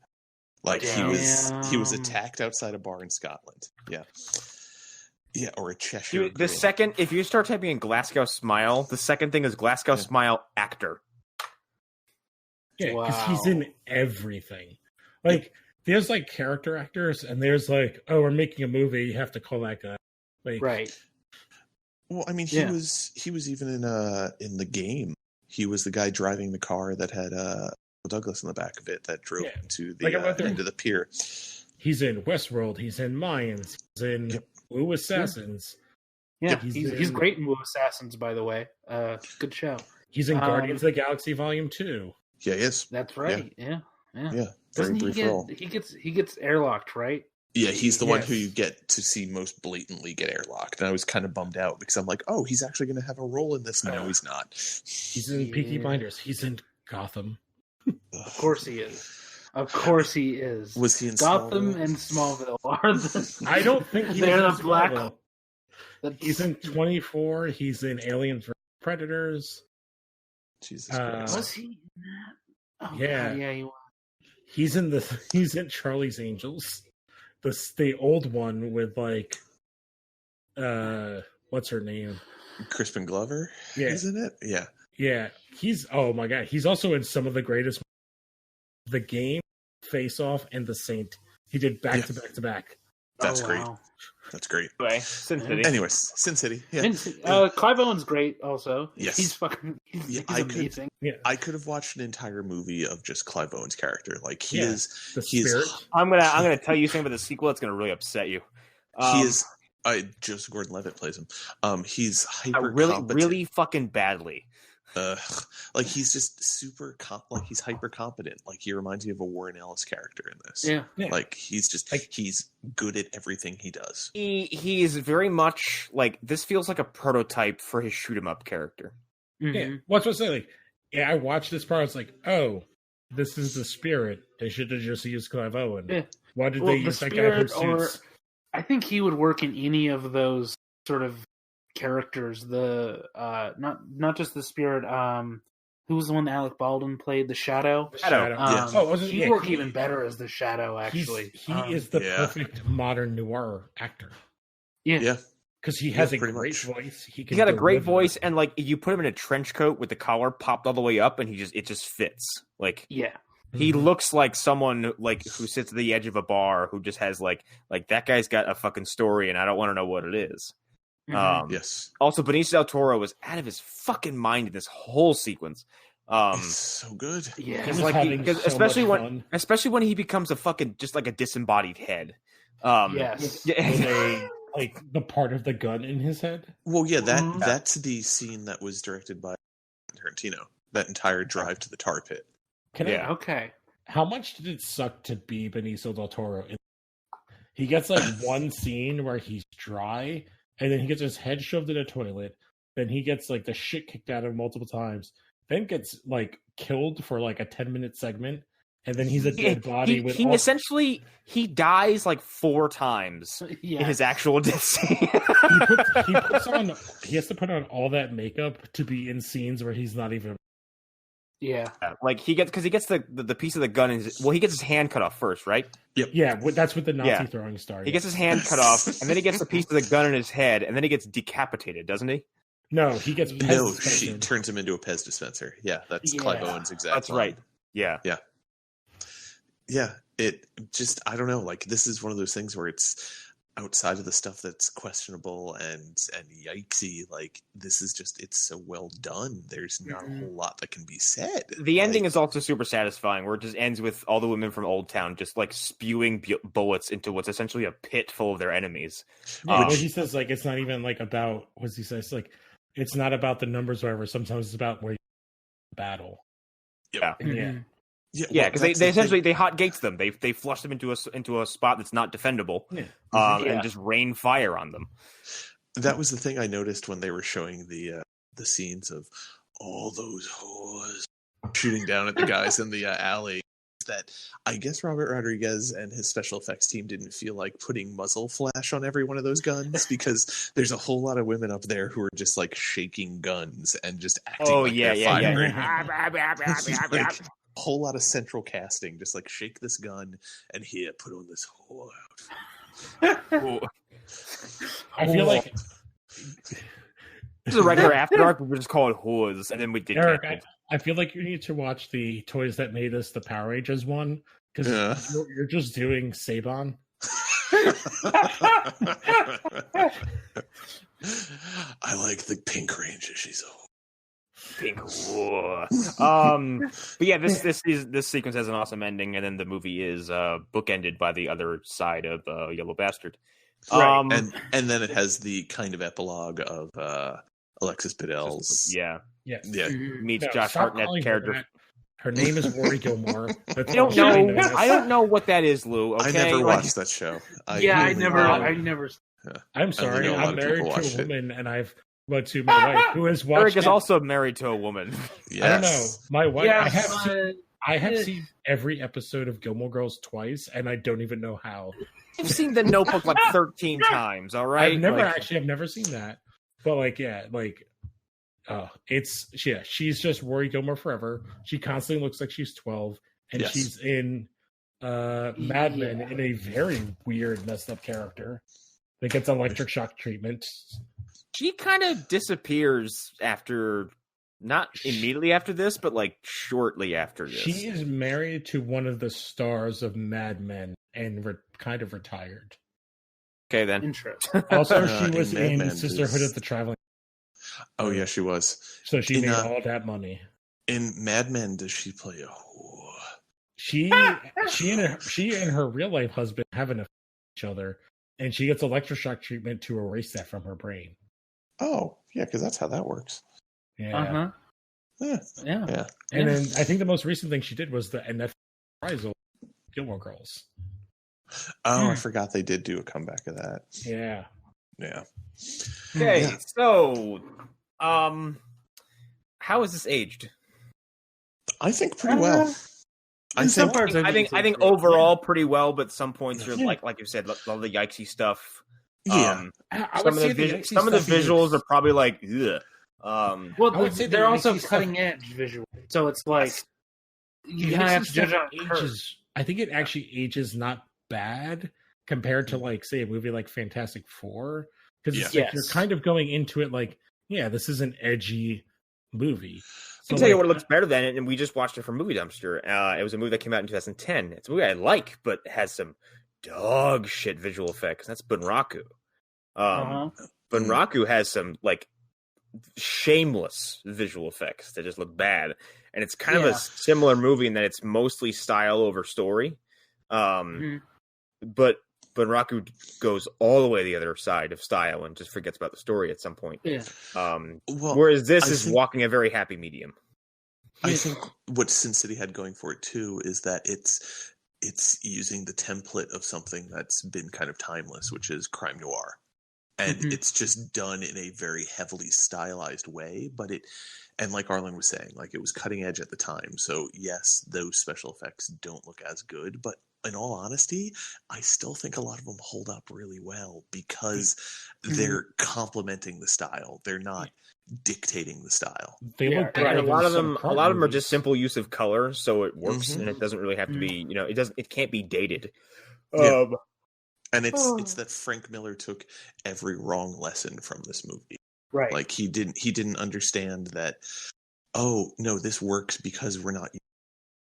Like he was Damn. attacked outside a bar in Scotland. Yeah. Yeah, or a Cheshire. Dude, the Grin. second, if you start typing in Glasgow Smile, the second thing is Glasgow Yeah. Smile actor. Yeah, because Wow. he's in everything. Like, there's like character actors, and there's like, oh, we're making a movie. You have to call that guy. Like, Right. Well, I mean, he was even in the game. He was the guy driving the car that had Douglas in the back of it that drove Yeah. into Like, the into the pier. He's in Westworld. He's in Mayans. He's in Yep. Blue Assassins. Yeah. Yep. He's great in Wu Assassins, by the way. Good show. He's in Guardians of the Galaxy Volume 2. Yeah, he is. That's right. Yeah. Yeah, very Doesn't he brief get role. he gets airlocked, right? Yeah, he's the one who Yes. you get to see most blatantly get airlocked. And I was kind of bummed out because I'm like, oh, he's actually going to have a role in this. No, he's not. He's in Peaky Yeah. Blinders. He's in Gotham. Of course he is. Of course he is. Was he in Gotham Smallville? and Smallville are the I don't think he's they're in the black. Smallville. That's- He's in 24. He's in Aliens vs. Predators. Jesus Uh, Christ. Was he in that? Oh, Yeah. God, yeah, he was. He's in Charlie's Angels. The old one with like what's her name? Crispin Glover? Yeah. Is in it? Yeah. Yeah. Oh my god. He's also in some of the greatest The Game, Face Off, and The Saint. He did back to back to back. That's Oh, great. wow. That's great. Anyway, Sin City. Anyways, Sin City. Yeah. And, Clive Owen's great also. Yes. He's fucking he's I could- amazing. I could have watched an entire movie of just Clive Owen's character. Like he Yeah, is The he is Spirit. I'm gonna tell you something about the sequel that's gonna really upset you. he is Joseph Gordon-Levitt plays him. He's hyper really, competent. really fucking badly. Like he's just super like he's hyper competent. Like he reminds me of a Warren Ellis character in this. Yeah. Yeah. Like he's just he's good at everything he does. He is very much like this. Feels like a prototype for his shoot 'em up character. Mhm. Yeah, what's what I say? Like, yeah, I watched this part. I was like, oh, this is the Spirit. They should have just used Clive Owen. Yeah. Why did Well, they the use that guy from Spirit, or Suits? I think he would work in any of those sort of characters. The not just the Spirit. Who was the one that Alec Baldwin played? The Shadow. Shadow. Yeah. Oh, wasn't He'd work even better as the Shadow. Actually, He is the Yeah. perfect modern noir actor Yeah. Yeah. because he has a pretty great much. voice. He's He's got a great voice, and like you put him in a trench coat with the collar popped all the way up, and it just fits. Like Yeah. he looks like someone like who sits at the edge of a bar who just has like that guy's got a fucking story, and I don't want to know what it is. Mhm. Yes. Also, Benicio del Toro was out of his fucking mind in this whole sequence. It's so good. Yeah. He was like having so especially much when fun. especially when he becomes a fucking just like a disembodied head. Yes. With Yeah. a, like the part of the gun in his head. Well, yeah, Mhm. that's the scene that was directed by Tarantino. That entire drive to the tar pit. Can Yeah. Okay. How much did it suck to be Benicio del Toro? He gets like one scene where he's dry, and then he gets his head shoved in a toilet. Then he gets like the shit kicked out of him multiple times. Then gets like killed for like a 10-minute segment, and then he's a dead body. He essentially he dies like 4 times in Yeah. his actual death scene. he has to put on all that makeup to be in scenes where he's not even. Yeah. Like he gets the piece of the gun in he gets his hand cut off first, right? Yeah, that's what the Nazi Yeah. throwing started. He gets his hand cut off, and then he gets the piece of the gun in his head, and then he gets decapitated, doesn't he? No, he gets. Pez No, dispenser. she turns him into a Pez dispenser. Yeah, that's Yeah. Clive Owen's exact. That's line. right. Yeah. Yeah, it just I don't know. Like this is one of those things where it's outside of the stuff that's questionable and yikesy. Like this is just it's so well done. There's not a whole lot that can be said. The ending is also super satisfying, where it just ends with all the women from Old Town just like spewing bullets into what's essentially a pit full of their enemies. Yeah, where he says like it's not even like about what he says like it's not about the numbers, whatever. Sometimes it's about where you battle. Yeah. Yeah. Mhm. Yeah, Yeah, well, because that's they the essentially thing. they hot gates them. They flush them into a spot that's not defendable, Yeah. Yeah. and just rain fire on them. That was the thing I noticed when they were showing the scenes of all those whores shooting down at the guys in the alley. That I guess Robert Rodriguez and his special effects team didn't feel like putting muzzle flash on every one of those guns because there's a whole lot of women up there who are just like shaking guns and just acting like they're firing. Like, a whole lot of central casting, just like shake this gun and here put on this whore outfit. I feel like This is a regular After Dark, but we just call it whores, and then we did. Eric, I feel like you need to watch the Toys That Made Us the Power Rangers one because Yeah. you're just doing Saban. I like the Pink Ranger. She's a Pink whore. But yeah, this sequence has an awesome ending, and then the movie is bookended by the other side of Yellow Bastard. Right. and then it has the kind of epilogue of Alexis Bledell's. Yeah, Yeah. Yeah. meets No, Josh stop Hartnett's calling her character. that. Her name is Rory Gilmore. That's I don't all she know. knows. I don't know what that is, Lou. Okay? I never Like, watched that show. Yeah, I really never. don't. I never. I'm sorry. know a lot I'm of people married to watched a it. woman, and I've went to my wife who has watched. Eric is it. also married to a woman. Yes. I don't know. My wife. Yeah, I have seen every episode of Gilmore Girls twice, and I don't even know how. I've seen The Notebook like 13 times. All right, I've never seen that. But she's just Rory Gilmore forever. She constantly looks like she's 12, and Yes. she's in Mad Men in a very weird, messed up character that gets electric shock treatment. She kind of disappears after, not immediately after this, but like shortly after this. She is married to one of the stars of Mad Men and kind of retired. Okay, then. Interesting. Also, she in was Mad in Men, Sisterhood there's- of the Traveling. Oh yeah, she was. So she In, made uh, all that money. In Mad Men, does she play a whore? She and her real life husband have an affair with each other, and she gets electroshock treatment to erase that from her brain. Oh yeah, because that's how that works. Yeah. Uh-huh. Yeah. Yeah. Yeah. And Yeah. then I think the most recent thing she did was the Netflix reprisal Gilmore Girls. Oh, I forgot they did do a comeback of that. Yeah. Yeah. Okay, Yeah. so how is this aged? I think pretty well. I in some think parts, I think it's overall pretty well, but some points are Yeah. like you said, all the yikesy stuff. yeah. I Some of the visuals are probably like, ugh. Well, I would say they're the also yikesy stuff- cutting edge visual, so it's like you kind of have to judge on a curve. I think it actually ages not bad compared to like say a movie like Fantastic Four, because it's like Yes. you're kind of going into it like, yeah, this is an edgy movie. I can So, tell you like, what looks better than it, and we just watched it from Movie Dumpster. It was a movie that came out in 2010. It's a movie I like, but has some dog shit visual effects. That's Bunraku. Uh-huh. Bunraku has some like shameless visual effects that just look bad, and it's kind of Yeah. a similar movie in that it's mostly style over story. Mhm. But Bunraku goes all the way the other side of style and just forgets about the story at some point. Yeah. Well, Whereas this I is think- walking a very happy medium. I think what Sin City had going for it too is that it's using the template of something that's been kind of timeless, which is crime noir. And Mhm. it's just done in a very heavily stylized way, and like Arlen was saying, like it was cutting edge at the time. So yes, those special effects don't look as good, but in all honesty, I still think a lot of them hold up really well because they're complementing the style. They're not dictating the style. they Yeah, look right. better And a than lot of some them current are movies. just simple use of color, so it works, Mhm. and it doesn't really have to be, it can't be dated. Yeah. And it's that Frank Miller took every wrong lesson from this movie. Right. Like he didn't understand that, oh no, this works because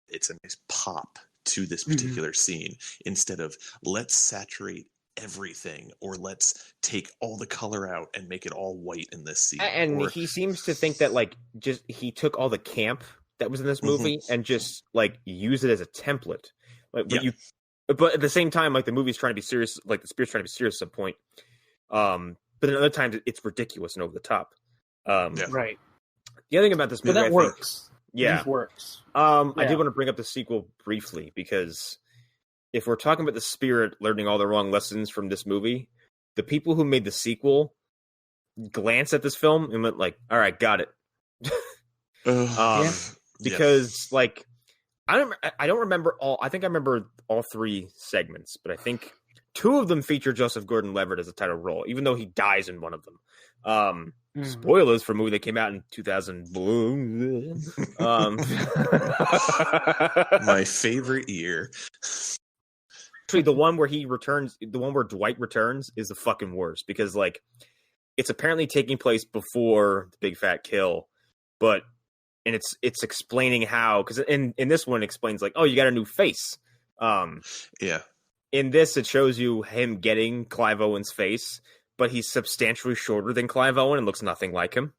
it's a nice pop to this particular scene, instead of let's saturate everything, or let's take all the color out and make it all white in this scene. And Or- he seems to think that like just he took all the camp that was in this movie and just like use it as a template. Like, but at the same time, like the movie's trying to be serious, like the spirit's trying to be serious at some point. But then other times it's ridiculous and over the top. Yeah. Right. The other thing about this But movie, that I think, works. yeah, This works. I Yeah. did want to bring up the sequel briefly because if we're talking about the spirit learning all the wrong lessons from this movie, the people who made the sequel glanced at this film and went like, "All right, got it." Because like I don't remember all. I think I remember all three segments, but I think two of them feature Joseph Gordon-Levitt as a title role, even though he dies in one of them. Spoilers for a movie that came out in 2000. My favorite year. Actually, the one where he returns, the one where Dwight returns, is the fucking worst because like it's apparently taking place before the big fat kill, but and it's explaining how, because in this one it explains like, oh, you got a new face. Yeah. In this, it shows you him getting Clive Owen's face, but he's substantially shorter than Clive Owen and looks nothing like him.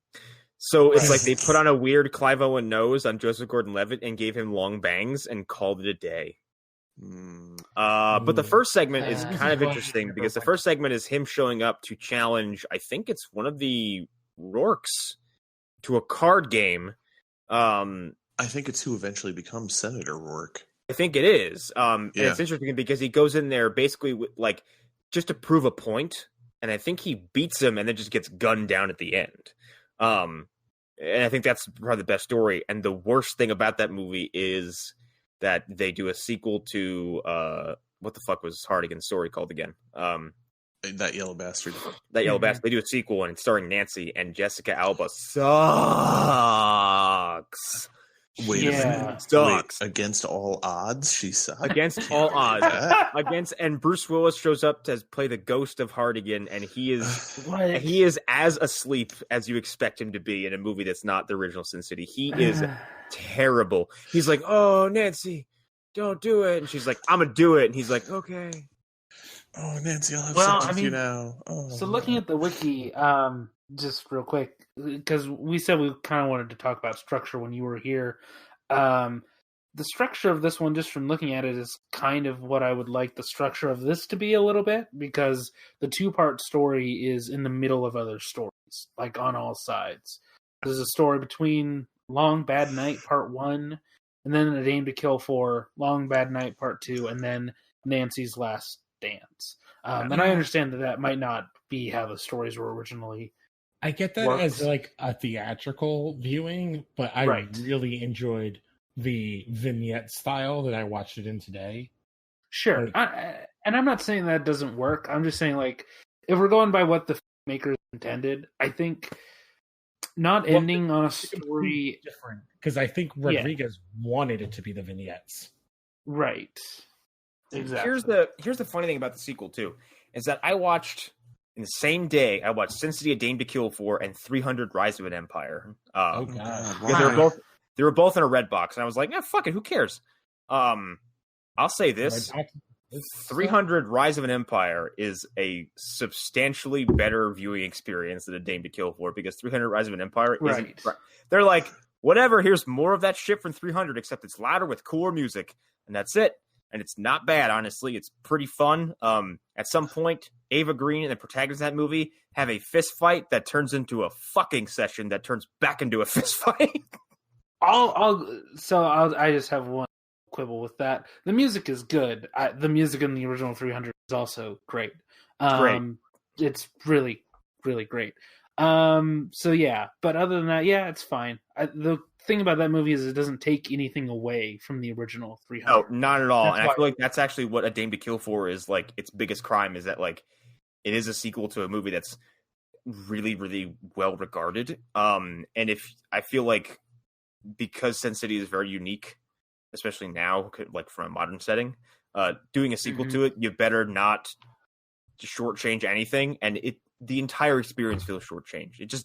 So it's like they put on a weird Clive Owen nose on Joseph Gordon-Levitt and gave him long bangs and called it a day. But the first segment is kind of interesting because the first segment is him showing up to challenge, I think it's one of the Rourkes to a card game. I think it's who eventually becomes Senator Rourke. I think it is. And it's interesting because he goes in there basically with, like just to prove a point, and I think he beats him and then just gets gunned down at the end. And I think that's probably the best story. And the worst thing about that movie is that they do a sequel to what the fuck was Hardigan's story called again? That Yellow Bastard. That Yellow Bastard. They do a sequel and it's starring Nancy, and Jessica Alba sucks. Wait a minute. Sucks. Wait, against all odds, she sucks. Against all odds. That. And Bruce Willis shows up to play the ghost of Hardigan, and he is What? he is as asleep as you expect him to be in a movie that's not the original Sin City. He is terrible. He's like, "Oh, Nancy, don't do it," and she's like, "I'm gonna do it," and he's like, "Okay." Oh, Nancy, I'll have Well, sex I with you mean, now. Oh, So looking at the wiki, just real quick, because we said we kind of wanted to talk about structure when you were here. The structure of this one, just from looking at it, is kind of what I would like the structure of this to be a little bit, because the two-part story is in the middle of other stories, like on all sides. There's a story between Long Bad Night Part 1, and then A Dame to Kill For, Long Bad Night Part 2, and then Nancy's Last Dance. And I understand that might not be how the stories were originally. I get that works. as like a theatrical viewing, but I Right. really enjoyed the vignette style that I watched it in today. Sure. And I'm not saying that doesn't work. I'm just saying, like, if we're going by what the makers intended, I think not ending on a story different, because I think Rodriguez wanted it to be the vignettes. Right. Exactly. Here's the funny thing about the sequel too, is that I watched in the same day. I watched Sin City: A Dame to Kill For and 300: Rise of an Empire. Oh god! Because they were both in a red box, and I was like, fuck it, who cares? I'll say this: 300: Rise of an Empire is a substantially better viewing experience than A Dame to Kill For, because 300: Rise of an Empire isn't. They're like, whatever. Here's more of that shit from 300, except it's louder with cooler music, and that's it. And it's not bad, honestly. It's pretty fun. At some point, Ava Green and the protagonist of that movie have a fist fight that turns into a fucking session that turns back into a fist fight. I just have one quibble with that. The music is good. The music in the original 300 is also great. It's really, really great. So yeah, but other than that, yeah, it's fine. The thing about that movie is it doesn't take anything away from the original 300. No, not at all. And I feel like that's actually what A Dame to Kill For is, like, its biggest crime, is that, like, it is a sequel to a movie that's really, really well regarded. And if I feel like, because Sin City is very unique, especially now, like from a modern setting, doing a sequel to it, you better not shortchange anything, and the entire experience feels shortchanged. There's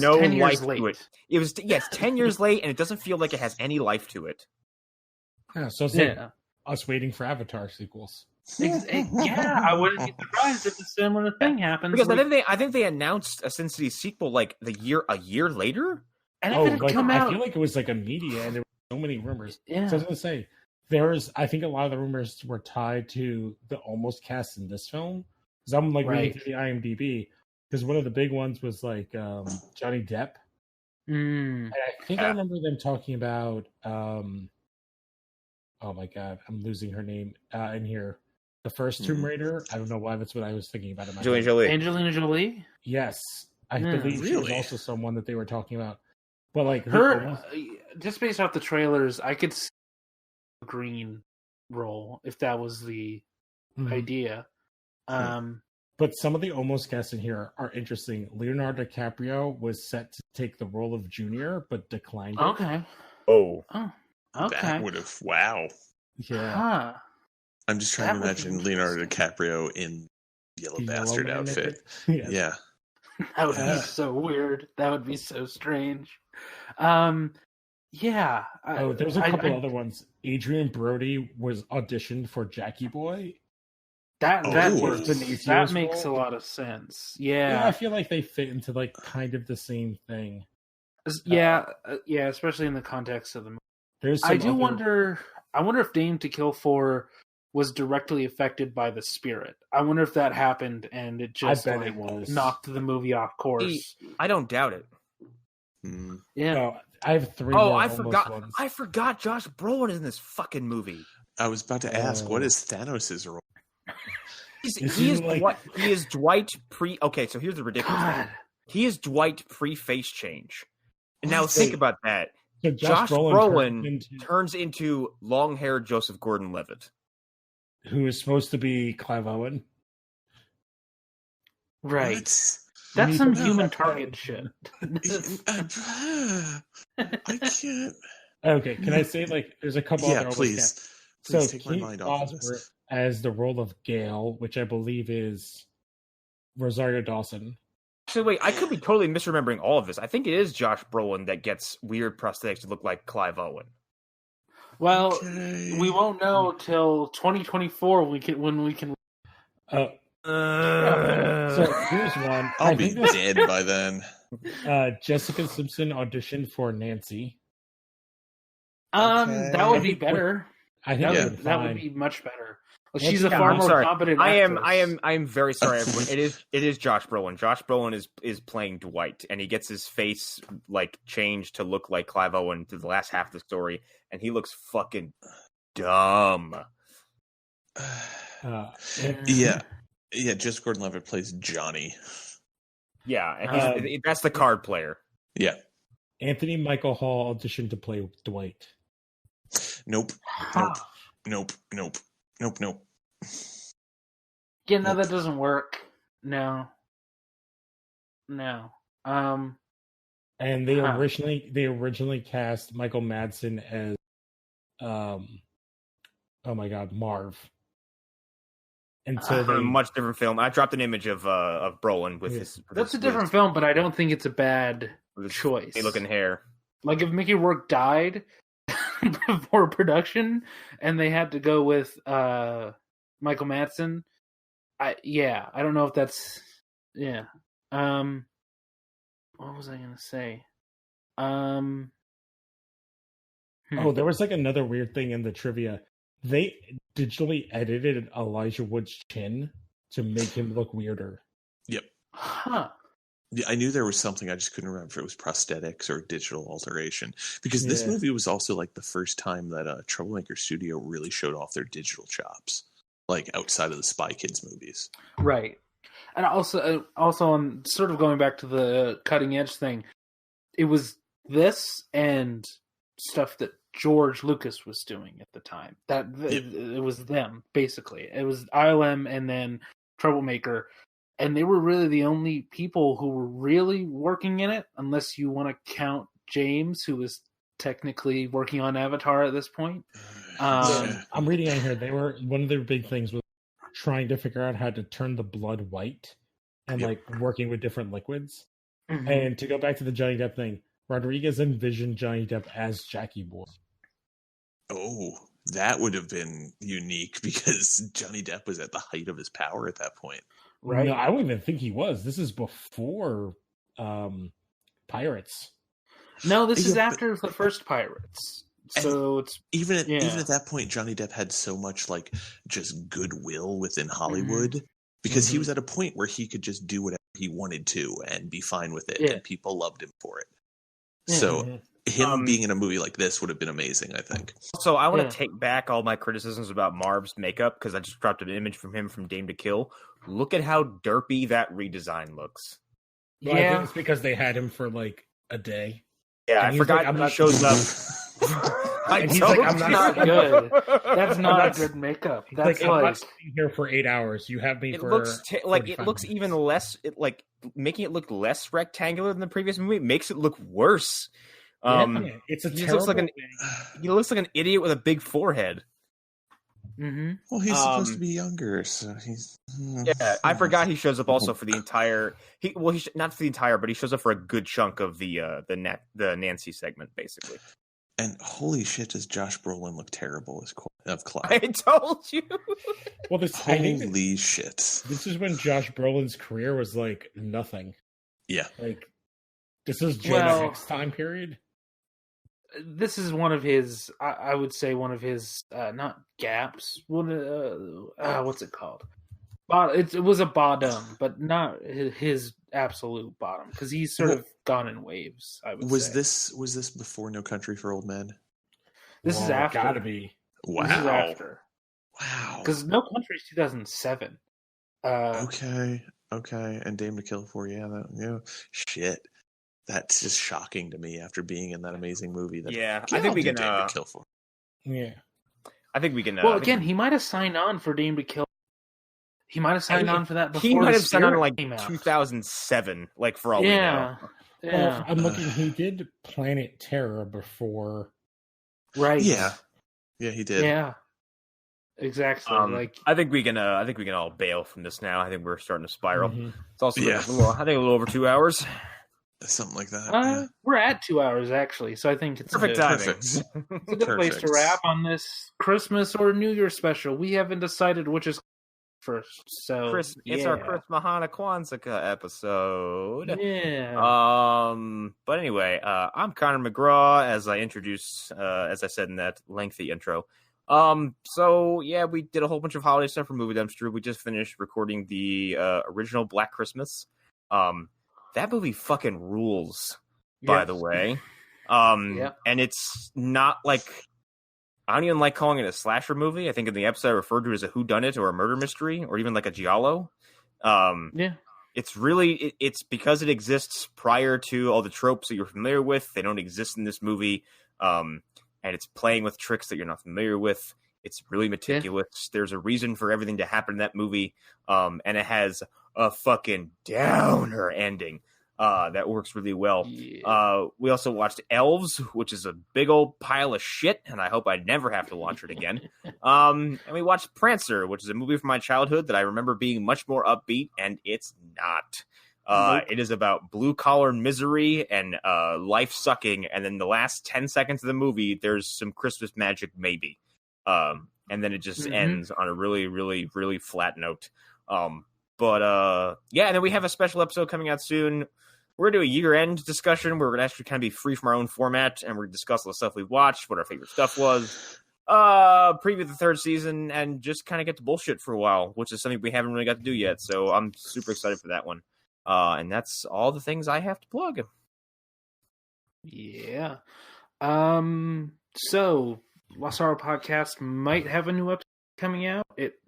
no 10 years life late. to it. It's 10 years late, and it doesn't feel like it has any life to it. Yeah, so it's like us waiting for Avatar sequels. Yeah, I wouldn't be surprised if a similar thing happens. Because I think they announced a Sin City sequel like a year later. And if it had come out, I feel like it was like a media, and there were so many rumors. Yeah. So I was going to say, I think a lot of the rumors were tied to the almost cast in this film. Because I'm like reading through the IMDb, because one of the big ones was like Johnny Depp. And I think I remember them talking about oh my god, I'm losing her name in here. The first Tomb Raider. I don't know why that's what I was thinking about. Angelina Jolie. Yes, I believe she was also someone that they were talking about. But like her, just based off the trailers, I could see a green role if that was the idea. But some of the almost casts in here are interesting. Leonardo DiCaprio was set to take the role of Junior, but declined it. Okay. Okay. That would have, wow. Yeah. Huh. I'm just trying to imagine Leonardo DiCaprio in Yellow Bastard outfit. Yeah. That would be so weird. That would be so strange. Yeah. There's a couple other ones. Adrian Brody was auditioned for Jackie Boy. That makes a lot of sense. Yeah. I feel like they fit into like kind of the same thing. Yeah, especially in the context of the movie. I wonder if Dame to Kill For was directly affected by the spirit. I wonder if that happened and it just knocked the movie off course. I don't doubt it. Yeah. No, I have three. I forgot Josh Brolin is in this fucking movie. I was about to ask, what is Thanos' role? He is Dwight pre. Okay, so here's the ridiculous thing. He is Dwight pre-face change. And now think about that. So Josh Brolin turns into long-haired Joseph Gordon-Levitt, who is supposed to be Clive Owen. Right. That's some human target shit. I can't. Okay, can I say, like, there's a couple other... Please take my mind off of this. As the role of Gale, which I believe is Rosario Dawson. Actually, wait, I could be totally misremembering all of this. I think it is Josh Brolin that gets weird prosthetics to look like Clive Owen. Well, we won't know till 2024 when we can So here's one. I'll be dead by then. Jessica Simpson auditioned for Nancy. That would be better. I think That would be much better. Well, Yeah, she's a far more sorry. competent I actress. am very sorry, everyone. It is Josh Brolin. Josh Brolin is playing Dwight, and he gets his face like changed to look like Clive Owen through the last half of the story, and he looks fucking dumb. Yeah. Joseph Gordon-Levitt plays Johnny. Yeah, and that's the card player. Yeah. Anthony Michael Hall auditioned to play Dwight. Nope. Nope. Yeah, no, that doesn't work. No. And they originally cast Michael Madsen as Marv. And so a much different film. I dropped an image of Brolin with his. That's a different film, but I don't think it's a bad choice. Looking hair. Like if Mickey Rourke died before production, and they had to go with Michael Madsen. I don't know if that's what was I gonna say? Oh, there was like another weird thing in the trivia. They digitally edited Elijah Wood's chin to make him look weirder. Yep. Huh. Yeah, I knew there was something. I just couldn't remember if it was prosthetics or digital alteration. Because this movie was also like the first time that Troublemaker Studio really showed off their digital chops, like outside of the Spy Kids movies. Right. And also on sort of going back to the cutting edge thing, it was this and stuff that George Lucas was doing at the time. It was them, basically. It was ILM and then Troublemaker. And they were really the only people who were really working in it, unless you want to count James, who was technically working on Avatar at this point. I'm reading on here. One of their big things was trying to figure out how to turn the blood white and like working with different liquids. Mm-hmm. And to go back to the Johnny Depp thing, Rodriguez envisioned Johnny Depp as Jackie Boy. Oh, that would have been unique because Johnny Depp was at the height of his power at that point. Right? No, I wouldn't even think he was. This is before Pirates. No, this is after the first Pirates. So it's even at that point, Johnny Depp had so much like just goodwill within Hollywood because he was at a point where he could just do whatever he wanted to and be fine with it, and people loved him for it. So him being in a movie like this would have been amazing, I think. So I want to take back all my criticisms about Marv's makeup because I just dropped an image from him from Dame to Kill. Look at how derpy that redesign looks. Well, I think it's because they had him for like a day. Yeah, I forgot when he shows up. And he's like, I'm not good. That's not a good makeup. That's I'm not sitting here for 8 hours. You have me for it looks even less making it look less rectangular than the previous movie makes it look worse. It's a he looks like an idiot with a big forehead. Mm-hmm. Well, he's supposed to be younger, so he's. Yeah, I forgot he shows up also for the entire. Not for the entire, but he shows up for a good chunk of the Nancy segment, basically. And holy shit, does Josh Brolin look terrible as Clive? I told you. Well, holy shit! This is when Josh Brolin's career was like nothing. Yeah, like this is Jonah Hex time period. This is one of his, I would say, one of his not gaps. What's it called? It was a bottom, but not his absolute bottom because he's sort of gone in waves. I would say. Was this before No Country for Old Men? This is after. Gotta be. Wow. This is after. Wow. Because No Country is 2007. Okay. And Dame to Kill For, shit. That's just shocking to me after being in that amazing movie. I think we can Dame to Kill For. Yeah, I think we can. Well, again, he might have signed on for Dame to Kill. He might have signed on for that before. He might have signed on in like 2007, like for all we know. Yeah. Well, I'm looking. He did Planet Terror before, right? Yeah, he did. Yeah, exactly. I think we can all bail from this now. I think we're starting to spiral. Mm-hmm. It's also a little over 2 hours. Something like that. We're at 2 hours actually, so I think it's perfect timing. It's a good place to wrap on this Christmas or New Year special. We haven't decided which is first. So It's our Chris Mahana Kwanzaa episode. Yeah. But anyway, I'm Connor McGraw, as I introduced, as I said in that lengthy intro. So yeah, we did a whole bunch of holiday stuff for Movie Dumpster. We just finished recording the original Black Christmas. That movie fucking rules, by the way. And it's not like, I don't even like calling it a slasher movie. I think in the episode I referred to it as a whodunit or a murder mystery or even like a giallo. It's really, it's because it exists prior to all the tropes that you're familiar with. They don't exist in this movie. And it's playing with tricks that you're not familiar with. It's really meticulous. There's a reason for everything to happen in that movie. And it has a fucking downer ending that works really well. We also watched Elves, which is a big old pile of shit, and I hope I never have to watch it again. And we watched Prancer, which is a movie from my childhood that I remember being much more upbeat, and it's not. It is about blue-collar misery and life sucking, and then the last 10 seconds of the movie, there's some Christmas magic, maybe. And then it just ends on a really, really, really flat note. And then we have a special episode coming out soon. We're going to do a year-end discussion. We're going to actually kind of be free from our own format, and we're going to discuss all the stuff we've watched, what our favorite stuff was, preview the third season, and just kind of get to bullshit for a while, which is something we haven't really got to do yet, so I'm super excited for that one. And that's all the things I have to plug. Yeah. So Lost Horror Podcast might have a new episode coming out. It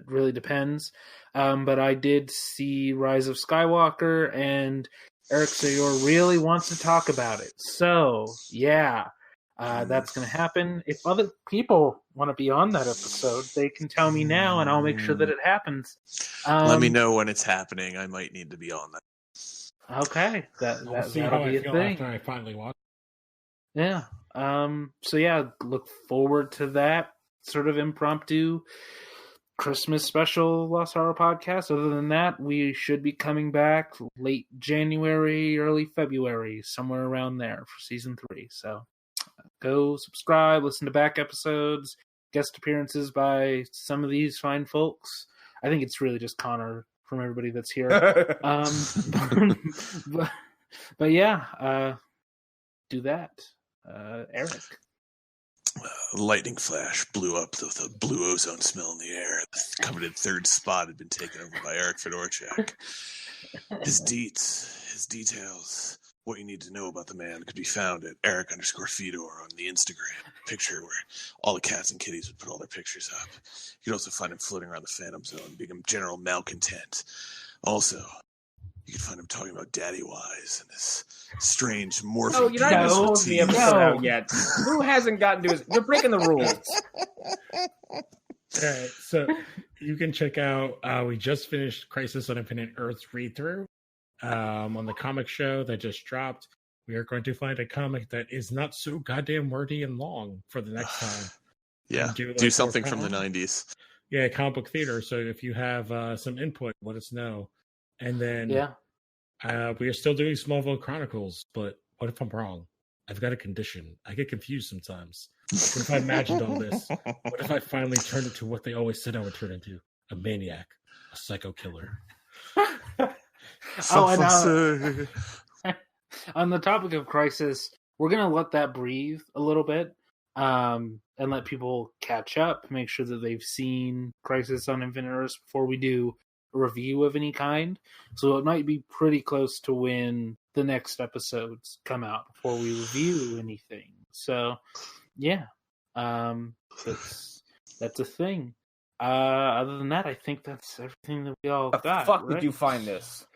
really depends. But I did see Rise of Skywalker, and Eric Sayor really wants to talk about it. So yeah, that's going to happen. If other people want to be on that episode, they can tell me now, and I'll make sure that it happens. Let me know when it's happening. I might need to be on that. Okay, I'll see that'll how be I a feel thing. after I finally watch. Yeah. So yeah, look forward to that sort of impromptu Christmas special Lost Horror Podcast. Other than that, we should be coming back late January, early February, somewhere around there for season 3. So go subscribe, listen to back episodes, guest appearances by some of these fine folks. I think it's really just Connor from everybody that's here. But yeah, do that. Eric. Lightning flash blew up the blue ozone smell in the air. The coveted third spot had been taken over by Eric Fedorchak. His details, what you need to know about the man could be found at Eric_Fedor on the Instagram picture where all the cats and kitties would put all their pictures up. You could also find him floating around the Phantom Zone, being a general malcontent. Also, you can find him talking about Daddy Wise and this strange morphing. Oh, you're not even supposed to be episode out yet. Who hasn't gotten to his... You're breaking the rules. All right, so you can check out, we just finished Crisis on Infinite Earths read-through on the comic show that just dropped. We are going to find a comic that is not so goddamn wordy and long for the next time. Yeah, do something from the 90s. Yeah, comic book theater. So if you have some input, let us know. And then we are still doing Smallville Chronicles, but what if I'm wrong? I've got a condition. I get confused sometimes. What if I imagined all this? What if I finally turned into what they always said I would turn into? A maniac, a psycho killer. And on the topic of Crisis, we're going to let that breathe a little bit and let people catch up, make sure that they've seen Crisis on Infinite Earths before we do a review of any kind. So it might be pretty close to when the next episodes come out before we review anything. So yeah, that's a thing. Other than that, I think that's everything that we all got. How the fuck right? did you find this?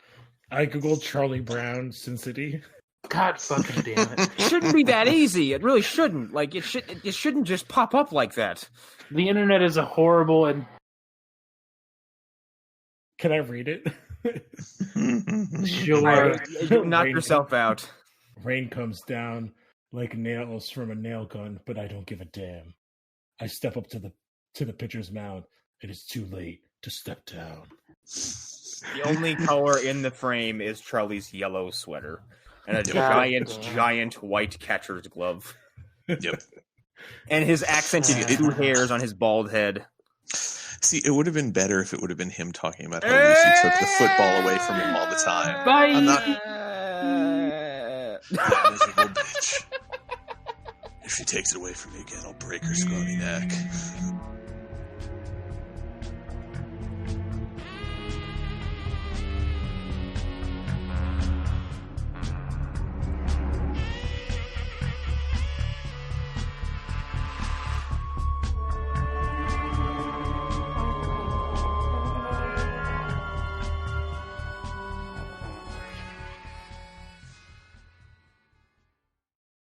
I googled Charlie Brown Sin City. God fucking damn it! It shouldn't be that easy. It really shouldn't. Like it shouldn't just pop up like that. The internet is a horrible and. Can I read it? Sure. Knock yourself out. Rain comes down like nails from a nail gun, but I don't give a damn. I step up to the pitcher's mound. It is too late to step down. The only color in the frame is Charlie's yellow sweater and a giant white catcher's glove. Yep. And his accented two hairs on his bald head. See, it would have been better if it would have been him talking about how Lucy took the football away from him all the time. Bye. I'm not that miserable bitch. If she takes it away from me again, I'll break her scrawny neck.